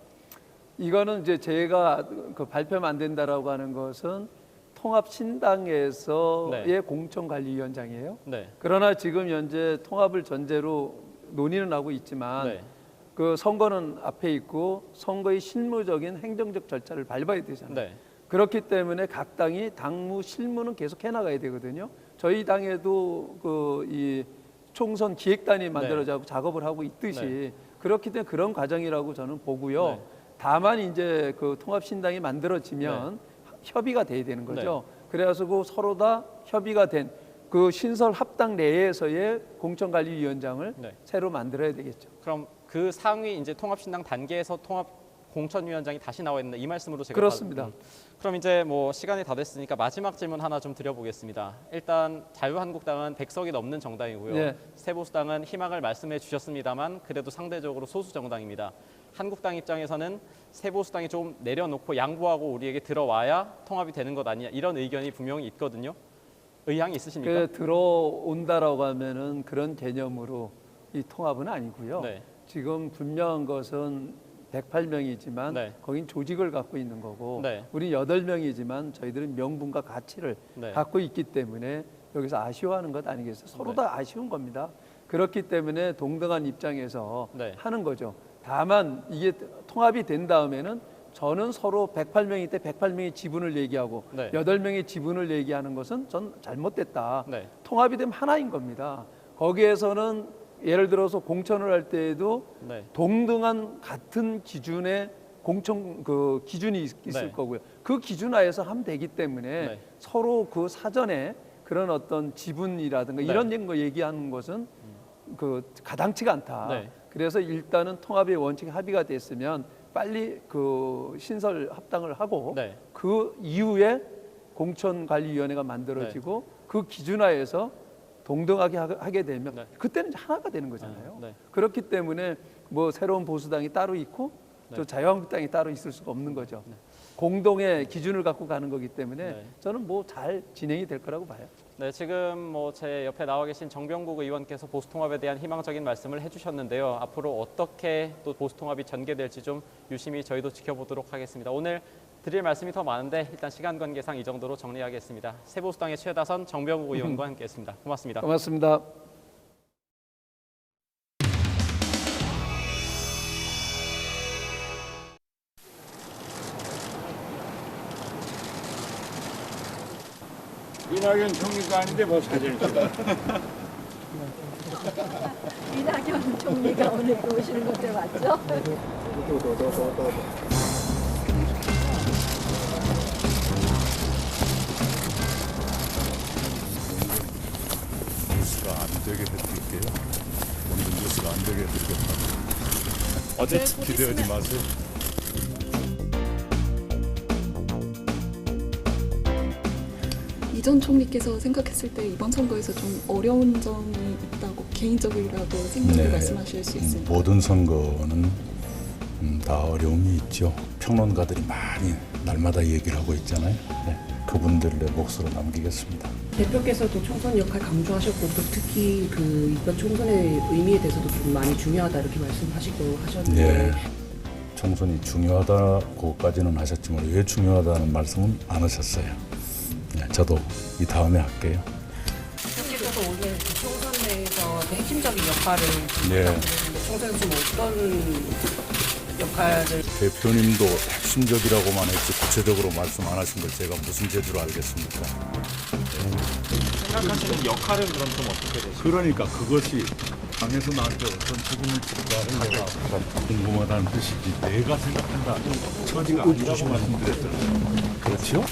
이거는 이제 제가 그 발표하면 안 된다라고 하는 것은 통합신당에서의 공천관리위원장이에요. 그러나 지금 현재 통합을 전제로 논의는 하고 있지만 그 선거는 앞에 있고 선거의 실무적인 행정적 절차를 밟아야 되잖아요. 그렇기 때문에 각 당이 당무 실무는 계속 해나가야 되거든요. 저희 당에도 이 총선 기획단이 만들어져 작업을 하고 있듯이 그렇기 때문에 그런 과정이라고 저는 보고요. 다만 이제 그 통합신당이 만들어지면 협의가 돼야 되는 거죠. 그래서 그 서로 다 협의가 된 그 신설 합당 내에서의 공천관리위원장을 새로 만들어야 되겠죠. 그럼 그 상위 이제 통합신당 단계에서 통합 공천위원장이 다시 나와 있는데 이 말씀으로 제가 그렇습니다. 그럼 이제 뭐 시간이 다 됐으니까 마지막 질문 하나 좀 드려보겠습니다. 일단 자유한국당은 100석이 넘는 정당이고요. 새보수당은 희망을 말씀해 주셨습니다만 그래도 상대적으로 소수 정당입니다. 한국당 입장에서는 새보수당이 좀 내려놓고 양보하고 우리에게 들어와야 통합이 되는 것 아니냐 이런 의견이 분명히 있거든요. 의향이 있으십니까? 들어온다라고 하면은 그런 개념으로 이 통합은 아니고요. 지금 분명한 것은 108명이지만 거긴 조직을 갖고 있는 거고 우리 8명이지만 저희들은 명분과 가치를 갖고 있기 때문에 여기서 아쉬워하는 것 아니겠어요? 서로 다 아쉬운 겁니다. 그렇기 때문에 동등한 입장에서 하는 거죠. 다만 이게 통합이 된 다음에는 저는 서로 108명일 때 108명의 지분을 얘기하고 8명의 지분을 얘기하는 것은 전 잘못됐다. 통합이 되면 하나인 겁니다. 거기에서는 예를 들어서 공천을 할 때에도 동등한 같은 기준의 공천 기준이 있을 거고요. 그 기준 하에서 하면 되기 때문에 서로 그 사전에 그런 어떤 지분이라든가 이런 거 얘기하는 것은 가당치가 않다. 그래서 일단은 통합의 원칙 합의가 됐으면 빨리 그 신설 합당을 하고 그 이후에 공천관리위원회가 만들어지고 그 기준하에서 동등하게 하게 되면 그때는 하나가 되는 거잖아요. 그렇기 때문에 뭐 새로운 보수당이 따로 있고 또 자유한국당이 따로 있을 수가 없는 거죠. 공동의 기준을 갖고 가는 거기 때문에 저는 뭐 잘 진행이 될 거라고 봐요. 네, 지금 뭐 제 옆에 나와 계신 정병국 의원께서 보수통합에 대한 희망적인 말씀을 해주셨는데요. 앞으로 어떻게 또 보수통합이 전개될지 좀 유심히 저희도 지켜보도록 하겠습니다. 오늘 드릴 말씀이 더 많은데 일단 시간 관계상 이 정도로 정리하겠습니다. 새보수당의 최다선 정병국 의원과 함께했습니다. 고맙습니다. 고맙습니다. 이낙연 총리가 아닌데 뭐 사진을 찍어. 이낙연 총리가 오늘 또 오시는 것들 맞죠? 뉴스가 안 되게 해드릴게요. 오늘 뉴스가 안 되게 해드리겠다. 어제 기대하지 마세요. 이 전 총리께서 생각했을 때 이번 선거에서 좀 어려운 점이 있다고 개인적이라도 생각을 말씀하실 수 있습니다. 모든 선거는 다 어려움이 있죠. 평론가들이 많이 날마다 얘기를 하고 있잖아요. 그분들의 몫으로 남기겠습니다. 대표께서도 총선 역할 강조하셨고 또 특히 이번 총선의 의미에 대해서도 좀 많이 중요하다 이렇게 말씀하시고 하셨는데 총선이 중요하다고까지는 하셨지만 왜 중요하다는 말씀은 안 하셨어요. 저도 이 다음에 할게요. 대표께서도 오늘 총선 내에서 핵심적인 역할을 총선에서 좀 어떤 역할을 대표님도 핵심적이라고만 했지 구체적으로 말씀 안 하신 걸 제가 무슨 재주로 알겠습니까? 생각하시는 역할은 그럼 좀 어떻게 되세요? 그러니까 그것이 당에서 나한테 어떤 책임을 질까 하가 궁금하다는 뜻이지 내가 생각한다 처지가 아니라고 말씀드렸잖아요. 그렇죠?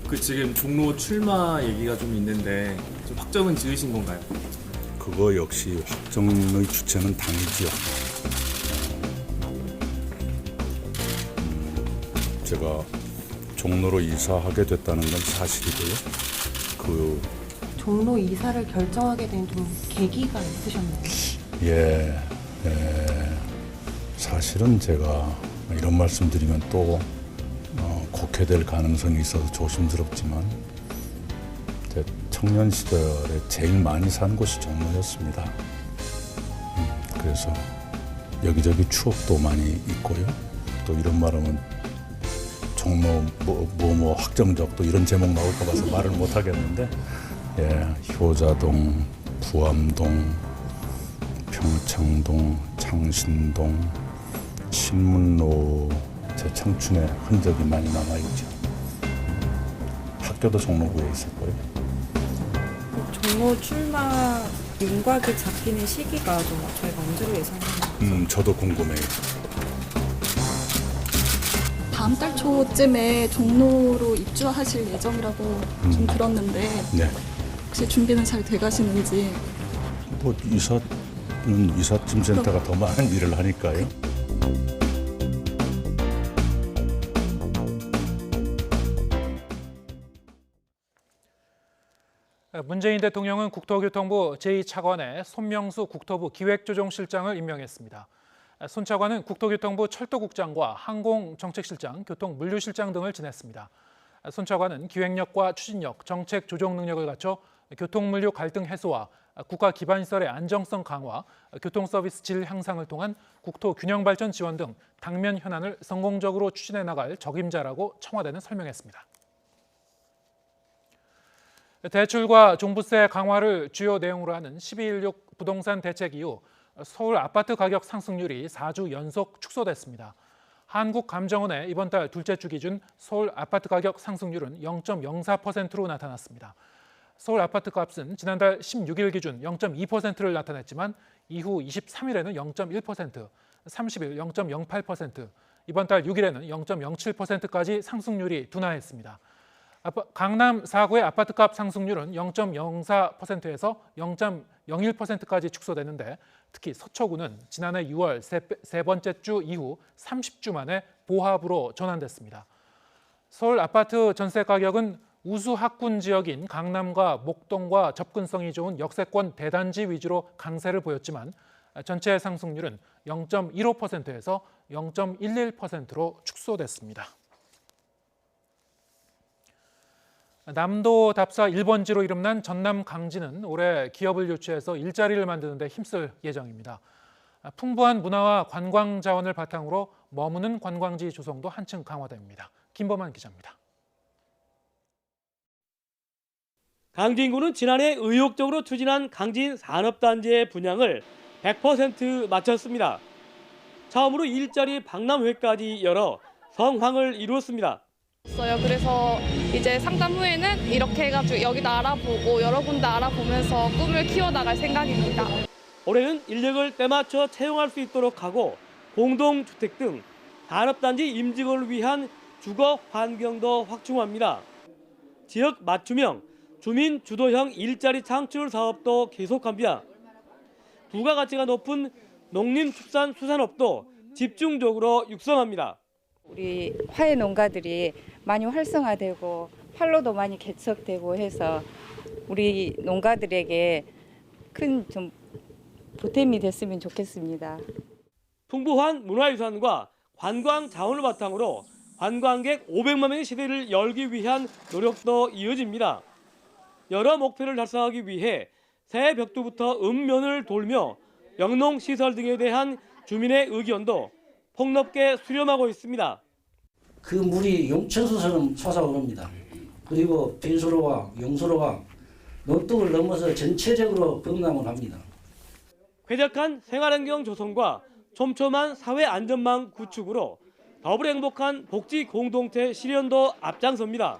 그 지금 종로 출마 얘기가 좀 있는데 좀 확정은 지으신 건가요? 그거 역시 확정의 주체는 당이지요. 제가 종로로 이사하게 됐다는 건 사실이고요. 그 종로 이사를 결정하게 된 좀 계기가 있으셨나요? 예, 사실은 제가 이런 말씀드리면 또 곡해될 가능성이 있어서 조심스럽지만 제 청년 시절에 제일 많이 산 곳이 종로였습니다. 그래서 여기저기 추억도 많이 있고요. 또 이런 말하면 종로 뭐 확정적 또 이런 제목 나올까 봐서 말을 못 하겠는데 효자동, 부암동, 평창동, 창신동, 신문로 제 청춘의 흔적이 많이 남아있죠. 학교도 종로구에 있었고요. 종로 출마 윤곽이 잡히는 시기가 좀 저희가 언제로 예상하나요? 저도 궁금해요. 다음 달 초쯤에 종로로 입주하실 예정이라고 좀 들었는데 네. 혹시 준비는 잘 돼가시는지. 뭐 이삿짐 센터가 더 많은 일을 하니까요. 문재인 대통령은 국토교통부 제2차관에 손명수 국토부 기획조정실장을 임명했습니다. 손 차관은 국토교통부 철도국장과 항공정책실장, 교통물류실장 등을 지냈습니다. 손 차관은 기획력과 추진력, 정책 조정 능력을 갖춰 교통물류 갈등 해소와 국가 기반시설의 안정성 강화, 교통서비스 질 향상을 통한 국토 균형 발전 지원 등 당면 현안을 성공적으로 추진해 나갈 적임자라고 청와대는 설명했습니다. 대출과 종부세 강화를 주요 내용으로 하는 12.16 부동산 대책 이후 서울 아파트 가격 상승률이 4주 연속 축소됐습니다. 한국감정원의 이번 달 둘째 주 기준 서울 아파트 가격 상승률은 0.04%로 나타났습니다. 서울 아파트 값은 지난달 16일 기준 0.2%를 나타냈지만 이후 23일에는 0.1%, 30일 0.08%, 이번 달 6일에는 0.07%까지 상승률이 둔화했습니다. 강남 4구의 아파트값 상승률은 0.04%에서 0.01%까지 축소됐는데 특히 서초구는 지난해 6월 세 번째 주 이후 30주 만에 보합으로 전환됐습니다. 서울 아파트 전세 가격은 우수 학군 지역인 강남과 목동과 접근성이 좋은 역세권 대단지 위주로 강세를 보였지만 전체 상승률은 0.15%에서 0.11%로 축소됐습니다. 남도 답사 1번지로 이름난 전남 강진은 올해 기업을 유치해서 일자리를 만드는 데 힘쓸 예정입니다. 풍부한 문화와 관광 자원을 바탕으로 머무는 관광지 조성도 한층 강화됩니다. 김범한 기자입니다. 강진구는 지난해 의욕적으로 추진한 강진 산업단지의 분양을 100% 마쳤습니다. 처음으로 일자리 박람회까지 열어 성황을 이루었습니다. 그래서 이제 상담 후에는 이렇게 해가지고 여기도 알아보고 여러 군데 알아보면서 꿈을 키워나갈 생각입니다. 올해는 인력을 때맞춰 채용할 수 있도록 하고 공동주택 등 산업단지 임직원을 위한 주거 환경도 확충합니다. 지역 맞춤형 주민 주도형 일자리 창출 사업도 계속합니다. 부가가치가 높은 농림축산수산업도 집중적으로 육성합니다. 우리 화훼 농가들이 많이 활성화되고 활로도 많이 개척되고 해서 우리 농가들에게 큰 좀 보탬이 됐으면 좋겠습니다. 풍부한 문화유산과 관광 자원을 바탕으로 관광객 500만 명의 시대를 열기 위한 노력도 이어집니다. 여러 목표를 달성하기 위해 새 벽두부터 읍면을 돌며 영농시설 등에 대한 주민의 의견도 폭넓게 수렴하고 있습니다. 그 물이 용천수처럼 솟아오릅니다. 그리고 빈수로와 용수로가 논둑을 넘어서 전체적으로 범람을 합니다. 쾌적한 생활환경 조성과 촘촘한 사회 안전망 구축으로 더불어 행복한 복지 공동체 실현도 앞장섭니다.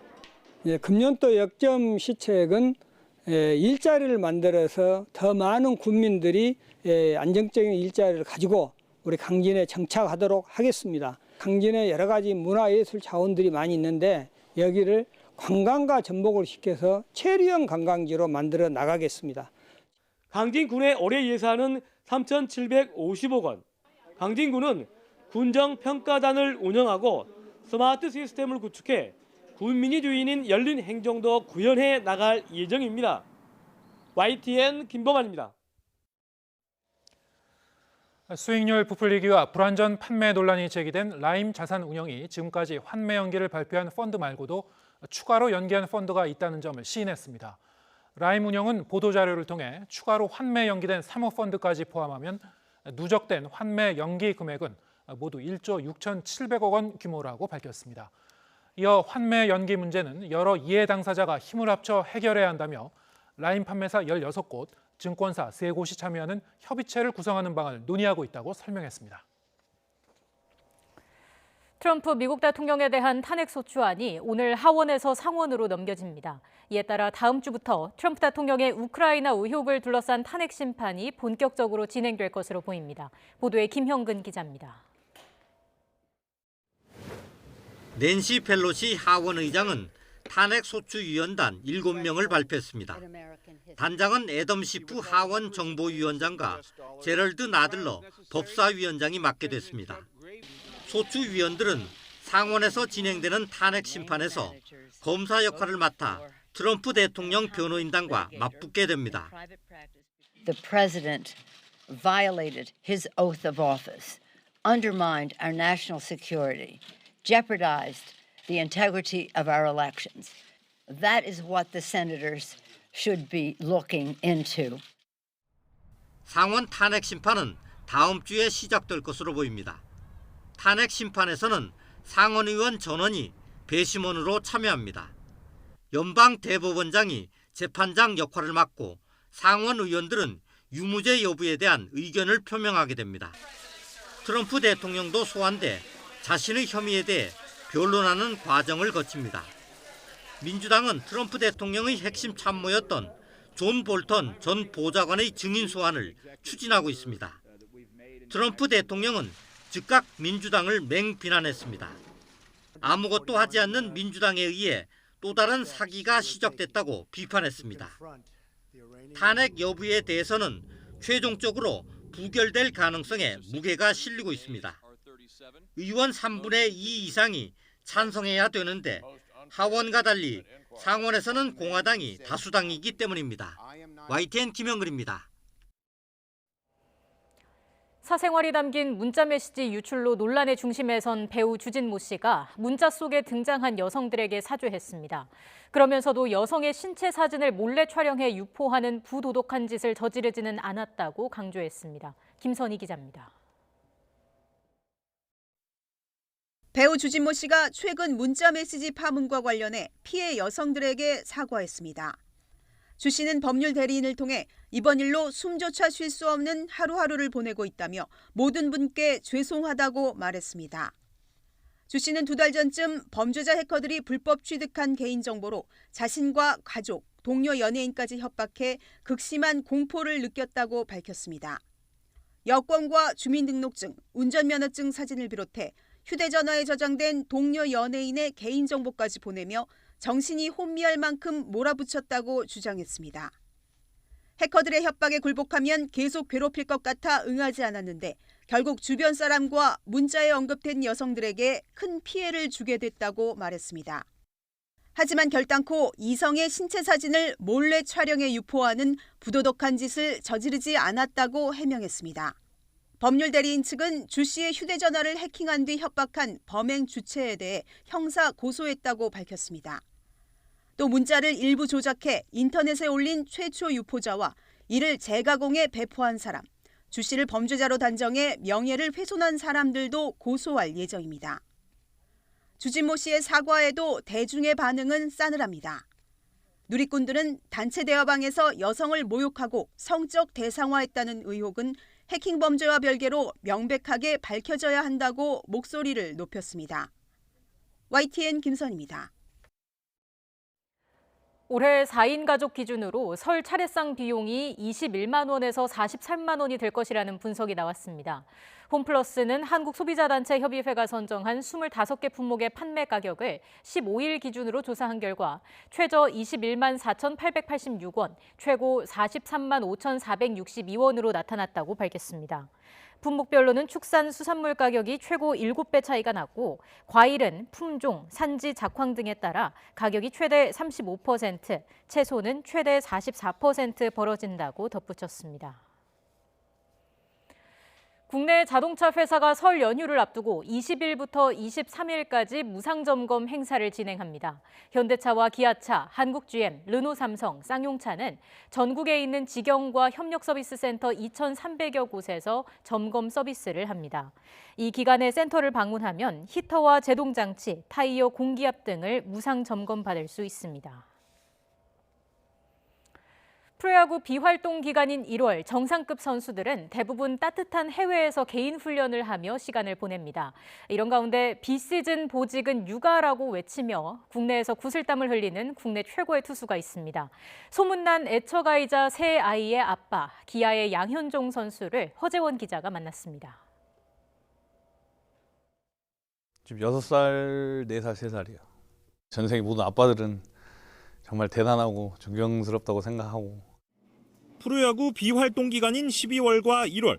금년도 역점 시책은 일자리를 만들어서 더 많은 국민들이 안정적인 일자리를 가지고 우리 강진에 정착하도록 하겠습니다. 강진에 여러 가지 문화예술 자원들이 많이 있는데 여기를 관광과 전복을 시켜서 체류형 관광지로 만들어 나가겠습니다. 강진군의 올해 예산은 3,750억 원. 강진군은 군정평가단을 운영하고 스마트 시스템을 구축해 군민이 주인인 열린 행정도 구현해 나갈 예정입니다. YTN 김봉환입니다. 수익률 부풀리기와 불안전 판매 논란이 제기된 라임 자산운용이 지금까지 환매 연기를 발표한 펀드 말고도 추가로 연기한 펀드가 있다는 점을 시인했습니다. 라임운용은 보도자료를 통해 추가로 환매 연기된 사모펀드까지 포함하면 누적된 환매 연기 금액은 모두 1조 6,700억 원 규모라고 밝혔습니다. 이어 환매 연기 문제는 여러 이해 당사자가 힘을 합쳐 해결해야 한다며 라임 판매사 16곳, 증권사 3곳이 참여하는 협의체를 구성하는 방안을 논의하고 있다고 설명했습니다. 트럼프 미국 대통령에 대한 탄핵소추안이 오늘 하원에서 상원으로 넘겨집니다. 이에 따라 다음 주부터 트럼프 대통령의 우크라이나 의혹을 둘러싼 탄핵 심판이 본격적으로 진행될 것으로 보입니다. 보도에 김형근 기자입니다. 낸시 펠로시 하원 의장은 탄핵소추위원단 7명을 발표했습니다. 단장은 애덤 시프 하원 정보위원장과 제럴드 나들러 법사위원장이 맡게 됐습니다. 소추위원들은 상원에서 진행되는 탄핵 심판에서 검사 역할을 맡아 트럼프 대통령 변호인단과 맞붙게 됩니다. The president violated his oath of office, undermined our national security, jeopardized the integrity of our elections. That is what the senators should be looking into. 상원 탄핵 심판은 다음 주에 시작될 것으로 보입니다. 탄핵 심판에서는 상원의원 전원이 배심원으로 참여합니다. 연방 대법원장이 재판장 역할을 맡고 상원 의원들은 유무죄 여부에 대한 의견을 표명하게 됩니다. 트럼프 대통령도 소환돼 자신의 혐의에 대해 변론하는 과정을 거칩니다. 민주당은 트럼프 대통령의 핵심 참모였던 존 볼턴 전 보좌관의 증인 소환을 추진하고 있습니다. 트럼프 대통령은 즉각 민주당을 맹비난했습니다. 아무것도 하지 않는 민주당에 의해 또 다른 사기가 시작됐다고 비판했습니다. 탄핵 여부에 대해서는 최종적으로 부결될 가능성에 무게가 실리고 있습니다. 의원 3분의 2 이상이 찬성해야 되는데 하원과 달리 상원에서는 공화당이 다수당이기 때문입니다. YTN 김영근입니다. 사생활이 담긴 문자 메시지 유출로 논란의 중심에 선 배우 주진모 씨가 문자 속에 등장한 여성들에게 사죄했습니다. 그러면서도 여성의 신체 사진을 몰래 촬영해 유포하는 부도덕한 짓을 저지르지는 않았다고 강조했습니다. 김선희 기자입니다. 배우 주진모 씨가 최근 문자 메시지 파문과 관련해 피해 여성들에게 사과했습니다. 주 씨는 법률 대리인을 통해 이번 일로 숨조차 쉴 수 없는 하루하루를 보내고 있다며 모든 분께 죄송하다고 말했습니다. 주 씨는 2달 전쯤 범죄자 해커들이 불법 취득한 개인정보로 자신과 가족, 동료 연예인까지 협박해 극심한 공포를 느꼈다고 밝혔습니다. 여권과 주민등록증, 운전면허증 사진을 비롯해 휴대전화에 저장된 동료 연예인의 개인정보까지 보내며 정신이 혼미할 만큼 몰아붙였다고 주장했습니다. 해커들의 협박에 굴복하면 계속 괴롭힐 것 같아 응하지 않았는데 결국 주변 사람과 문자에 언급된 여성들에게 큰 피해를 주게 됐다고 말했습니다. 하지만 결단코 이성의 신체 사진을 몰래 촬영해 유포하는 부도덕한 짓을 저지르지 않았다고 해명했습니다. 법률 대리인 측은 주 씨의 휴대전화를 해킹한 뒤 협박한 범행 주체에 대해 형사 고소했다고 밝혔습니다. 또 문자를 일부 조작해 인터넷에 올린 최초 유포자와 이를 재가공해 배포한 사람, 주 씨를 범죄자로 단정해 명예를 훼손한 사람들도 고소할 예정입니다. 주진모 씨의 사과에도 대중의 반응은 싸늘합니다. 누리꾼들은 단체 대화방에서 여성을 모욕하고 성적 대상화했다는 의혹은 해킹 범죄와 별개로 명백하게 밝혀져야 한다고 목소리를 높였습니다. YTN 김선입니다. 올해 4인 가족 기준으로 설 차례상 비용이 21만 원에서 43만 원이 될 것이라는 분석이 나왔습니다. 홈플러스는 한국소비자단체협의회가 선정한 25개 품목의 판매 가격을 15일 기준으로 조사한 결과 최저 21만 4,886원, 최고 43만 5,462원으로 나타났다고 밝혔습니다. 품목별로는 축산 수산물 가격이 최고 7배 차이가 났고 과일은 품종, 산지, 작황 등에 따라 가격이 최대 35%, 채소는 최대 44% 벌어진다고 덧붙였습니다. 국내 자동차 회사가 설 연휴를 앞두고 20일부터 23일까지 무상점검 행사를 진행합니다. 현대차와 기아차, 한국GM, 르노삼성, 쌍용차는 전국에 있는 직영과 협력서비스센터 2,300여 곳에서 점검 서비스를 합니다. 이 기간에 센터를 방문하면 히터와 제동장치, 타이어 공기압 등을 무상 점검받을 수 있습니다. 프로야구 비활동 기간인 1월 정상급 선수들은 대부분 따뜻한 해외에서 개인 훈련을 하며 시간을 보냅니다. 이런 가운데 비시즌 보직은 육아라고 외치며 국내에서 구슬땀을 흘리는 국내 최고의 투수가 있습니다. 소문난 애처가이자 세 아이의 아빠, 기아의 양현종 선수를 허재원 기자가 만났습니다. 지금 6살, 4살, 3살이요. 전 세계 모든 아빠들은 정말 대단하고 존경스럽다고 생각하고. 프로야구 비활동 기간인 12월과 1월.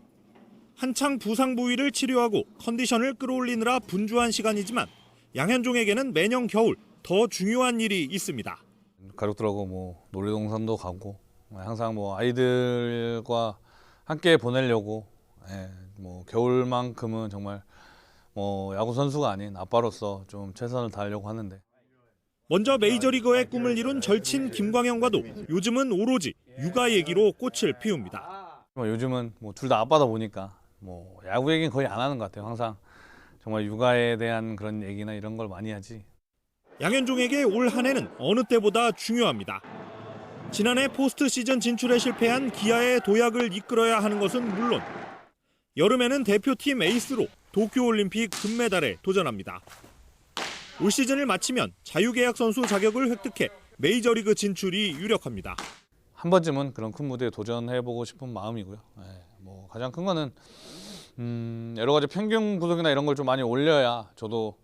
한창 부상 부위를 치료하고 컨디션을 끌어올리느라 분주한 시간이지만 양현종에게는 매년 겨울 더 중요한 일이 있습니다. 가족들하고 놀이동산도 가고 항상 아이들과 함께 보내려고 겨울만큼은 정말 야구 선수가 아닌 아빠로서 좀 최선을 다하려고 하는데. 먼저 메이저리거의 꿈을 이룬 절친 김광현과도 요즘은 오로지 육아 얘기로 꽃을 피웁니다. 요즘은 둘 다 아빠다 보니까 야구 얘기는 거의 안 하는 것 같아요. 항상 정말 육아에 대한 그런 얘기나 이런 걸 많이 하지. 양현종에게 올 한 해는 어느 때보다 중요합니다. 지난해 포스트 시즌 진출에 실패한 기아의 도약을 이끌어야 하는 것은 물론 여름에는 대표팀 에이스로 도쿄올림픽 금메달에 도전합니다. 올 시즌을 마치면 자유계약 선수 자격을 획득해 메이저리그 진출이 유력합니다. 한 번쯤은 그런 큰 무대에 도전해보고 싶은 마음이고요. 가장 큰 거는 여러 가지 평균 구속이나 이런 걸 좀 많이 올려야 저도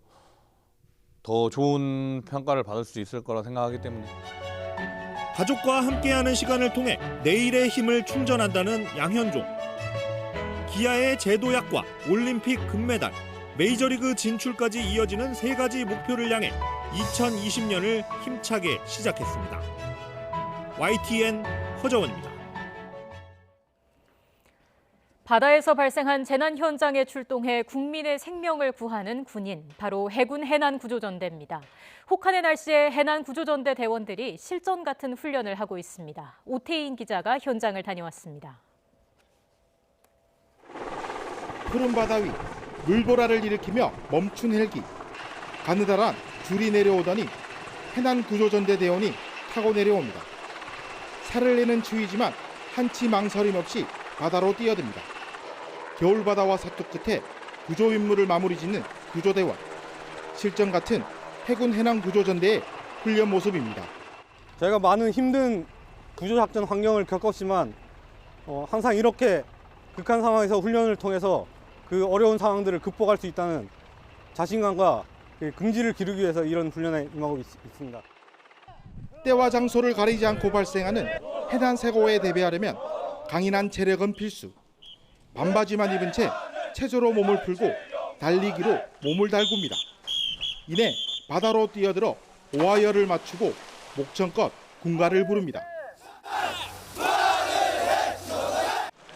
더 좋은 평가를 받을 수 있을 거라 생각하기 때문에. 가족과 함께하는 시간을 통해 내일의 힘을 충전한다는 양현종. 기아의 재도약과 올림픽 금메달, 메이저리그 진출까지 이어지는 3가지 목표를 향해 2020년을 힘차게 시작했습니다. YTN 허정원입니다. 바다에서 발생한 재난 현장에 출동해 국민의 생명을 구하는 군인, 바로 해군 해난구조전대입니다. 혹한의 날씨에 해난구조전대 대원들이 실전 같은 훈련을 하고 있습니다. 오태인 기자가 현장을 다녀왔습니다. 푸른 바다 위 물보라를 일으키며 멈춘 헬기. 가느다란 줄이 내려오더니 해난구조전대 대원이 타고 내려옵니다. 살을 내는 추위지만 한치 망설임 없이 바다로 뛰어듭니다. 겨울바다와 사투 끝에 구조 임무를 마무리 짓는 구조대원. 실전 같은 해군 해난구조전대의 훈련 모습입니다. 저희가 많은 힘든 구조작전 환경을 겪었지만 항상 이렇게 극한 상황에서 훈련을 통해서 그 어려운 상황들을 극복할 수 있다는 자신감과 긍지를 기르기 위해서 이런 훈련에 임하고 있습니다. 때와 장소를 가리지 않고 발생하는 해난사고에 대비하려면 강인한 체력은 필수. 반바지만 입은 채 체조로 몸을 풀고 달리기로 몸을 달굽니다. 이내 바다로 뛰어들어 오하열을 맞추고 목청껏 군가를 부릅니다.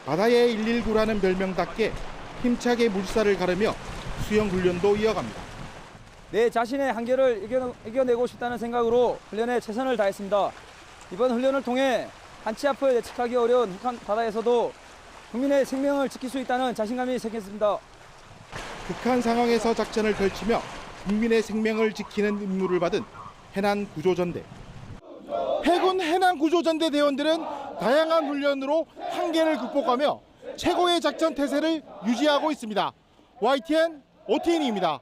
바다의 119라는 별명답게 힘차게 물살을 가르며 수영 훈련도 이어갑니다. 내 자신의 한계를 이겨내고 싶다는 생각으로 훈련에 최선을 다했습니다. 이번 훈련을 통해 한치 앞을 예측하기 어려운 북한 바다에서도 국민의 생명을 지킬 수 있다는 자신감이 생겼습니다. 극한 상황에서 작전을 펼치며 국민의 생명을 지키는 임무를 받은 해난구조전대. 해군 해난구조전대 대원들은 다양한 훈련으로 한계를 극복하며 최고의 작전 태세를 유지하고 있습니다. YTN OTN입니다.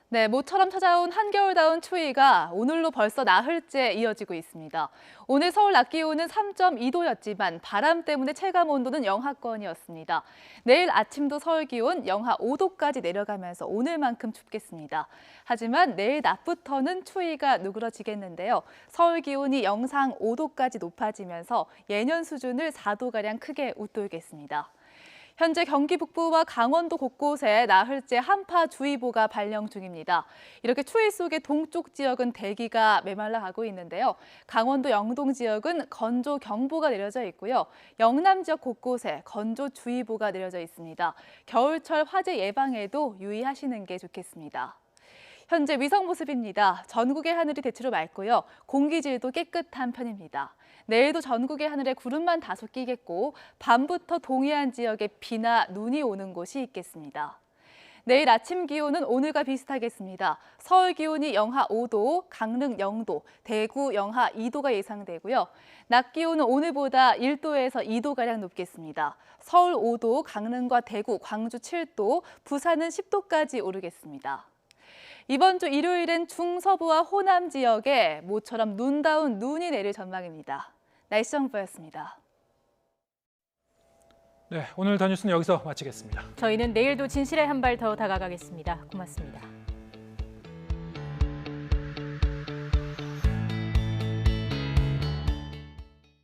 네, 모처럼 찾아온 한겨울다운 추위가 오늘로 벌써 나흘째 이어지고 있습니다. 오늘 서울 낮 기온은 3.2도였지만 바람 때문에 체감 온도는 영하권이었습니다. 내일 아침도 서울 기온 영하 5도까지 내려가면서 오늘만큼 춥겠습니다. 하지만 내일 낮부터는 추위가 누그러지겠는데요. 서울 기온이 영상 5도까지 높아지면서 예년 수준을 4도가량 크게 웃돌겠습니다. 현재 경기 북부와 강원도 곳곳에 나흘째 한파주의보가 발령 중입니다. 이렇게 추위 속에 동쪽 지역은 대기가 메말라 가고 있는데요. 강원도 영동 지역은 건조경보가 내려져 있고요. 영남 지역 곳곳에 건조주의보가 내려져 있습니다. 겨울철 화재 예방에도 유의하시는 게 좋겠습니다. 현재 위성 모습입니다. 전국의 하늘이 대체로 맑고요. 공기질도 깨끗한 편입니다. 내일도 전국의 하늘에 구름만 다소 끼겠고 밤부터 동해안 지역에 비나 눈이 오는 곳이 있겠습니다. 내일 아침 기온은 오늘과 비슷하겠습니다. 서울 기온이 영하 5도, 강릉 0도, 대구 영하 2도가 예상되고요. 낮 기온은 오늘보다 1도에서 2도가량 높겠습니다. 서울 5도, 강릉과 대구, 광주 7도, 부산은 10도까지 오르겠습니다. 이번 주 일요일엔 중서부와 호남 지역에 모처럼 눈다운 눈이 내릴 전망입니다. 날씨 정보였습니다. 네, 오늘 더 뉴스는 여기서 마치겠습니다. 저희는 내일도 진실의 한 발 더 다가가겠습니다. 고맙습니다.